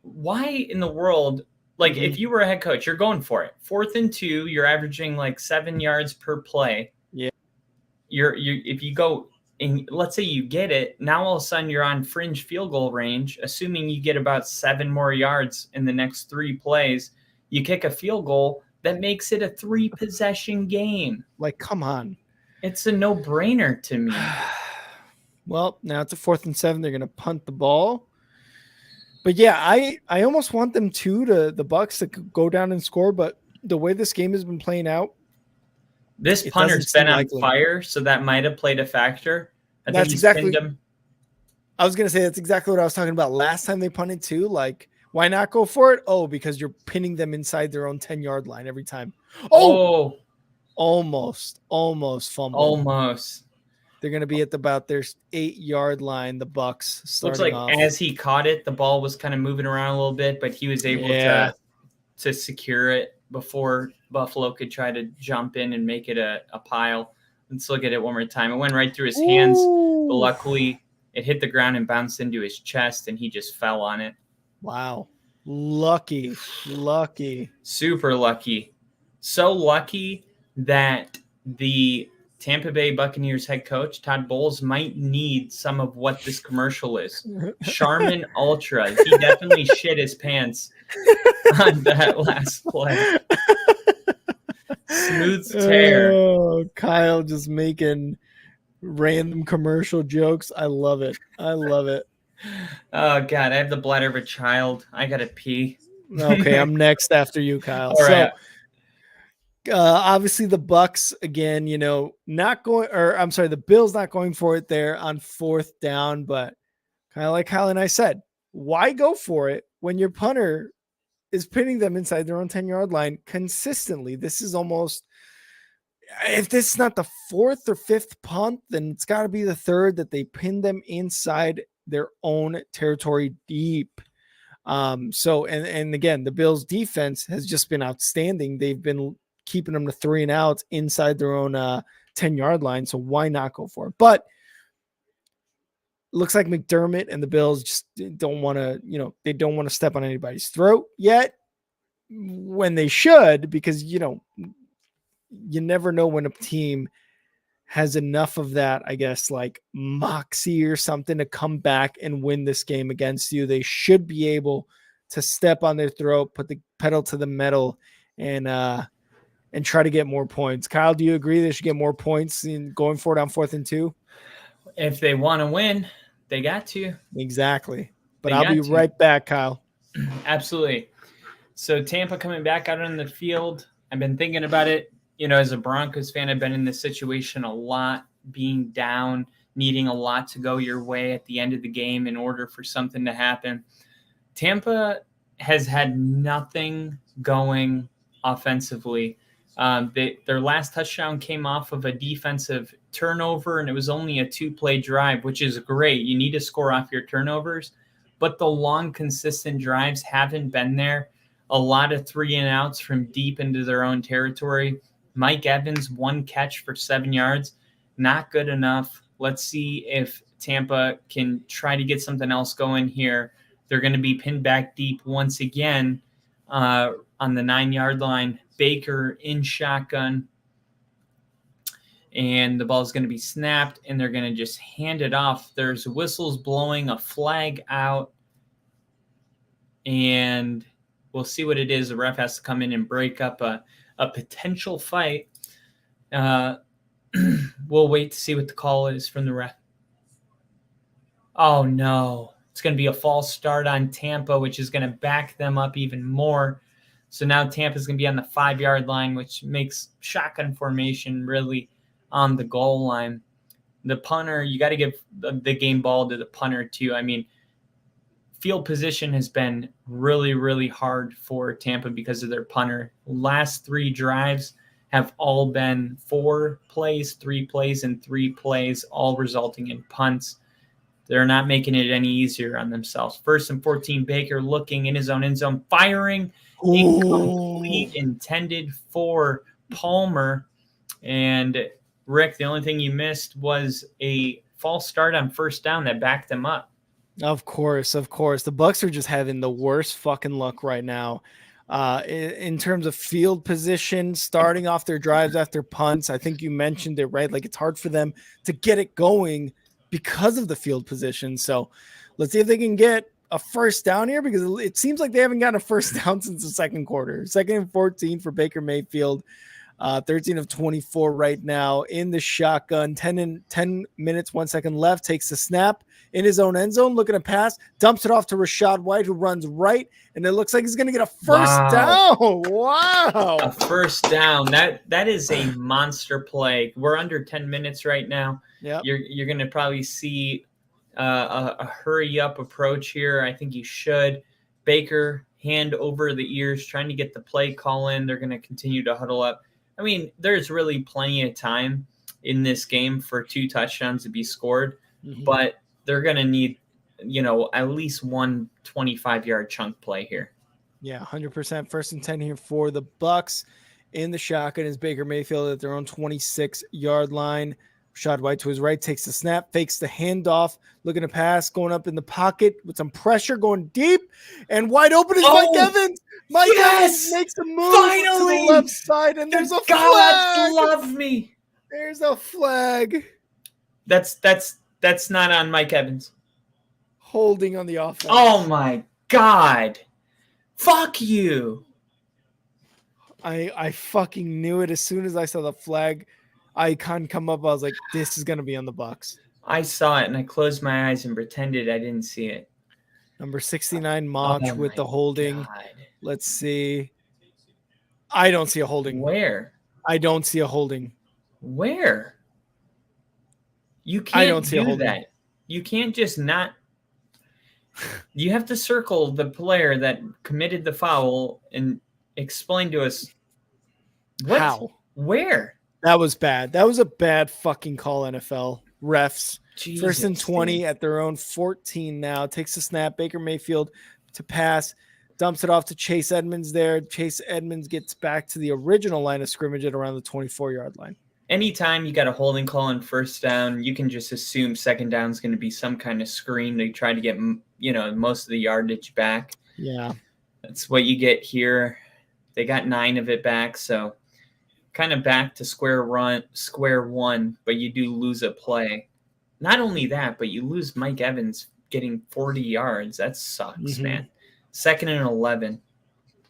why in the world? Like, if you were a head coach, you're going for it. 4th and 2, you're averaging like 7 yards per play. Yeah. If you go and let's say you get it, now all of a sudden you're on fringe field goal range, assuming you get about 7 more yards in the next 3 plays. You kick a field goal, that makes it a 3-possession game. Like, come on. It's a no-brainer to me. Well, now it's a 4th and 7. They're going to punt the ball. But yeah, I almost want them the Bucs to go down and score, but the way this game has been playing out, this punter's been on fire, so that might have played a factor. I was going to say that's exactly what I was talking about last time they punted too. Like, why not go for it? Oh, because you're pinning them inside their own 10-yard line every time. Oh, almost fumble. Almost. They're going to be at about their 8-yard line, the Bucs. Looks like as he caught it, the ball was kind of moving around a little bit, but he was able to secure it before Buffalo could try to jump in and make it a pile. Let's look at it one more time. It went right through his hands, but luckily it hit the ground and bounced into his chest, and he just fell on it. Wow. Lucky. Super lucky. So lucky that the Tampa Bay Buccaneers head coach, Todd Bowles, might need some of what this commercial is. Charmin Ultra. He definitely shit his pants on that last play. Smooth tear. Oh, Kyle just making random commercial jokes. I love it. Oh, God. I have the bladder of a child. I got to pee. Okay, I'm next after you, Kyle. All right. Obviously the Bucs again, not going, or I'm sorry, the Bills not going for it there on 4th down, but kind of like Kyle and I said, why go for it when your punter is pinning them inside their own 10-yard line consistently? This is almost, if this is not the 4th or 5th punt, then it's got to be the 3rd that they pin them inside their own territory deep. So again, the Bills defense has just been outstanding. They've been keeping them to 3 and outs inside their own 10-yard line. So why not go for it? But looks like McDermott and the Bills just don't want to, they don't want to step on anybody's throat yet, when they should, because, you never know when a team has enough of that, I guess, like moxie or something to come back and win this game against you. They should be able to step on their throat, put the pedal to the metal, and try to get more points. Kyle, do you agree they should get more points in going for it on 4th and 2? If they want to win, they got to. Exactly. But I'll be right back, Kyle. Absolutely. So Tampa coming back out on the field. I've been thinking about it. As a Broncos fan, I've been in this situation a lot, being down, needing a lot to go your way at the end of the game in order for something to happen. Tampa has had nothing going offensively. Their last touchdown came off of a defensive turnover, and it was only a 2-play drive, which is great. You need to score off your turnovers, but the long, consistent drives haven't been there. A lot of 3 and outs from deep into their own territory. Mike Evans, 1 catch for 7 yards. Not good enough. Let's see if Tampa can try to get something else going here. They're going to be pinned back deep once again on the 9-yard line. Baker in shotgun. And the ball is going to be snapped, and they're going to just hand it off. There's whistles blowing, a flag out, and we'll see what it is. The ref has to come in and break up a potential fight. We'll wait to see what the call is from the ref. Oh, no. It's going to be a false start on Tampa, which is going to back them up even more. So now Tampa's going to be on the 5-yard line, which makes shotgun formation really on the goal line. The punter, you got to give the game ball to the punter too. I mean, field position has been really, really hard for Tampa because of their punter. Last 3 drives have all been 4 plays, 3 plays, and 3 plays, all resulting in punts. They're not making it any easier on themselves. 1st and 14, Baker looking in his own end zone, firing. Incomplete, intended for Palmer. And Rick, the only thing you missed was a false start on 1st down that backed them up. Of course. The Bucs are just having the worst fucking luck right now. In terms of field position, starting off their drives after punts. I think you mentioned it, right? Like, it's hard for them to get it going because of the field position. So let's see if they can get a 1st down here, because it seems like they haven't gotten a 1st down since the 2nd quarter. 2nd and 14 for Baker Mayfield. 13 of 24 right now in the shotgun. 10 minutes, 1 second left. Takes the snap in his own end zone, looking to pass, dumps it off to Rachaad White, who runs right, and it looks like he's going to get a 1st down. Wow. A 1st down. That is a monster play. We're under 10 minutes right now. Yep. You're going to probably see a hurry up approach here. I think you should. Baker, hand over the ears, trying to get the play call in. They're going to continue to huddle up. I mean, there's really plenty of time in this game for 2 touchdowns to be scored, but they're going to need, at least one 25-yard chunk play here. Yeah, 100%. 1st and 10 here for the Bucs. In the shotgun is Baker Mayfield at their own 26-yard line. Rashad White to his right, takes the snap, fakes the handoff, looking to pass, going up in the pocket with some pressure, going deep, and wide open is Mike Evans. Mike Evans makes a move to the left side, and there's a flag. Love me. There's a flag. That's not on Mike Evans. Holding on the offense. Oh my God. Fuck you. I fucking knew it as soon as I saw the flag icon come up. I was like, this is going to be on the Bucs. I saw it and I closed my eyes and pretended I didn't see it. Number 69 Mach with the holding. God. Let's see. I don't see a holding. Where? I don't see a holding. Where? You can't do that. You can't just not. You have to circle the player that committed the foul and explain to us what? How? Where? That was bad. That was a bad fucking call, NFL refs. Jesus, first and 20 at their own 14 now. Takes the snap. Baker Mayfield to pass. Dumps it off to Chase Edmonds there. Chase Edmonds gets back to the original line of scrimmage at around the 24-yard line. Anytime you got a holding call on first down, you can just assume second down is going to be some kind of screen to try to get, most of the yardage back. Yeah. That's what you get here. They got 9 of it back, so kind of back to square one, but you do lose a play. Not only that, but you lose Mike Evans getting 40 yards. That sucks, man. 2nd and 11.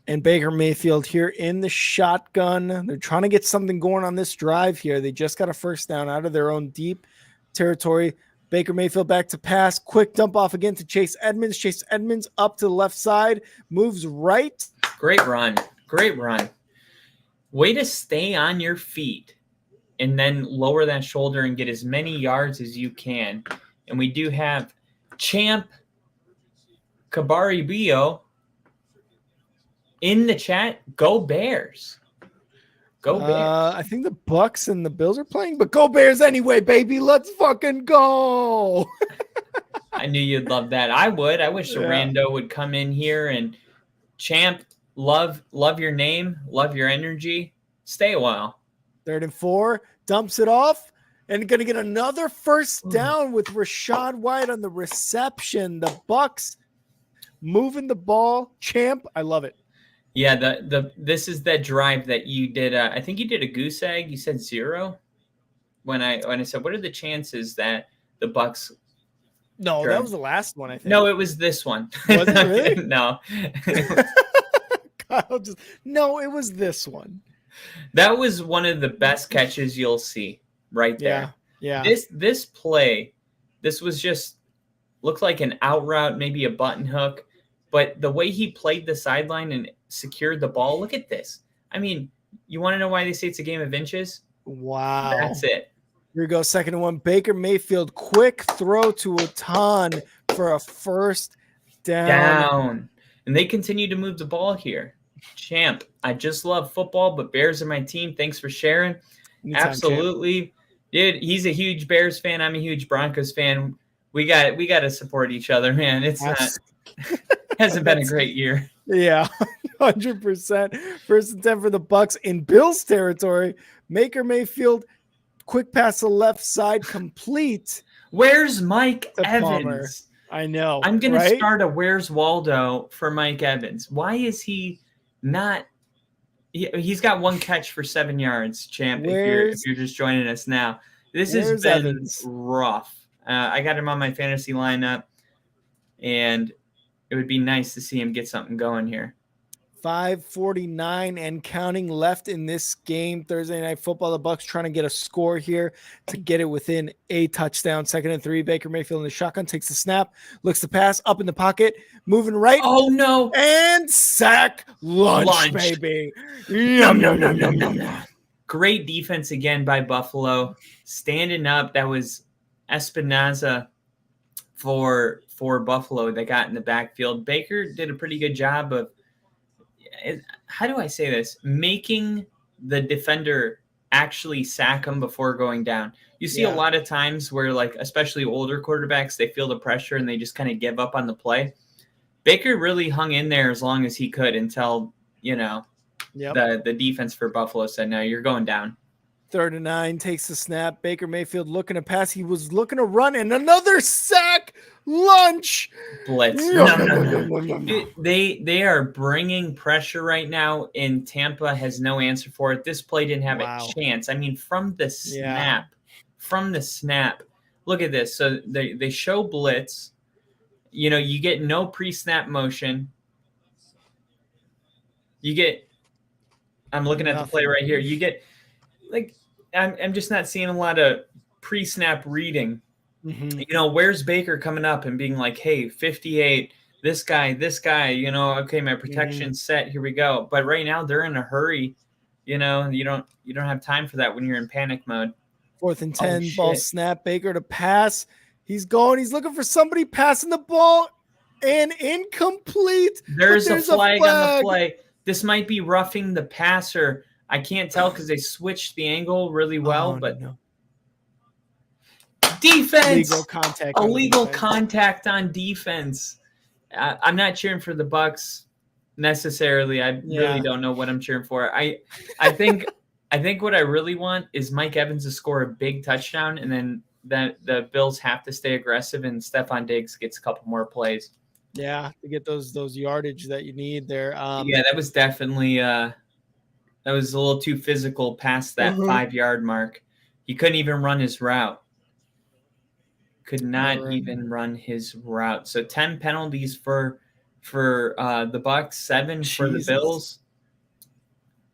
And Baker Mayfield here in the shotgun. They're trying to get something going on this drive here. They just got a first down out of their own deep territory. Baker Mayfield back to pass. Quick dump off again to Chase Edmonds. Chase Edmonds up to the left side. Moves right. Great run. Great run. Way to stay on your feet and then lower that shoulder and get as many yards as you can. And we do have Champ Kabari Bio in the chat. Go Bears. Go Bears. I think the Bucs and the Bills are playing, but go Bears anyway, baby. Let's fucking go. I knew you'd love that. I would. I wish a rando would come in here and Champ, love your name, love your energy. Stay a while. 3rd and 4, dumps it off, and going to get another first down with Rashad White on the reception. The Bucs moving the ball. Champ, I love it. Yeah, this is that drive that you did. I think you did a goose egg. You said 0 when I said, what are the chances that the Bucs? No, that was the last one. I think. No, it was this one. Was it really? No. No, it was this one. That was one of the best catches you'll see right there. Yeah. This play, this was just looked like an out route, maybe a button hook, but the way he played the sideline and secured the ball, look at this. I mean, you want to know why they say it's a game of inches? Wow. That's it. Here we go, 2nd and 1. Baker Mayfield, quick throw to Atan for a first down. And they continue to move the ball here. Champ, I just love football, but Bears are my team. Thanks for sharing. Anytime, absolutely. Champ. Dude, he's a huge Bears fan. I'm a huge Broncos fan. We got to support each other, man. It's hasn't been a great year. Yeah, 100%. 1st and 10 for the Bucs in Bills territory. Baker Mayfield, quick pass to the left side, complete. Where's Mike Evans? Palmer. I know. I'm going to start a Where's Waldo for Mike Evans. Why is he not? He's got 1 catch for 7 yards, Champ. If you're just joining us now, this has been Evans? Rough. I got him on my fantasy lineup, and it would be nice to see him get something going here. 5:49 and counting left in this game. Thursday Night Football. The Bucs trying to get a score here to get it within a touchdown. 2nd and 3. Baker Mayfield in the shotgun takes the snap, looks to pass up in the pocket, moving right. Oh no! And sack lunch. Baby. Yum, yum, yum, yum, yum, yum. Great defense again by Buffalo, standing up. That was Espinaza for Buffalo that got in the backfield. Baker did a pretty good job of, how do I say this, making the defender actually sack him before going down. You see a lot of times where, like, especially older quarterbacks, they feel the pressure and they just kind of give up on the play. Baker really hung in there as long as he could until, the defense for Buffalo said, no, you're going down. 3rd and 9, takes the snap. Baker Mayfield looking to pass. He was looking to run, and another sack. Lunch. Blitz. No. They are bringing pressure right now, and Tampa has no answer for it. This play didn't have a chance. I mean, from the snap, look at this. So they show blitz. You know, you get no pre-snap motion. I'm looking at the play right here. You get, like, I'm just not seeing a lot of pre-snap reading. Mm-hmm. You know, where's Baker coming up and being like, hey, 58, this guy, you know, okay, my protection's set, here we go. But right now they're in a hurry. You know, you don't have time for that when you're in panic mode. 4th and 10, ball snap, Baker to pass. He's looking for somebody, passing the ball, and incomplete. There's a flag on the play. This might be roughing the passer. I can't tell because they switched the angle really well, but no. Defense, illegal contact on defense. I'm not cheering for the Bucs necessarily. I really don't know what I'm cheering for. I think what I really want is Mike Evans to score a big touchdown, and then the Bills have to stay aggressive, and Stephon Diggs gets a couple more plays. Yeah, to get those yardage that you need there. Yeah, that was definitely that was a little too physical past that 5-yard mark. He couldn't even run his route. Could not even run his route. So 10 penalties for the Bucs, 7 for the Bills.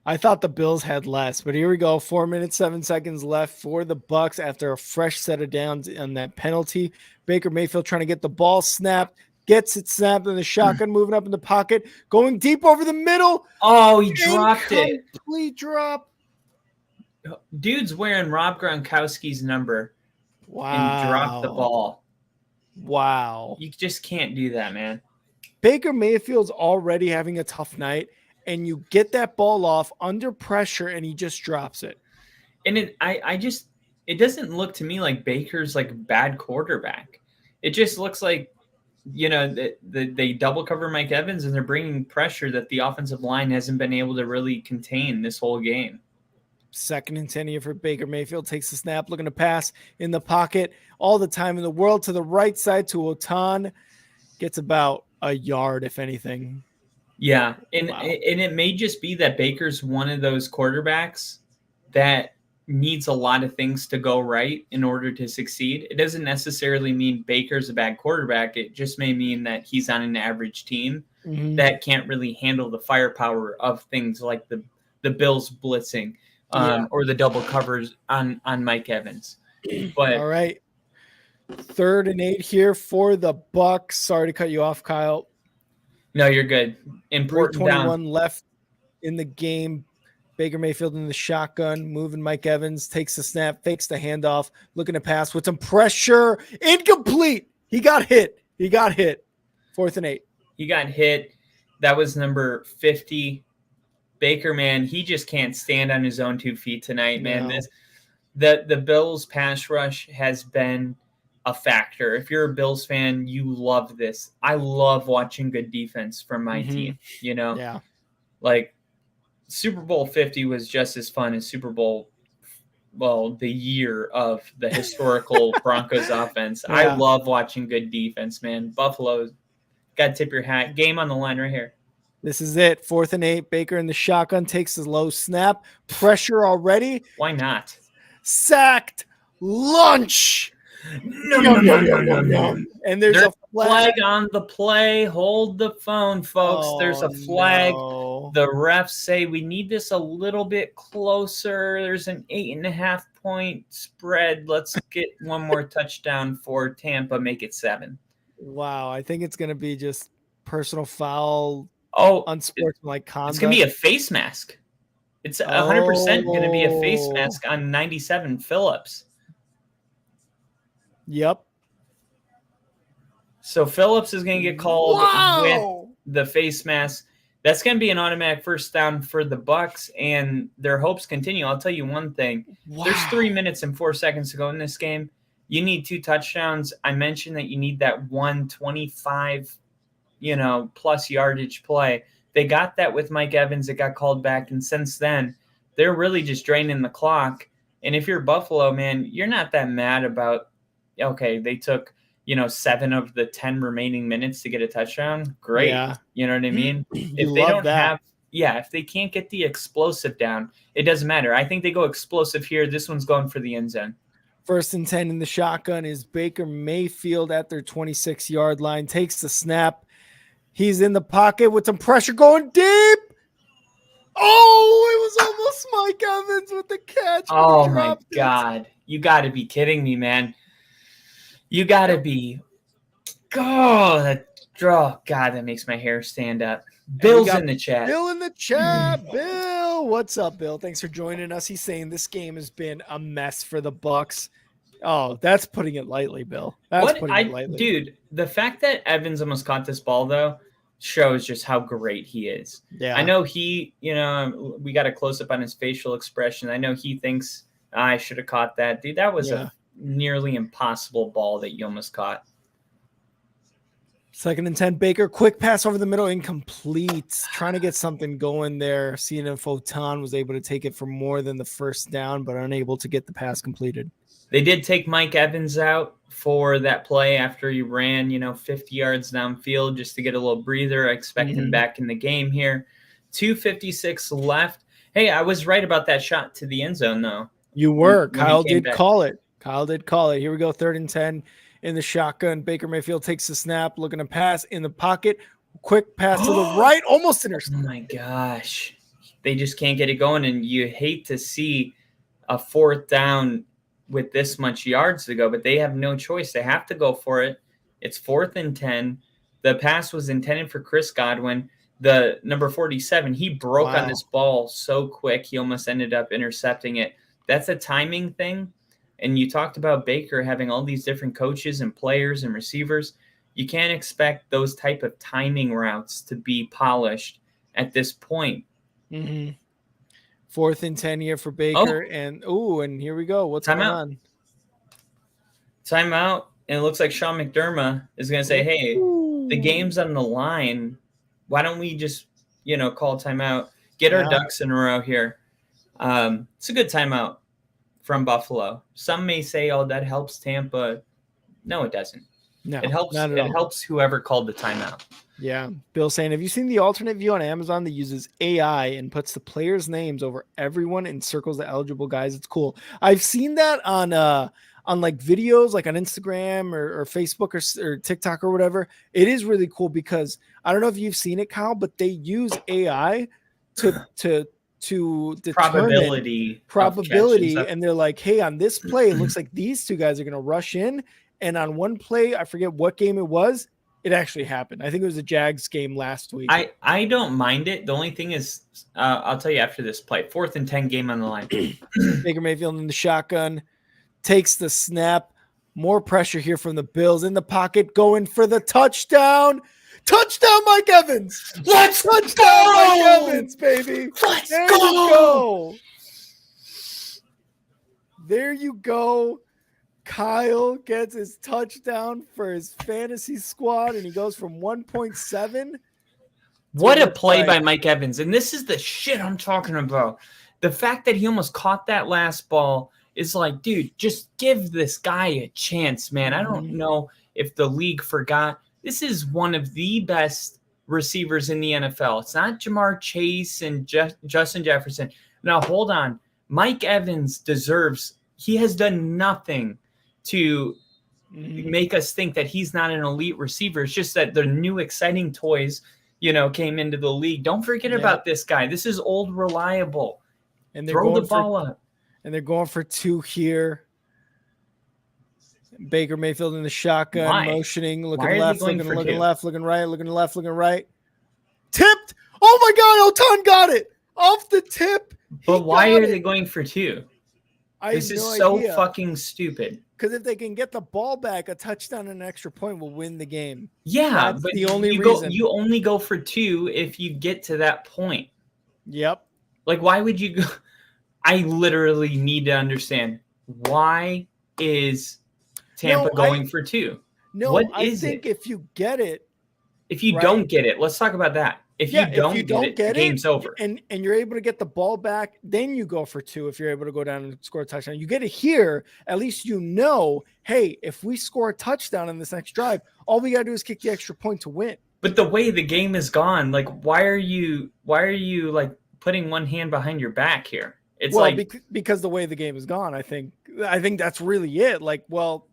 I thought the Bills had less, but here we go. 4 minutes, 7 seconds left for the Bucs after a fresh set of downs on that penalty. Baker Mayfield trying to get the ball snapped, gets it snapped in the shotgun, moving up in the pocket, going deep over the middle. Oh, he dropped it. Complete drop. Dude's wearing Rob Gronkowski's number. Wow. And drop the ball. Wow. You just can't do that, man. Baker Mayfield's already having a tough night, and you get that ball off under pressure, and he just drops it. And it doesn't look to me like Baker's like a bad quarterback. It just looks like, you know, they double cover Mike Evans, and they're bringing pressure that the offensive line hasn't been able to really contain this whole game. 2nd and 10 here for Baker Mayfield. Takes the snap, looking to pass in the pocket. All the time in the world to the right side to Otan. Gets about a yard, if anything. Yeah, and it may just be that Baker's one of those quarterbacks that needs a lot of things to go right in order to succeed. It doesn't necessarily mean Baker's a bad quarterback. It just may mean that he's on an average team that can't really handle the firepower of things like the Bills blitzing. Or the double covers on Mike Evans. But all right. 3rd and 8 here for the Bucs. Sorry to cut you off, Kyle. No, you're good. Important 3:21 left in the game. Baker Mayfield in the shotgun, moving Mike Evans, takes the snap, fakes the handoff, looking to pass with some pressure. Incomplete. He got hit. 4th and 8. He got hit. That was number 50. Baker, man, he just can't stand on his own 2 feet tonight, man. No. The Bills pass rush has been a factor. If you're a Bills fan, you love this. I love watching good defense from my team, you know? Yeah. Like Super Bowl 50 was just as fun as Super Bowl, the year of the historical Broncos offense. Yeah. I love watching good defense, man. Buffalo, got to tip your hat. Game on the line right here. This is it. 4th and 8. Baker in the shotgun takes his low snap. Pressure already. Why not? Sacked. Lunch. No. And there's a flag on the play. Hold the phone, folks. There's a flag. No. The refs say we need this a little bit closer. There's an 8.5 point spread. Let's get one more touchdown for Tampa. Make it 7. Wow. I think it's going to be just personal foul. Unsportsmanlike conduct. It's going to be a face mask. It's 100% going to be a face mask on 97 Phillips. Yep. So Phillips is going to get called with the face mask. That's going to be an automatic first down for the Bucs, and their hopes continue. I'll tell you one thing. Wow. There's 3 minutes and 4 seconds to go in this game. You need 2 touchdowns. I mentioned that you need that 125 plus yardage play. They got that with Mike Evans. It got called back. And since then, they're really just draining the clock. And if you're Buffalo, man, you're not that mad about, okay, they took, 7 of the 10 remaining minutes to get a touchdown. Great. Yeah. You know what I mean? You If they love don't that. have, if they can't get the explosive down, it doesn't matter. I think they go explosive here. This one's going for the end zone. 1st and 10 in the shotgun is Baker Mayfield at their 26-yard line, takes the snap. He's in the pocket with some pressure going deep. Oh, it was almost Mike Evans with the catch. Oh, my God. You got to be kidding me, man. You got to be. Oh, God, that makes my hair stand up. Bill's in the chat. Bill in the chat. Bill, what's up, Bill? Thanks for joining us. He's saying this game has been a mess for the Bucs. Oh, that's putting it lightly, Bill. That's putting it lightly. Dude, the fact that Evans almost caught this ball, though, shows just how great he is. Yeah. I know he, we got a close-up on his facial expression. I know he thinks, I should have caught that. Dude, that was a nearly impossible ball that you almost caught. 2nd and 10, Baker, quick pass over the middle, incomplete. Trying to get something going there. Seeing if Fotan was able to take it for more than the first down, but unable to get the pass completed. They did take Mike Evans out for that play after he ran, 50 yards downfield just to get a little breather. I expect him back in the game here. 2:56 left. Hey, I was right about that shot to the end zone, though. You were. Kyle did call it. Here we go, 3rd and 10 in the shotgun. Baker Mayfield takes the snap, looking to pass in the pocket. Quick pass to the right, almost intercepted. Oh, my gosh. They just can't get it going, and you hate to see a 4th down with this much yards to go, but they have no choice. They have to go for it. It's 4th and 10. The pass was intended for Chris Godwin. The number 47, he broke on this ball so quick, he almost ended up intercepting it. That's a timing thing. And you talked about Baker having all these different coaches and players and receivers. You can't expect those type of timing routes to be polished at this point. 4th and 10 here for Baker. And here we go. What's going on? Timeout. And it looks like Sean McDermott is going to say, hey, the game's on the line. Why don't we just, call timeout, get our ducks in a row here. It's a good timeout from Buffalo. Some may say, oh, that helps Tampa. No, it doesn't. No, it helps. It helps whoever called the timeout. Yeah. Bill saying, have you seen the alternate view on Amazon that uses AI and puts the players' names over everyone and circles the eligible guys? It's cool. I've seen that on like videos, like on Instagram or Facebook or TikTok or whatever. It is really cool because I don't know if you've seen it, Kyle, but they use AI to determine probability. And they're like, hey, on this play, it looks like these two guys are going to rush in. And on one play, I forget what game it was, it actually happened. I think it was a Jags game last week. I don't mind it. The only thing is, I'll tell you after this play, 4th and 10 game on the line. Baker Mayfield in the shotgun, takes the snap. More pressure here from the Bills in the pocket, going for the touchdown. Touchdown, Mike Evans. Let's touchdown, go. Mike Evans, baby. There you go. There you go. Kyle gets his touchdown for his fantasy squad, and he goes from 1.7. What a play by Mike Evans. And this is the shit I'm talking about. The fact that he almost caught that last ball is like, dude, just give this guy a chance, man. I don't know if the league forgot. This is one of the best receivers in the NFL. It's not Jamar Chase and Justin Jefferson. Now, hold on. Mike Evans deserves – he has done nothing to make us think that he's not an elite receiver. It's just that the new exciting toys, came into the league. Don't forget about this guy. This is old reliable. And they're Throw the ball up. And they're going for 2 here. Baker Mayfield in the shotgun, motioning, looking left, looking left, looking right, looking left, looking right. Tipped. Oh my God, Otan got it off the tip. But why are they going for 2? This is so fucking stupid. Because if they can get the ball back, a touchdown and an extra point will win the game. Yeah, that's but the only reason. You only go for 2 if you get to that point. Yep. Like, why would you go? I literally need to understand, why is Tampa going for 2? No, what I is think it? if you get it. If you don't get it, let's talk about that. If you don't get it, the game's over. and you're able to get the ball back, then you go for 2 if you're able to go down and score a touchdown. You get it here, at least hey, if we score a touchdown in this next drive, all we got to do is kick the extra point to win. But the way the game is gone, like why are you like putting one hand behind your back here? It's because the way the game is gone, I think that's really it. Like, well,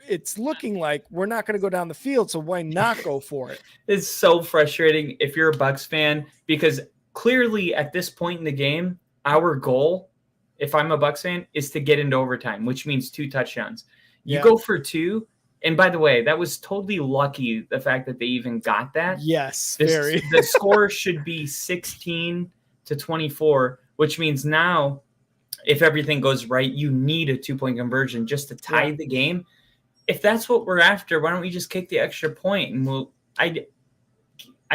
it's looking like we're not going to go down the field, so why not go for it? It's so frustrating if you're a Bucs fan, because clearly at this point in the game, our goal, if I'm a Bucs fan, is to get into overtime, which means 2 touchdowns. You go for 2, and by the way, that was totally lucky, the fact that they even got that. Yes, very. The score should be 16-24, which means now, if everything goes right, you need a 2-point conversion just to tie the game. If that's what we're after, why don't we just kick the extra point? And I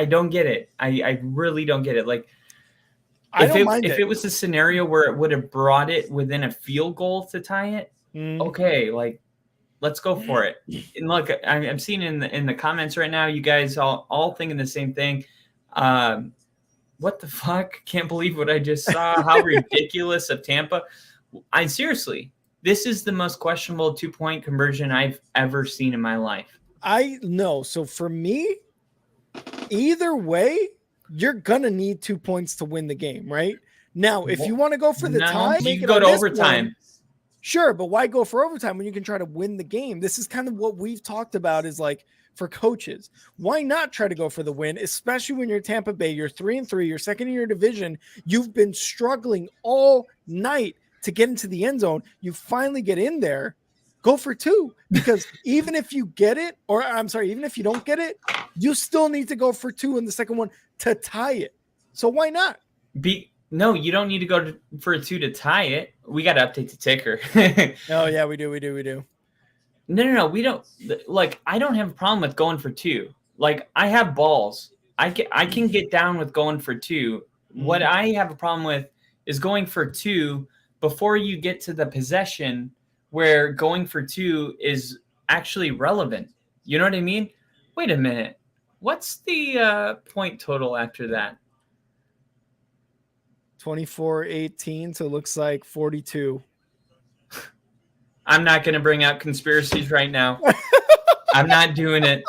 don't get it. I really don't get it. Like, if it was a scenario where it would have brought it within a field goal to tie it, okay, like, let's go for it. And look, I'm seeing in the comments right now, you guys all thinking the same thing. What the fuck? Can't believe what I just saw. How ridiculous of Tampa. Seriously. This is the most questionable 2-point conversion I've ever seen in my life. I know. So for me, either way, you're going to need 2 points to win the game, right? Now, if you want to go for the tie, you can go to overtime. Sure, but why go for overtime when you can try to win the game? This is kind of what we've talked about is like for coaches. Why not try to go for the win, especially when you're Tampa Bay, you're 3-3, you're second in your division. You've been struggling all night to get into the end zone. You finally get in there, go for 2, because even if you get it, or I'm sorry, even if you don't get it, you still need to go for 2 in the second one to tie it. So why not? No, you don't need to go for a 2 to tie it. We got to update the ticker. Oh yeah, we do. No, we don't. Like, I don't have a problem with going for 2. Like, I have balls. I can get down with going for 2. What I have a problem with is going for 2 before you get to the possession where going for 2 is actually relevant. You know what I mean? Wait a minute. What's the point total after that? 24-18, so it looks like 42. I'm not going to bring out conspiracies right now. I'm not doing it.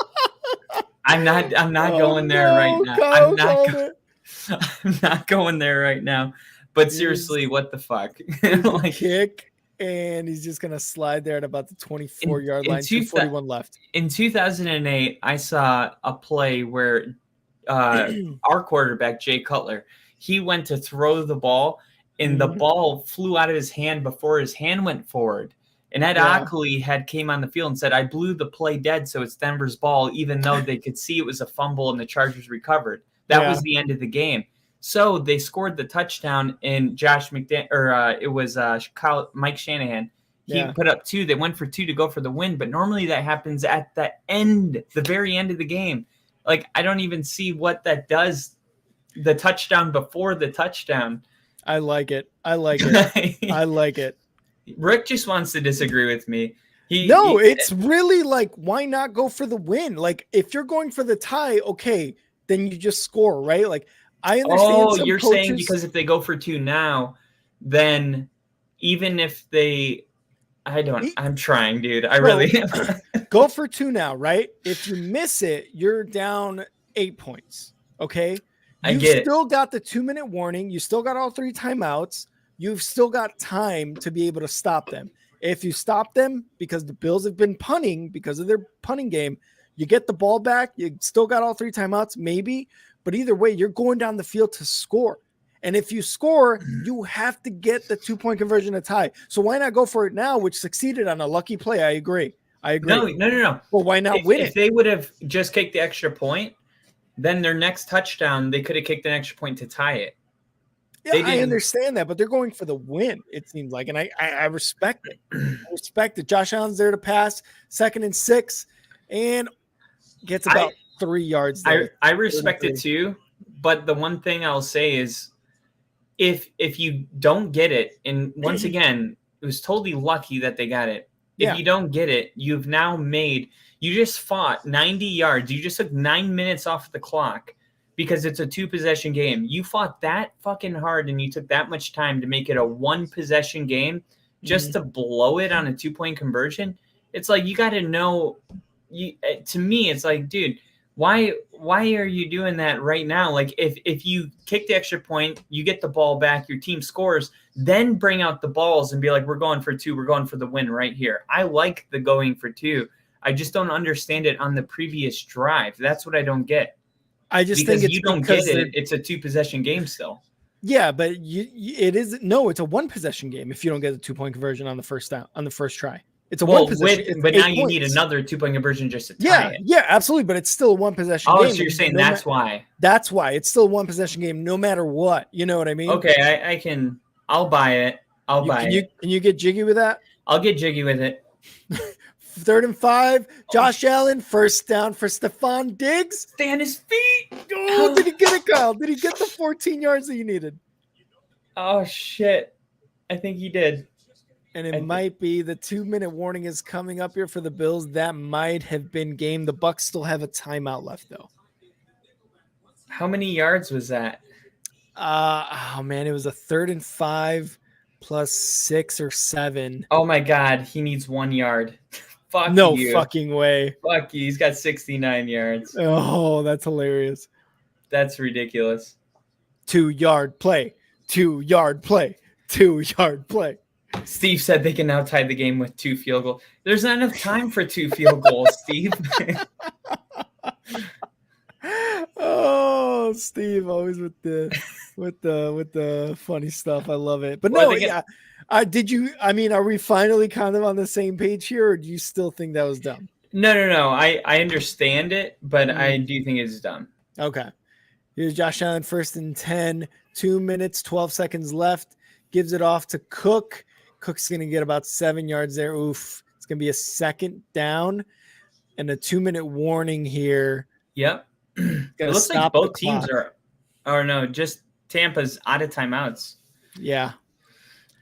I'm not going there right now. I'm not going there right now. But seriously, what the fuck? Like, kick, and he's just going to slide there at about the 24-yard line, 2:41 left. In 2008, I saw a play where our quarterback, Jay Cutler, he went to throw the ball, and the ball flew out of his hand before his hand went forward. And Ed Ockley came on the field and said, I blew the play dead, so it's Denver's ball, even though they could see it was a fumble and the Chargers recovered. That was the end of the game. So they scored the touchdown, and it was Mike Shanahan. He put up 2. They went for 2 to go for the win, but normally that happens at the very end of the game. Like, I don't even see what that does. The touchdown before the touchdown. I like it. I like it. Rick just wants to disagree with me. It's really like, why not go for the win? Like, if you're going for the tie, okay, then you just score, right? Like, I understand. Oh, you're saying because if they go for 2 now, then even if they, I'm trying, dude. I really am. Go for 2 now, right? If you miss it, you're down 8 points. Okay. You still got the 2-minute warning. You still got all 3 timeouts. You've still got time to be able to stop them. If you stop them because the Bills have been punting because of their punting game, you get the ball back. You still got all 3 timeouts, maybe. But either way, you're going down the field to score. And if you score, you have to get the 2-point conversion to tie. So why not go for it now, which succeeded on a lucky play? I agree. No. Well, why not win it? If they would have just kicked the extra point, then their next touchdown, they could have kicked an extra point to tie it. Yeah, I understand that, but they're going for the win, it seems like. And I respect it. I respect it. Josh Allen's there to pass, 2nd and 6, and gets about 3 yards there. I respect it too, but the one thing I'll say is if you don't get it, and once again, it was totally lucky that they got it. If you don't get it, you just fought 90 yards. You just took 9 minutes off the clock because it's a 2-possession game. You fought that fucking hard and you took that much time to make it a 1-possession game just to blow it on a 2-point conversion. It's like, you got to know. To me, it's like, dude, why are you doing that right now? Like, if you kick the extra point, you get the ball back, your team scores, then bring out the balls and be like, we're going for 2, we're going for the win right here. I like the going for 2. I just don't understand it on the previous drive. That's what I don't get. I just because think it's you don't because get it. It's a 2-possession game still. Yeah, but it is no. It's a 1-possession game if you don't get a 2-point conversion on the first try. It's a 1-possession. But now you need another 2-point conversion just to tie it. Yeah, absolutely. But it's still a 1-possession game. Oh, so you're saying that's why? That's why it's still a 1-possession game, no matter what. You know what I mean? Okay, I can. I'll buy it. Can you get jiggy with that? I'll get jiggy with it. 3rd and 5. Josh Allen, first down for Stephon Diggs. Stay on his feet. Oh, did he get it, Kyle? Did he get the 14 yards that you needed? Oh, shit. I think he did. And it might be the 2-minute warning is coming up here for the Bills. That might have been game. The Bucs still have a timeout left, though. How many yards was that? Oh, man, it was a 3rd and 5 plus 6 or 7. Oh, my God. He needs 1 yard. Fuck no you. Fucking way. Fuck you. He's got 69 yards. Oh, that's hilarious. That's ridiculous. 2-yard play. 2-yard play. 2-yard play. Steve said they can now tie the game with 2 field goals. There's not enough time for 2 field goals, Steve. Oh, Steve, always with the funny stuff. I love it. But no, yeah. Are we finally kind of on the same page here, or do you still think that was dumb? No. I understand it, but I do think it's dumb. Okay. Here's Josh Allen, 1st and 10, 2 minutes, 12 seconds left. Gives it off to Cook. Cook's going to get about 7 yards there. Oof. It's going to be a 2nd down and a 2-minute warning here. Yep. It looks like both teams just Tampa's out of timeouts. Yeah.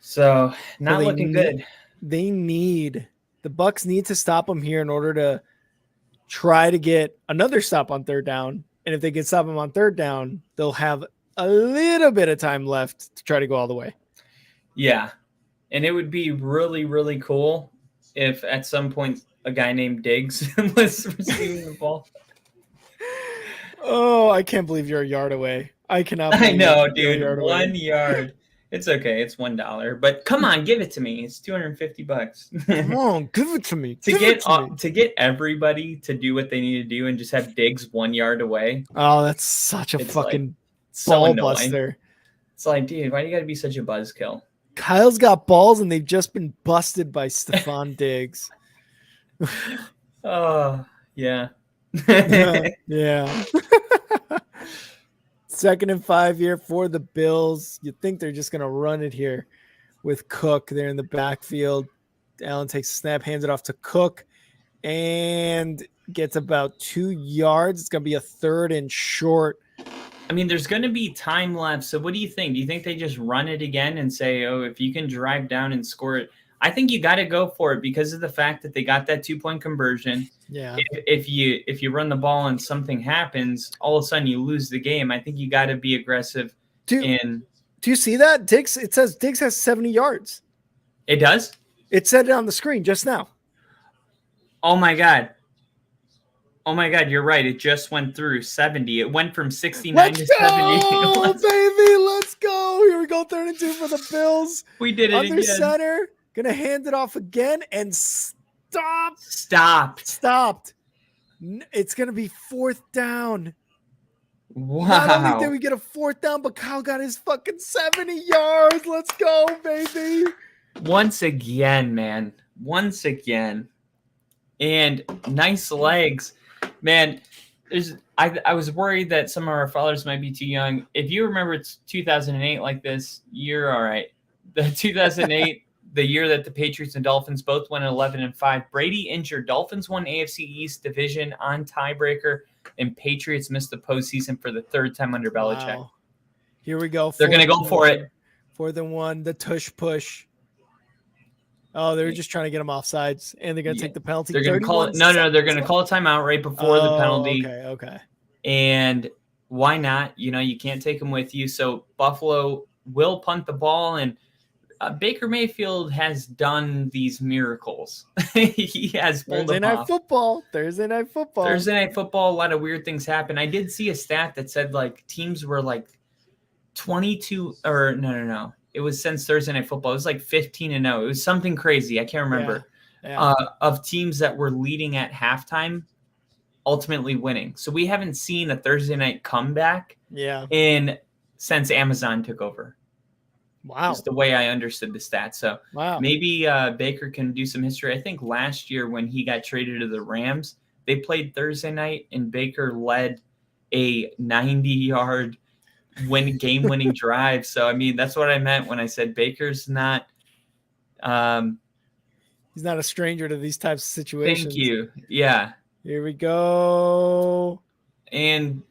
So not looking good. The Bucs need to stop them here in order to try to get another stop on 3rd down. And if they can stop them on 3rd down, they'll have a little bit of time left to try to go all the way. Yeah. And it would be really, really cool if at some point a guy named Diggs was receiving the ball. Oh, I can't believe you're a yard away. I cannot. I know, dude. 1 yard. It's okay. It's $1. But come on, give it to me. It's $250. Come on, give it to me. To get everybody to do what they need to do and just have Diggs 1 yard away. Oh, that's such a fucking ball buster. It's like, dude, why do you got to be such a buzzkill? Kyle's got balls, and they've just been busted by Stephon Diggs. Oh, yeah. Yeah. 2nd and 5 here for the Bills. You think they're just going to run it here with Cook there in the backfield. Allen takes a snap, hands it off to Cook, and gets about 2 yards. It's going to be a 3rd and short. I mean, there's going to be time left. So what do you think? Do you think they just run it again and say, oh, if you can drive down and score it? I think you got to go for it because of the fact that they got that 2-point conversion. Yeah. If you run the ball and something happens, all of a sudden you lose the game. I think you got to be aggressive. Do you see that? It says Diggs has 70 yards. It does? It said it on the screen just now. Oh my God, you're right. It just went through 70. It went from 69 to 70. Baby, let's go. Here we go, 3rd and 2 for the Bills. We did it Under again. center, gonna hand it off again and stopped. It's gonna be 4th down. Wow. Not only did we get a 4th down, but Kyle got his fucking 70 yards. Let's go, baby. Once again, man. Once again. And nice legs. Man, I was worried that some of our followers might be too young. If you remember it's 2008 like this, you're all right. The 2008, the year that the Patriots and Dolphins both went 11-5. Brady injured. Dolphins won AFC East division on tiebreaker, and Patriots missed the postseason for the 3rd time under Belichick. Wow. Here we go. They're going to go for it. 4th and 1, the tush push. Oh, they were just trying to get them offsides, and they're going to take the penalty. They're going to call it. No. They're going to call a timeout right before the penalty. Okay. And why not? You can't take them with you. So Buffalo will punt the ball, and Baker Mayfield has done these miracles. He has pulled Thursday them night off. football. Thursday night football. Thursday night football, a lot of weird things happen. I did see a stat that said like teams were like 22 or no. It was since Thursday night football. It was like 15-0. It was something crazy. I can't remember. Yeah. Of teams that were leading at halftime ultimately winning. So we haven't seen a Thursday night comeback since Amazon took over. Wow. Is the way I understood the stats. So wow. Maybe Baker can do some history. I think last year when he got traded to the Rams, they played Thursday night and Baker led a 90-yard game-winning drive. So, I mean, that's what I meant when I said Baker's not he's not a stranger to these types of situations. Thank you. Yeah. Here we go. And,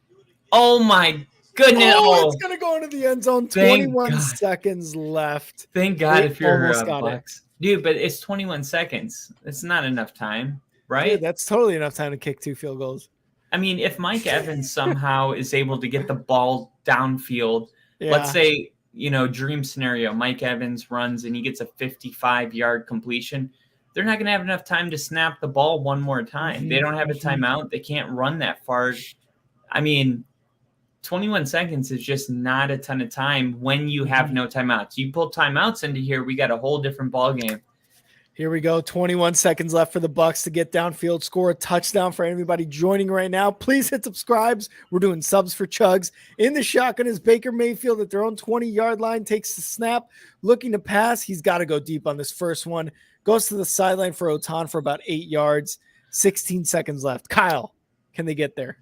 oh, my goodness. Oh, it's going to go into the end zone. 21 seconds left. Thank God if you're Bucs. Dude, but it's 21 seconds. It's not enough time, right? Dude, that's totally enough time to kick 2 field goals. I mean, if Mike Evans somehow is able to get the ball downfield, let's say, dream scenario, Mike Evans runs and he gets a 55-yard completion, they're not going to have enough time to snap the ball one more time. Mm-hmm. They don't have a timeout. They can't run that far. I mean, 21 seconds is just not a ton of time when you have no timeouts. You pull timeouts into here, we got a whole different ball game. Here we go. 21 seconds left for the Bucs to get downfield, score a touchdown. For anybody joining right now, please hit subscribes. We're doing subs for chugs. In the shotgun is Baker Mayfield at their own 20-yard line, takes the snap, looking to pass. He's got to go deep on this first one. Goes to the sideline for Otan for about 8 yards. 16 seconds left. Kyle, can they get there?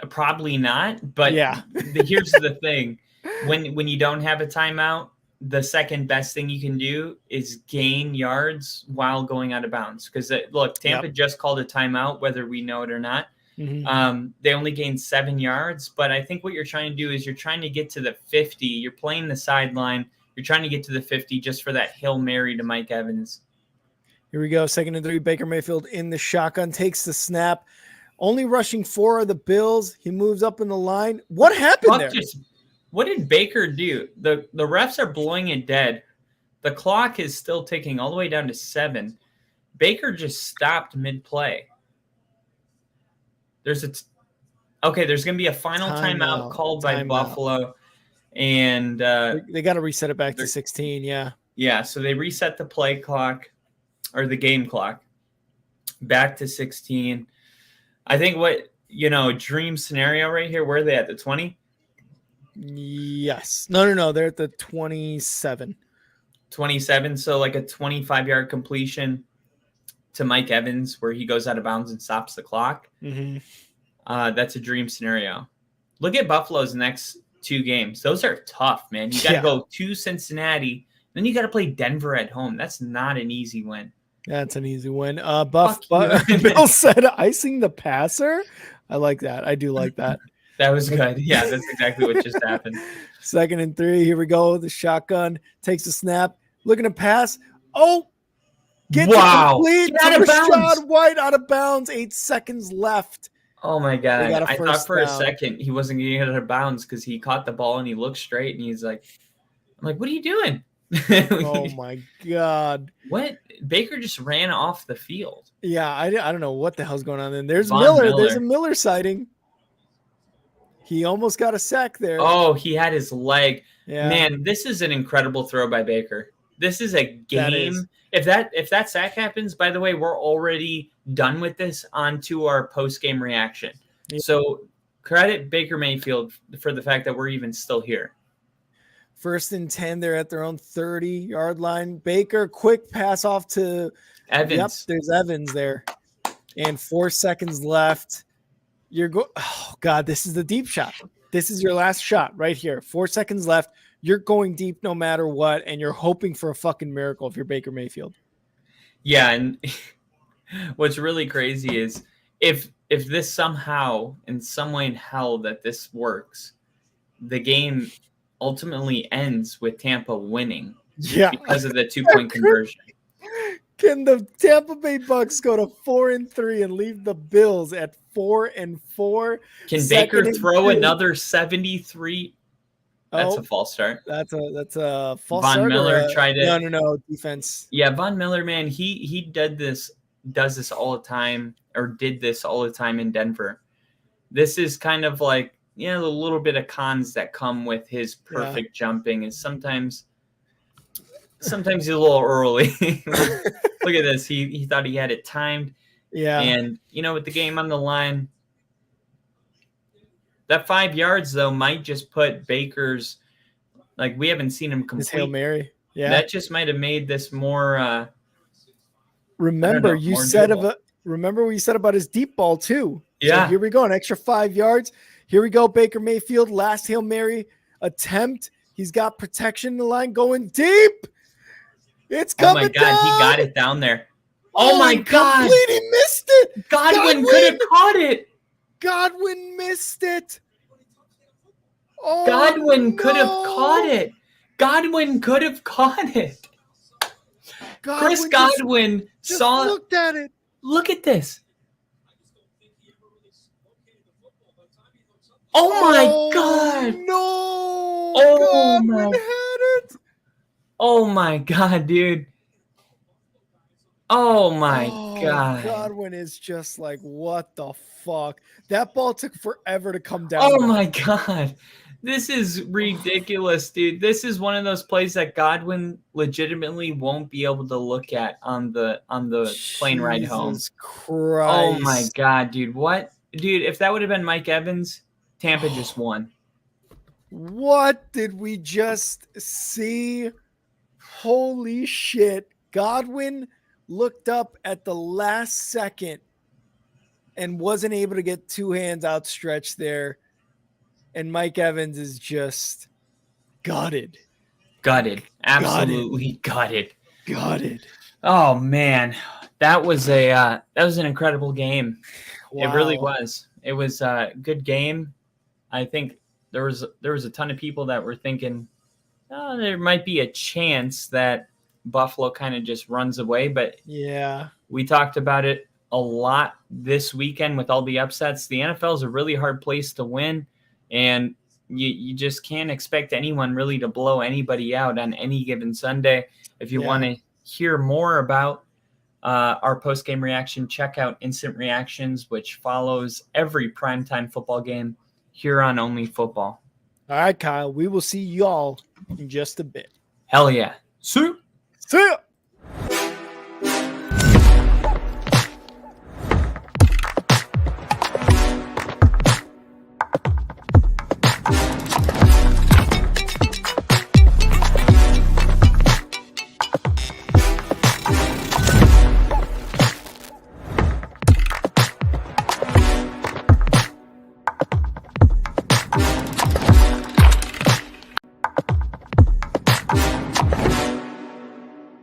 Probably not. But here's the thing: when you don't have a timeout, the second best thing you can do is gain yards while going out of bounds. Because look, Tampa just called a timeout, whether we know it or not. Mm-hmm. They only gained 7 yards, but I think what you're trying to do is you're trying to get to the 50. You're playing the sideline. You're trying to get to the 50 just for that Hail Mary to Mike Evans. Here we go. 2nd and 3. Baker Mayfield in the shotgun, takes the snap. Only rushing 4 are the Bills. He moves up in the line. What happened there? What did Baker do? The refs are blowing it dead. The clock is still ticking all the way down to 7. Baker just stopped mid-play. There's going to be a final timeout called by Buffalo. And they got to reset it back to 16, Yeah, so they reset the play clock or the game clock back to 16. I think dream scenario right here, where are they at, the 20? Yes. No. They're at the 27. 27, so like a 25-yard completion to Mike Evans where he goes out of bounds and stops the clock. Mm-hmm. That's a dream scenario. Look at Buffalo's next 2 games. Those are tough, man. You got to go to Cincinnati. Then you got to play Denver at home. That's not an easy win. That's an easy win. Bill said icing the passer. I like that. I do like that. That was good. Yeah, that's exactly what just happened. 2nd and 3. Here we go. The shotgun takes a snap. Looking to pass. Oh, get complete. Get out of bounds. White out of bounds. 8 seconds left. Oh, my God. I thought for a second he wasn't getting out of bounds because he caught the ball and he looked straight and he's like, I'm like, what are you doing? Oh, my God. What? Baker just ran off the field. Yeah, I don't know what the hell's going on. Then there's Miller. There's a Miller sighting. He almost got a sack there. Oh, he had his leg. Yeah. Man, this is an incredible throw by Baker. This is a game. If that sack happens, by the way, we're already done with this. On to our post-game reaction. Yeah. So credit Baker Mayfield for the fact that we're even still here. 1st and 10. They're at their own 30-yard line. Baker, quick pass off to Evans. Yep, there's Evans there. And 4 seconds left. Oh, God, this is the deep shot. This is your last shot right here. 4 seconds left. You're going deep no matter what, and you're hoping for a fucking miracle if you're Baker Mayfield. Yeah, and what's really crazy is if this somehow, in some way in hell that this works, the game ultimately ends with Tampa winning because of the 2-point conversion. Can the Tampa Bay Bucs go to 4-3 and leave the Bills at 4-4? Can Baker throw another 73? That's a false start. That's a false Von start. Miller tried it. No, defense. Yeah, Von Miller, man, he does this all the time, or did this all the time in Denver. This is kind of like, a little bit of cons that come with his perfect jumping, and sometimes he's a little early. Look at this. He thought he had it timed. Yeah. And, with the game on the line, that 5 yards, though, might just put Baker's, we haven't seen him complete. His Hail Mary. Yeah. That just might have made this more remember what you said about his deep ball, too. Yeah. So here we go. An extra 5 yards. Here we go. Baker Mayfield, last Hail Mary attempt. He's got protection in the line going deep. It's coming. Oh, my God. Down. He got it down there. Oh, my God. He missed it. Godwin could have caught it. Godwin missed it. Oh, Godwin could have caught it. Godwin could have caught it. Chris Godwin saw it. Looked at it. Look at this. Oh my God. No. Oh Godwin my. Had it. Oh my God, dude. Oh my God. Godwin is just like, what the fuck? That ball took forever to come down. Oh my God. This is ridiculous, dude. This is one of those plays that Godwin legitimately won't be able to look at on the plane ride home. Jesus Christ. Oh my God, dude. What? Dude, if that would have been Mike Evans, Tampa just won. What did we just see? Holy shit. Godwin looked up at the last second and wasn't able to get two hands outstretched there. And Mike Evans is just gutted. Gutted. Absolutely gutted. Gutted. Oh man. That was an incredible game. Wow. It really was. It was a good game. I think there was a ton of people that were thinking, oh, there might be a chance that Buffalo kind of just runs away. But yeah, we talked about it a lot this weekend with all the upsets. The NFL is a really hard place to win, and you just can't expect anyone really to blow anybody out on any given Sunday. If you want to hear more about our post-game reaction, check out Instant Reactions, which follows every primetime football game here on Only Football. All right, Kyle. We will see y'all in just a bit. Hell yeah. See ya.